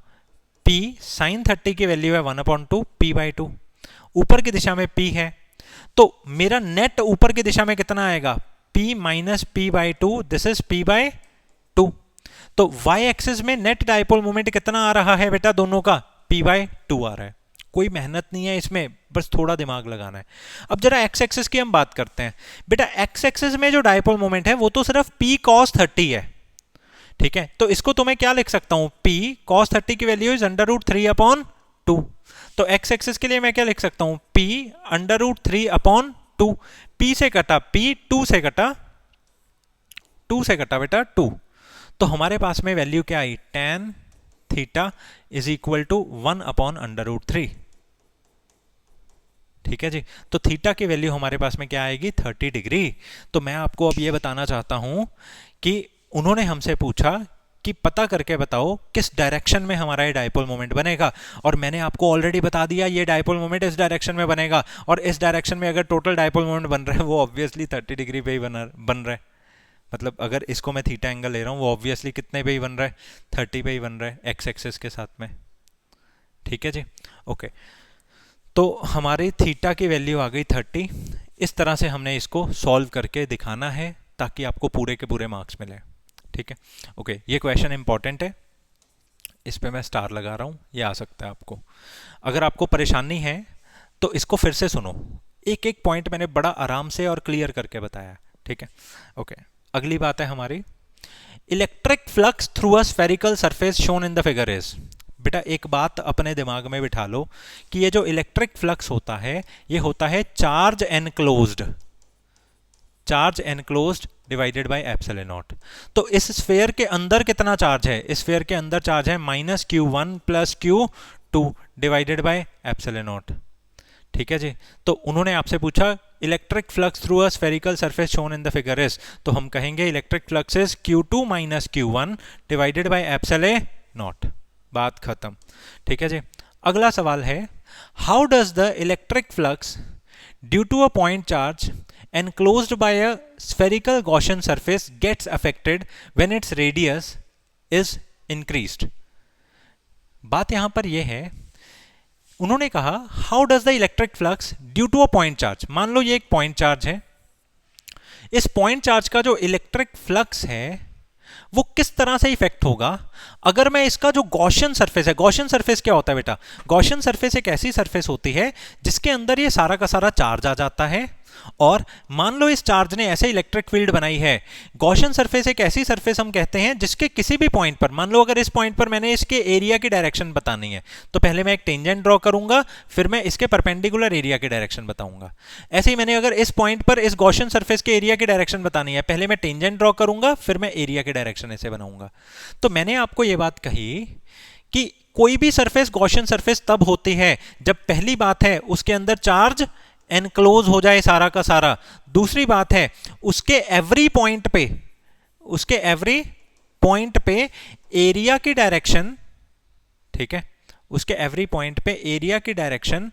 p साइन 30 की वैल्यू है 1/2 p/2, ऊपर की दिशा में p है, तो मेरा नेट ऊपर की दिशा में कितना आएगा, p minus p/2, this is p/2। तो y एक्सिस में नेट डायपोल मोमेंट कितना आ रहा है बेटा, दोनों का p/2 आ रहा है। कोई मेहनत नहीं है इसमें, बस थोड़ा दिमाग लगाना है। अब जरा x एक्सिस की हम बात करते हैं। बेटा x एक्सिस में जो डायपोल मोमेंट है वो तो सिर्फ p cos 30 है, ठीक है, तो इसको तो मैं क्या लिख सकता हूं, p cos 30 की वैल्यू इज √3/2। तो x एक्सिस के लिए मैं क्या लिख सकता हूं, p √3/2, p से कटा p, 2 से कटा, 2 से कटा बेटा 2, तो हमारे पास में वैल्यू क्या आई, tan theta is equal to 1/√3। ठीक है जी। तो थीटा की वैल्यू हमारे पास में क्या आएगी, 30 डिग्री। तो मैं आपको अब ये बताना चाहता हूं कि उन्होंने हमसे पूछा कि पता करके बताओ किस डायरेक्शन में हमारा ये डायपोल मोमेंट बनेगा, और मैंने आपको ऑलरेडी बता दिया ये डायपोल मोमेंट इस डायरेक्शन में बनेगा, और इस डायरेक्शन में अगर टोटल डायपोल मोमेंट बन रहा है वो ऑब्वियसली 30 डिग्री पे ही बन रहा है। मतलब अगर इसको मैं थीटा एंगल ले रहा हूँ वो ऑब्वियसली कितने पे ही बन रहा है, 30 पे ही बन रहा है एक्स एक्सिस के साथ में। ठीक है जी, ओके। तो हमारी थीटा की वैल्यू आ गई 30। इस तरह से हमने इसको सॉल्व करके दिखाना है ताकि आपको पूरे के पूरे मार्क्स मिले। ठीक है, ओके। ये क्वेश्चन इंपॉर्टेंट है, इस पे मैं स्टार लगा रहा हूँ, ये आ सकता है आपको। अगर आपको परेशानी है तो इसको फिर से सुनो, एक एक पॉइंट मैंने बड़ा आराम से और क्लियर करके बताया। ठीक है, ओके। अगली बात है हमारी, electric flux through a spherical surface shown in the figure is. बेटा एक बात अपने दिमाग में बिठा लो कि ये जो इलेक्ट्रिक फ्लक्स होता है ये होता है charge enclosed divided by epsilon not. तो इस स्फीयर के अंदर कितना चार्ज है, इस स्फीयर के अंदर चार्ज है -q1 + q2 divided by epsilon naught. ठीक है जी। तो उन्होंने आपसे पूछा electric flux through a spherical surface shown in the figure is, तो हम कहेंगे electric flux is q2 - q1 divided by epsilon naught. बात खत्म। ठीक है जी। अगला सवाल है, how does the electric flux due to a point charge enclosed by a spherical Gaussian surface gets affected when its radius is increased। बात यहां पर यह है, उन्होंने कहा how does the electric flux due to a point charge. मान लो ये एक पॉइंट चार्ज है, इस पॉइंट चार्ज का जो इलेक्ट्रिक फ्लक्स है वो किस तरह से इफेक्ट होगा अगर मैं इसका जो गॉसियन सरफेस है, गॉसियन सरफेस क्या होता है बेटा, गॉसियन सरफेस एक ऐसी सरफेस होती है जिसके अंदर ये सारा का सारा चार्ज आ जाता है, और मान लो इस चार्ज ने ऐसे इलेक्ट्रिक फील्ड बनाई है। गॉसियन सरफेस एक ऐसी सरफेस हम कहते हैं जिसके किसी भी पॉइंट पर, मान लो अगर इस पॉइंट पर मैंने इसके एरिया की डायरेक्शन बतानी है तो पहले मैं एक टेंजेंट ड्रॉ करूंगा, फिर मैं इसके परपेंडिकुलर एरिया की डायरेक्शन बताऊंगा। ऐसे ही मैंने अगर इस पॉइंट पर इस गॉसियन सरफेस के एरिया की डायरेक्शन बतानी है, पहले मैं टेंजेंट ड्रॉ करूंगा, फिर मैं एरिया की डायरेक्शन ऐसे बनाऊंगा। तो मैंने आपको यह बात कही कि कोई भी सरफेस गॉसियन सरफेस तब होती है जब पहली बात है उसके अंदर चार्ज एनक्लोज हो जाए सारा का सारा, दूसरी बात है उसके एवरी पॉइंट पे एरिया की डायरेक्शन, ठीक है, उसके एवरी पॉइंट पे एरिया की डायरेक्शन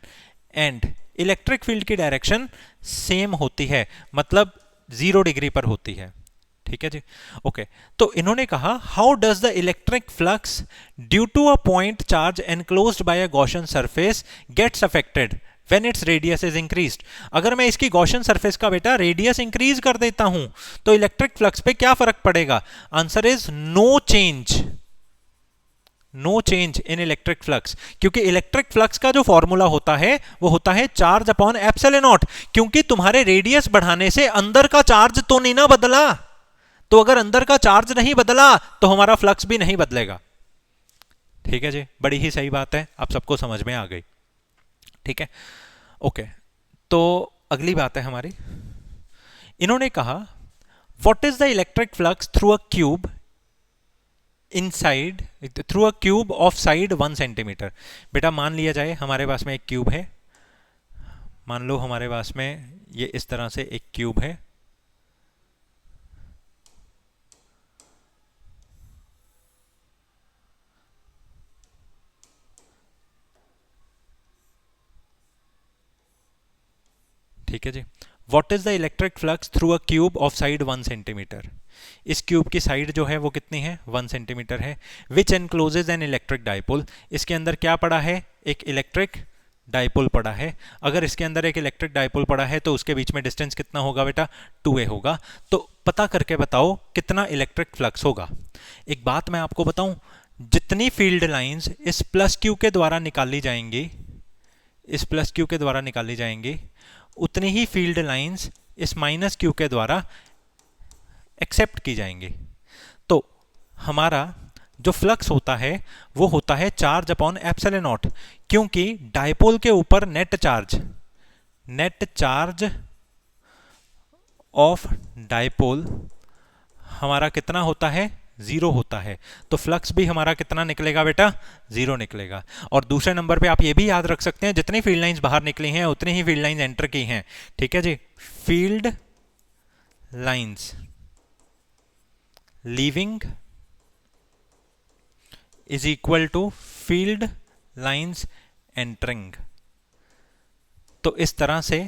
एंड इलेक्ट्रिक फील्ड की डायरेक्शन सेम होती है, मतलब 0 डिग्री पर होती है। ठीक है जी, ओके। तो इन्होंने कहा how does the electric flux due to a point charge enclosed by a Gaussian surface gets affected when its radius is increased। अगर मैं इसकी गॉसियन सरफेस का बेटा रेडियस इंक्रीज कर देता हूं तो इलेक्ट्रिक फ्लक्स पे क्या फर्क पड़ेगा, answer is no change in electric flux, क्योंकि इलेक्ट्रिक फ्लक्स का जो फॉर्मूला होता है वो होता है चार्ज अपॉन एप्सिलॉन नॉट, क्योंकि तुम्हारे रेडियस बढ़ाने से अंदर का चार्ज तो नहीं ना बदला, तो अगर अंदर का चार्ज नहीं बदला तो हमारा फ्लक्स भी नहीं बदलेगा। ठीक है जी, बड़ी ही सही बात है, आप सबको समझ में आ गई। ठीक है, ओके। तो अगली बात है हमारी, इन्होंने कहा what is the electric flux through a cube inside through a cube of side 1 centimetre. बेटा मान लिया जाए हमारे पास में एक क्यूब है, मान लो हमारे पास में ये इस तरह से एक क्यूब है, ठीक है जी। What is the electric flux through a cube of side 1 centimetre. इस क्यूब की साइड जो है वो कितनी है, 1 सेंटीमीटर है। Which encloses an electric dipole. इसके अंदर क्या पड़ा है, एक इलेक्ट्रिक डाइपोल पड़ा है। अगर इसके अंदर एक इलेक्ट्रिक डाइपोल पड़ा है तो उसके बीच में डिस्टेंस कितना होगा बेटा, 2a होगा। तो पता करके बताओ कितना इलेक्ट्रिक फ्लक्स होगा। एक बात मैं आपको बताऊं, जितनी फील्ड लाइंस इस प्लस क्यू के द्वारा निकाली जाएंगी, इस प्लस क्यू के द्वारा निकाली जाएंगी, उतनी ही फील्ड लाइंस इस माइनस क्यू के द्वारा एक्सेप्ट की जाएंगी। तो हमारा जो फ्लक्स होता है वो होता है चार्ज अपॉन एप्सिलॉन नॉट, क्योंकि डाइपोल के ऊपर नेट चार्ज ऑफ डाइपोल हमारा कितना होता है, 0 होता है। तो फ्लक्स भी हमारा कितना निकलेगा बेटा, 0 निकलेगा। और दूसरे नंबर पे आप ये भी याद रख सकते हैं, जितनी फील्ड लाइंस बाहर निकली हैं उतनी ही फील्ड लाइंस एंटर की हैं। ठीक है जी। Field lines leaving is equal to field lines entering. तो इस तरह से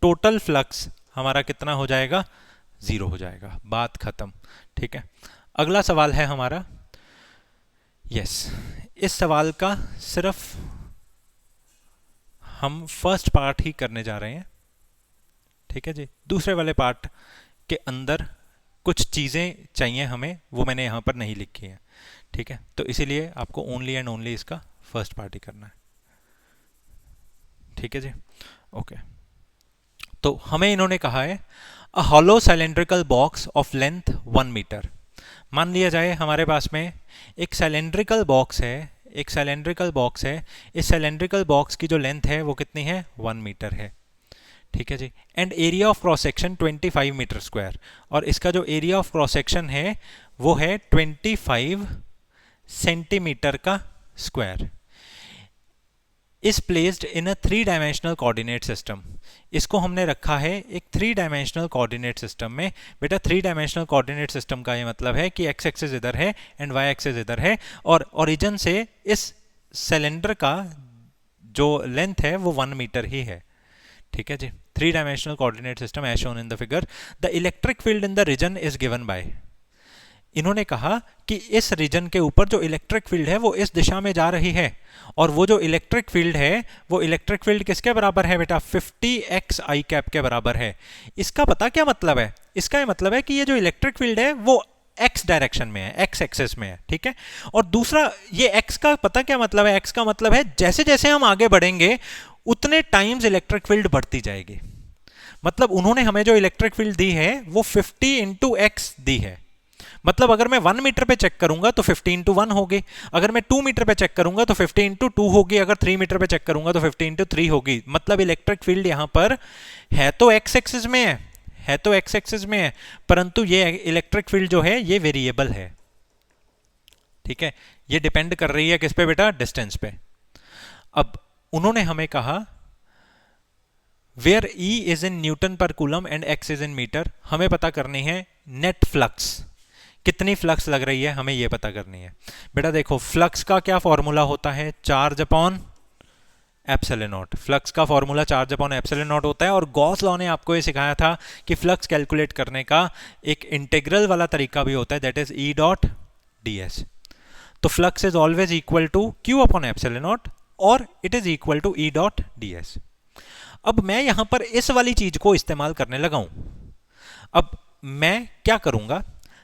टोटल फ्लक्स हमारा कितना हो जाएगा, 0 हो जाएगा। बात खत्म। ठीक है। अगला सवाल है हमारा, यस, इस सवाल का सिर्फ हम फर्स्ट पार्ट ही करने जा रहे हैं। ठीक है जी। दूसरे वाले पार्ट के अंदर कुछ चीज़ें चाहिए हमें, वो मैंने यहाँ पर नहीं लिखी है। ठीक है। तो इसीलिए आपको ओनली एंड ओनली इसका फर्स्ट पार्ट ही करना है। ठीक है जी। ओके। तो हमें इन्होंने कहा है a hollow cylindrical box of length 1 metre. मान लिया जाए हमारे पास में एक सिलेंड्रिकल बॉक्स है, एक सिलेंड्रिकल बॉक्स है। इस सिलेंड्रिकल बॉक्स की जो लेंथ है वो कितनी है, 1 मीटर है। ठीक है जी। And area of cross section 25 metre square, और इसका जो एरिया ऑफ क्रॉस सेक्शन है वो है 25 सेंटीमीटर का square. Is placed in a 3 dimensional coordinate system. इसको हमने रखा है एक 3 डायमेंशनल कोऑर्डिनेट सिस्टम में। बेटा 3 डायमेंशनल कोऑर्डिनेट सिस्टम का ये मतलब है कि एक्स एक्सिस इधर है एंड वाई एक्सिस इधर है, और ओरिजिन से इस सिलेंडर का जो लेंथ है वो 1 मीटर ही है। ठीक है जी। 3 dimensional coordinate system as shown in the figure. The electric field in the region is given by. इन्होंने कहा कि इस रीजन के ऊपर जो इलेक्ट्रिक फील्ड है वो इस दिशा में जा रही है, और वो जो इलेक्ट्रिक फील्ड है वो इलेक्ट्रिक फील्ड किसके बराबर है बेटा, 50x i कैप के बराबर है। इसका पता क्या मतलब है, इसका ये मतलब है कि ये जो इलेक्ट्रिक फील्ड है वो x डायरेक्शन में है, x एक्सिस में है। ठीक है। और दूसरा ये x का पता क्या मतलब है, x का मतलब है जैसे जैसे हम आगे बढ़ेंगे उतने टाइम्स इलेक्ट्रिक फील्ड बढ़ती जाएगी। मतलब उन्होंने हमें जो इलेक्ट्रिक फील्ड दी है वो 50 इंटू एक्स दी है। मतलब अगर मैं 1 मीटर पे चेक करूंगा तो 50 इंटू 1 होगी, अगर मैं 2 मीटर पे चेक करूंगा तो 50 इंटू 2 होगी, अगर 3 मीटर पे चेक करूंगा तो 50 इंटू 3 होगी। मतलब इलेक्ट्रिक फील्ड यहां पर है तो एक्स एक्सिस में है तो एक्स एक्सिस में है, परंतु ये इलेक्ट्रिक फील्ड जो है ये वेरिएबल है। ठीक है। ये डिपेंड कर रही है किस पे बेटा, डिस्टेंस पे। अब उन्होंने हमें कहा where E is in newton per coulomb and X is in metre. हमें पता करनी है नेट फ्लक्स, कितनी फ्लक्स लग रही है हमें ये पता करनी है। बेटा देखो फ्लक्स का क्या फॉर्मूला होता है, charge upon epsilon not. Flux का formula charge upon epsilon not होता है, और गॉस लॉ ने आपको ये सिखाया था कि फ्लक्स कैलकुलेट करने का एक इंटीग्रल वाला तरीका भी होता है, that is E dot ds। तो flux is always equal to Q upon epsilon not, और it is equal to E dot ds। अब मैं यहां पर इस वाली चीज को इस्तेमाल करने लगा हूं। अब मैं क्या करूंगा,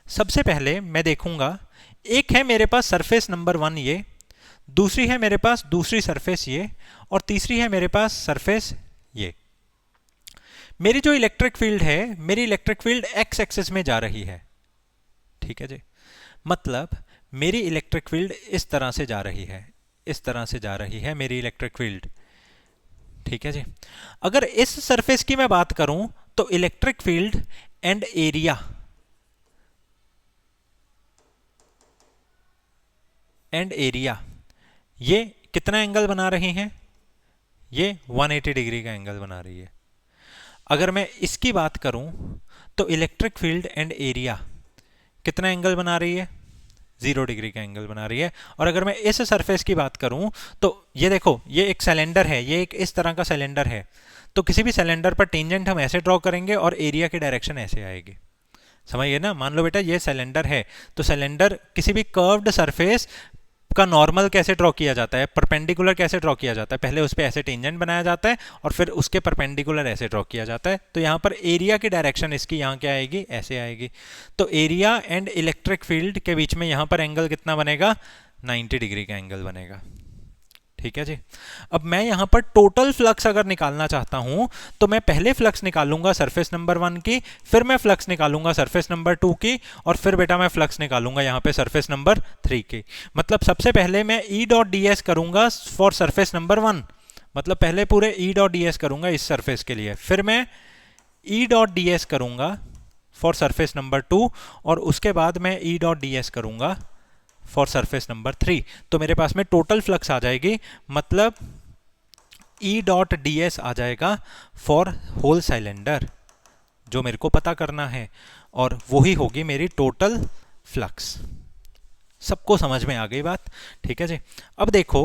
सबसे पहले मैं देखूंगा, एक है मेरे पास सरफेस नंबर 1 ये, दूसरी है मेरे पास दूसरी सरफेस ये, और तीसरी है मेरे पास सरफेस ये। मेरी जो इलेक्ट्रिक फील्ड है, मेरी इलेक्ट्रिक फील्ड एक्स एक्सिस में जा रही है। ठीक है जी। मतलब मेरी इलेक्ट्रिक फील्ड इस तरह से जा रही है, इस तरह से जा रही है मेरी इलेक्ट्रिक फील्ड। ठीक है जी। अगर इस सरफेस की मैं बात करूं तो इलेक्ट्रिक फील्ड एंड एरिया ये कितना एंगल बना रही हैं, ये 180 डिग्री का एंगल बना रही है। अगर मैं इसकी बात करूं तो इलेक्ट्रिक फील्ड एंड एरिया कितना एंगल बना रही है, 0 डिग्री का एंगल बना रही है। और अगर मैं इस सरफेस की बात करूं तो ये देखो, ये एक सिलेंडर है, ये एक इस तरह का सिलेंडर है, तो किसी भी सिलेंडर पर टेंजेंट हम ऐसे ड्रॉ करेंगे और एरिया की डायरेक्शन ऐसे आएगी। समझिए ना, मान लो बेटा ये सिलेंडर है, तो सिलेंडर किसी भी कर्व्ड सरफेस का नॉर्मल कैसे ड्रॉ किया जाता है, परपेंडिकुलर कैसे ड्रॉ किया जाता है, पहले उस पर ऐसे टेंजेंट बनाया जाता है और फिर उसके परपेंडिकुलर ऐसे ड्रॉ किया जाता है। तो यहाँ पर एरिया की डायरेक्शन इसकी यहाँ क्या आएगी, ऐसे आएगी। तो एरिया एंड इलेक्ट्रिक फील्ड के बीच में यहाँ पर एंगल कितना बनेगा, 90 डिग्री का एंगल बनेगा। ठीक है जी। अब मैं यहां पर टोटल फ्लक्स अगर निकालना चाहता हूं तो मैं पहले फ्लक्स निकालूंगा सरफेस नंबर 1 की, फिर मैं फ्लक्स निकालूंगा सरफेस नंबर 2 की, और फिर बेटा मैं फ्लक्स निकालूंगा यहां पे सरफेस नंबर 3 की। मतलब सबसे पहले मैं ई डॉट डी एस करूंगा फॉर सरफेस नंबर 1, मतलब पहले पूरे ई डॉट डी एस करूंगा इस सरफेस के लिए, फिर मैं ई डॉट डी एस करूंगा फॉर सरफेस नंबर 2, और उसके बाद मैं ई डॉट डी एस करूंगा फॉर सरफेस नंबर 3। तो मेरे पास में टोटल फ्लक्स आ जाएगी, मतलब ई डॉट डी एस आ जाएगा फॉर होल सिलेंडर, जो मेरे को पता करना है, और वही होगी मेरी टोटल फ्लक्स। सबको समझ में आ गई बात? ठीक है जी। अब देखो,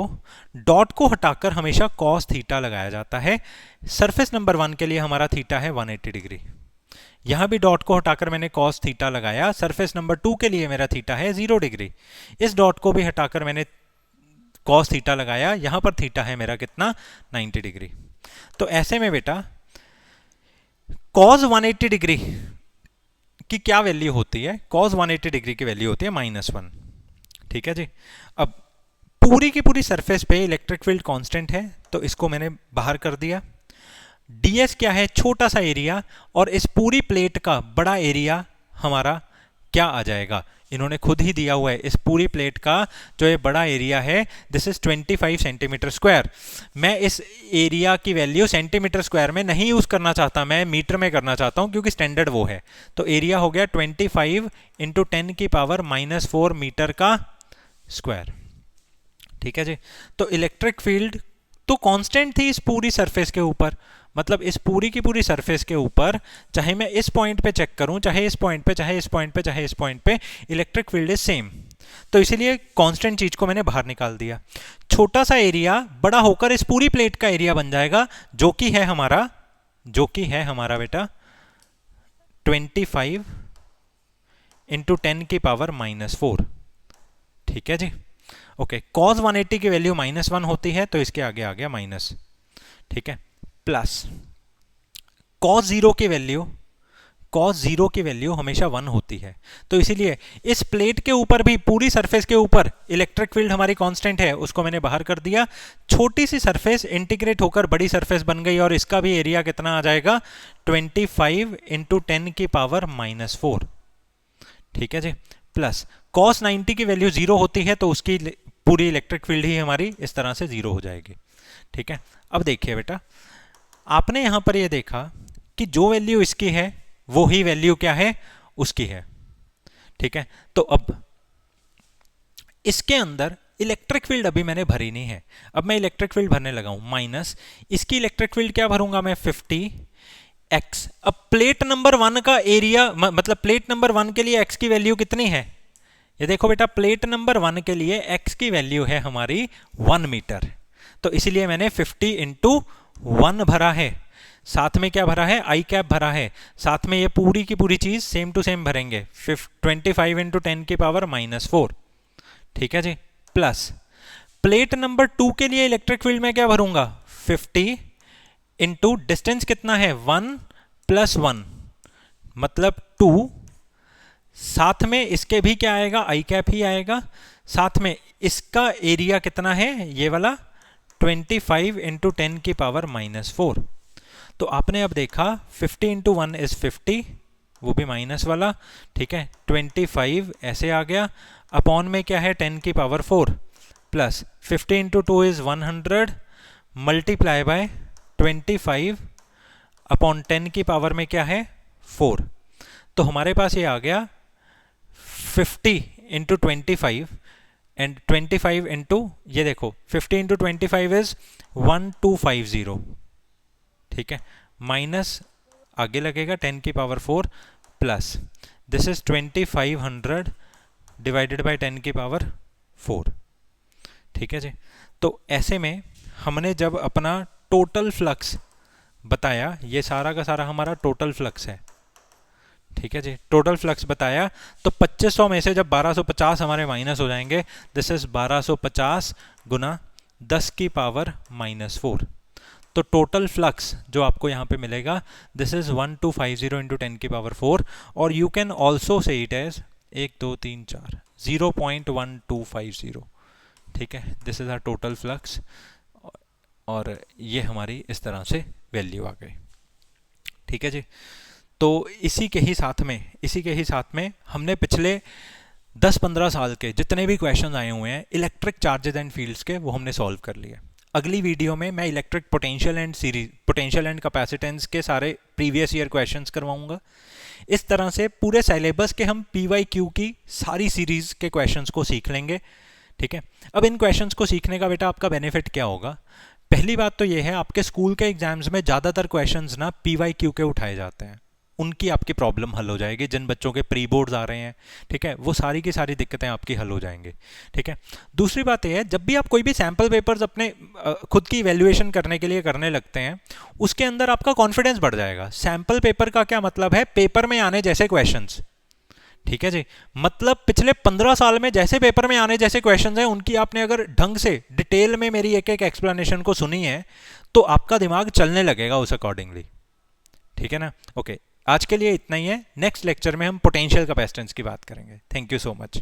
डॉट को हटाकर हमेशा कॉस थीटा लगाया जाता है। सरफेस नंबर 1 के लिए हमारा थीटा है 180 डिग्री। यहां भी डॉट को हटाकर मैंने cos थीटा लगाया। सरफेस नंबर 2 के लिए मेरा थीटा है 0 डिग्री। इस डॉट को भी हटाकर मैंने cos थीटा लगाया, यहां पर थीटा है मेरा कितना, 90 डिग्री। तो ऐसे में बेटा cos 180 डिग्री की क्या वैल्यू होती है, cos 180 डिग्री की वैल्यू होती है -1। ठीक है जी। अब पूरी की पूरी सरफेस पे इलेक्ट्रिक फील्ड कांस्टेंट है, तो इसको मैंने बाहर कर दिया। ds क्या है, छोटा सा एरिया, और इस पूरी प्लेट का बड़ा एरिया हमारा क्या आ जाएगा, इन्होंने खुद ही दिया हुआ है। इस पूरी प्लेट का जो ये बड़ा एरिया है, दिस इज 25 सेंटीमीटर स्क्वायर। मैं इस एरिया की वैल्यू सेंटीमीटर स्क्वायर में नहीं यूज करना चाहता, मैं मीटर में करना चाहता हूं, क्योंकि स्टैंडर्ड वो है। तो एरिया हो गया 25 इंटू 10 की पावर -4 मीटर का स्क्वायर। ठीक है जी। तो इलेक्ट्रिक फील्ड तो कांस्टेंट थी इस पूरी सरफेस के ऊपर, मतलब इस पूरी की पूरी सरफेस के ऊपर, चाहे मैं इस पॉइंट पे चेक करूं, चाहे इस पॉइंट पे, चाहे इस पॉइंट पे, चाहे इस पॉइंट पे, इलेक्ट्रिक फील्ड इज सेम। तो इसीलिए कांस्टेंट चीज को मैंने बाहर निकाल दिया। छोटा सा एरिया बड़ा होकर इस पूरी प्लेट का एरिया बन जाएगा, जो कि है हमारा बेटा 25 इंटू 10 की पावर -4। ठीक है जी। ओके, cos 180 की वैल्यू -1 होती है, तो इसके आगे आ गया माइनस। ठीक है, प्लस cos 0 की वैल्यू हमेशा 1 होती है। तो इसीलिए इस प्लेट के ऊपर भी, पूरी सरफेस के ऊपर इलेक्ट्रिक फील्ड हमारी कांस्टेंट है, उसको मैंने बाहर कर दिया। छोटी सी सरफेस इंटीग्रेट होकर बड़ी सरफेस बन गई, और इसका भी एरिया कितना आ जाएगा, 25 इंटू 10 की पावर -4। ठीक है जी। प्लस cos 90 की वैल्यू 0 होती है, तो उसकी पूरी इलेक्ट्रिक फील्ड ही हमारी इस तरह से 0 हो जाएगी। ठीक है। अब देखिए बेटा, आपने यहां पर यह देखा कि जो वैल्यू इसकी है वो ही वैल्यू क्या है, उसकी है। ठीक है। तो अब इसके अंदर इलेक्ट्रिक फील्ड अभी मैंने भरी नहीं है। अब मैं इलेक्ट्रिक फील्ड भरने लगा हूं, माइनस इसकी इलेक्ट्रिक फील्ड क्या भरूंगा मैं, 50x। अब प्लेट नंबर 1 का एरिया, मतलब प्लेट नंबर 1 के लिए x की वैल्यू कितनी है, ये देखो बेटा, प्लेट नंबर 1 के लिए x की वैल्यू है हमारी 1 मीटर। तो इसीलिए मैंने 50 इंटू 1 भरा है, साथ में क्या भरा है, आई कैप भरा है, साथ में ये पूरी की पूरी चीज सेम टू सेम भरेंगे, 25 इंटू 10 की पावर -4। ठीक है जी। प्लस प्लेट नंबर 2 के लिए इलेक्ट्रिक फील्ड में क्या भरूंगा, 50 इंटू डिस्टेंस कितना है, 1 + 1 मतलब 2, साथ में इसके भी क्या आएगा, आई कैप ही आएगा, साथ में इसका एरिया कितना है, ये वाला 25 इंटू 10 की पावर -4। तो आपने अब देखा 50 इंटू 1 इज 50, वो भी माइनस वाला। ठीक है, 25 ऐसे आ गया, अपॉन में क्या है 10 की power 4, plus 50 into 2 is 100, multiply by 25 upon 10 की पावर में क्या है 4। तो हमारे पास ये आ गया 50 इंटू 25 एंड 25 इंटू, ये देखो 50 इंटू 25 इज 1250। ठीक है, माइनस आगे लगेगा 10 की power 4, plus this is 2500 divided by 10 की पावर 4। ठीक है जी। तो ऐसे में हमने जब अपना टोटल फ्लक्स बताया, ये सारा का सारा हमारा टोटल फ्लक्स है, ठीक है जी, टोटल फ्लक्स बताया। तो 2500 में से जब 1250 हमारे माइनस हो जाएंगे, दिस इज 1250 गुना 10 की पावर -4। तो टोटल फ्लक्स जो आपको यहाँ पे मिलेगा, दिस इज 1250 इंटू 10 की पावर 4, और you can also say it as 1 2 3 4 0.1250, ठीक है। This is our total flux, और ये हमारी इस तरह से वैल्यू आ गई, ठीक है जी। तो इसी के ही साथ में हमने पिछले 10-15 साल के जितने भी क्वेश्चन आए हुए हैं इलेक्ट्रिक चार्जेस एंड फील्ड्स के, वो हमने सॉल्व कर लिए। अगली वीडियो में मैं इलेक्ट्रिक पोटेंशियल एंड कैपेसिटेंस के सारे प्रीवियस ईयर क्वेश्चंस करवाऊंगा। इस तरह से पूरे सिलेबस के हम PYQ की सारी सीरीज के क्वेश्चंस को सीख लेंगे, ठीक है। अब इन क्वेश्चंस को सीखने का बेटा आपका बेनिफिट क्या होगा? पहली बात तो ये है, आपके स्कूल के एग्जाम्स में ज़्यादातर क्वेश्चंस ना PYQ के उठाए जाते हैं, उनकी आपकी प्रॉब्लम हल हो जाएगी। जिन बच्चों के प्री बोर्ड्स आ रहे हैं, ठीक है, वो सारी की सारी दिक्कतें आपकी हल हो जाएंगी, ठीक है। दूसरी बात यह है, जब भी आप कोई भी सैम्पल पेपर्स अपने खुद की इवैल्यूएशन करने के लिए करने लगते हैं, उसके अंदर आपका कॉन्फिडेंस बढ़ जाएगा। सैम्पल पेपर का क्या मतलब है? पेपर में आने जैसे क्वेश्चंस, ठीक है जी। मतलब पिछले 15 साल में जैसे पेपर में आने जैसे क्वेश्चंस हैं, उनकी आपने अगर ढंग से डिटेल में मेरी एक एक एक्सप्लेनेशन को सुनी है, तो आपका दिमाग चलने लगेगा उस अकॉर्डिंगली, ठीक है ना। ओके, आज के लिए इतना ही है। नेक्स्ट लेक्चर में हम पोटेंशियल कैपेसिटेंस की बात करेंगे। Thank you so much.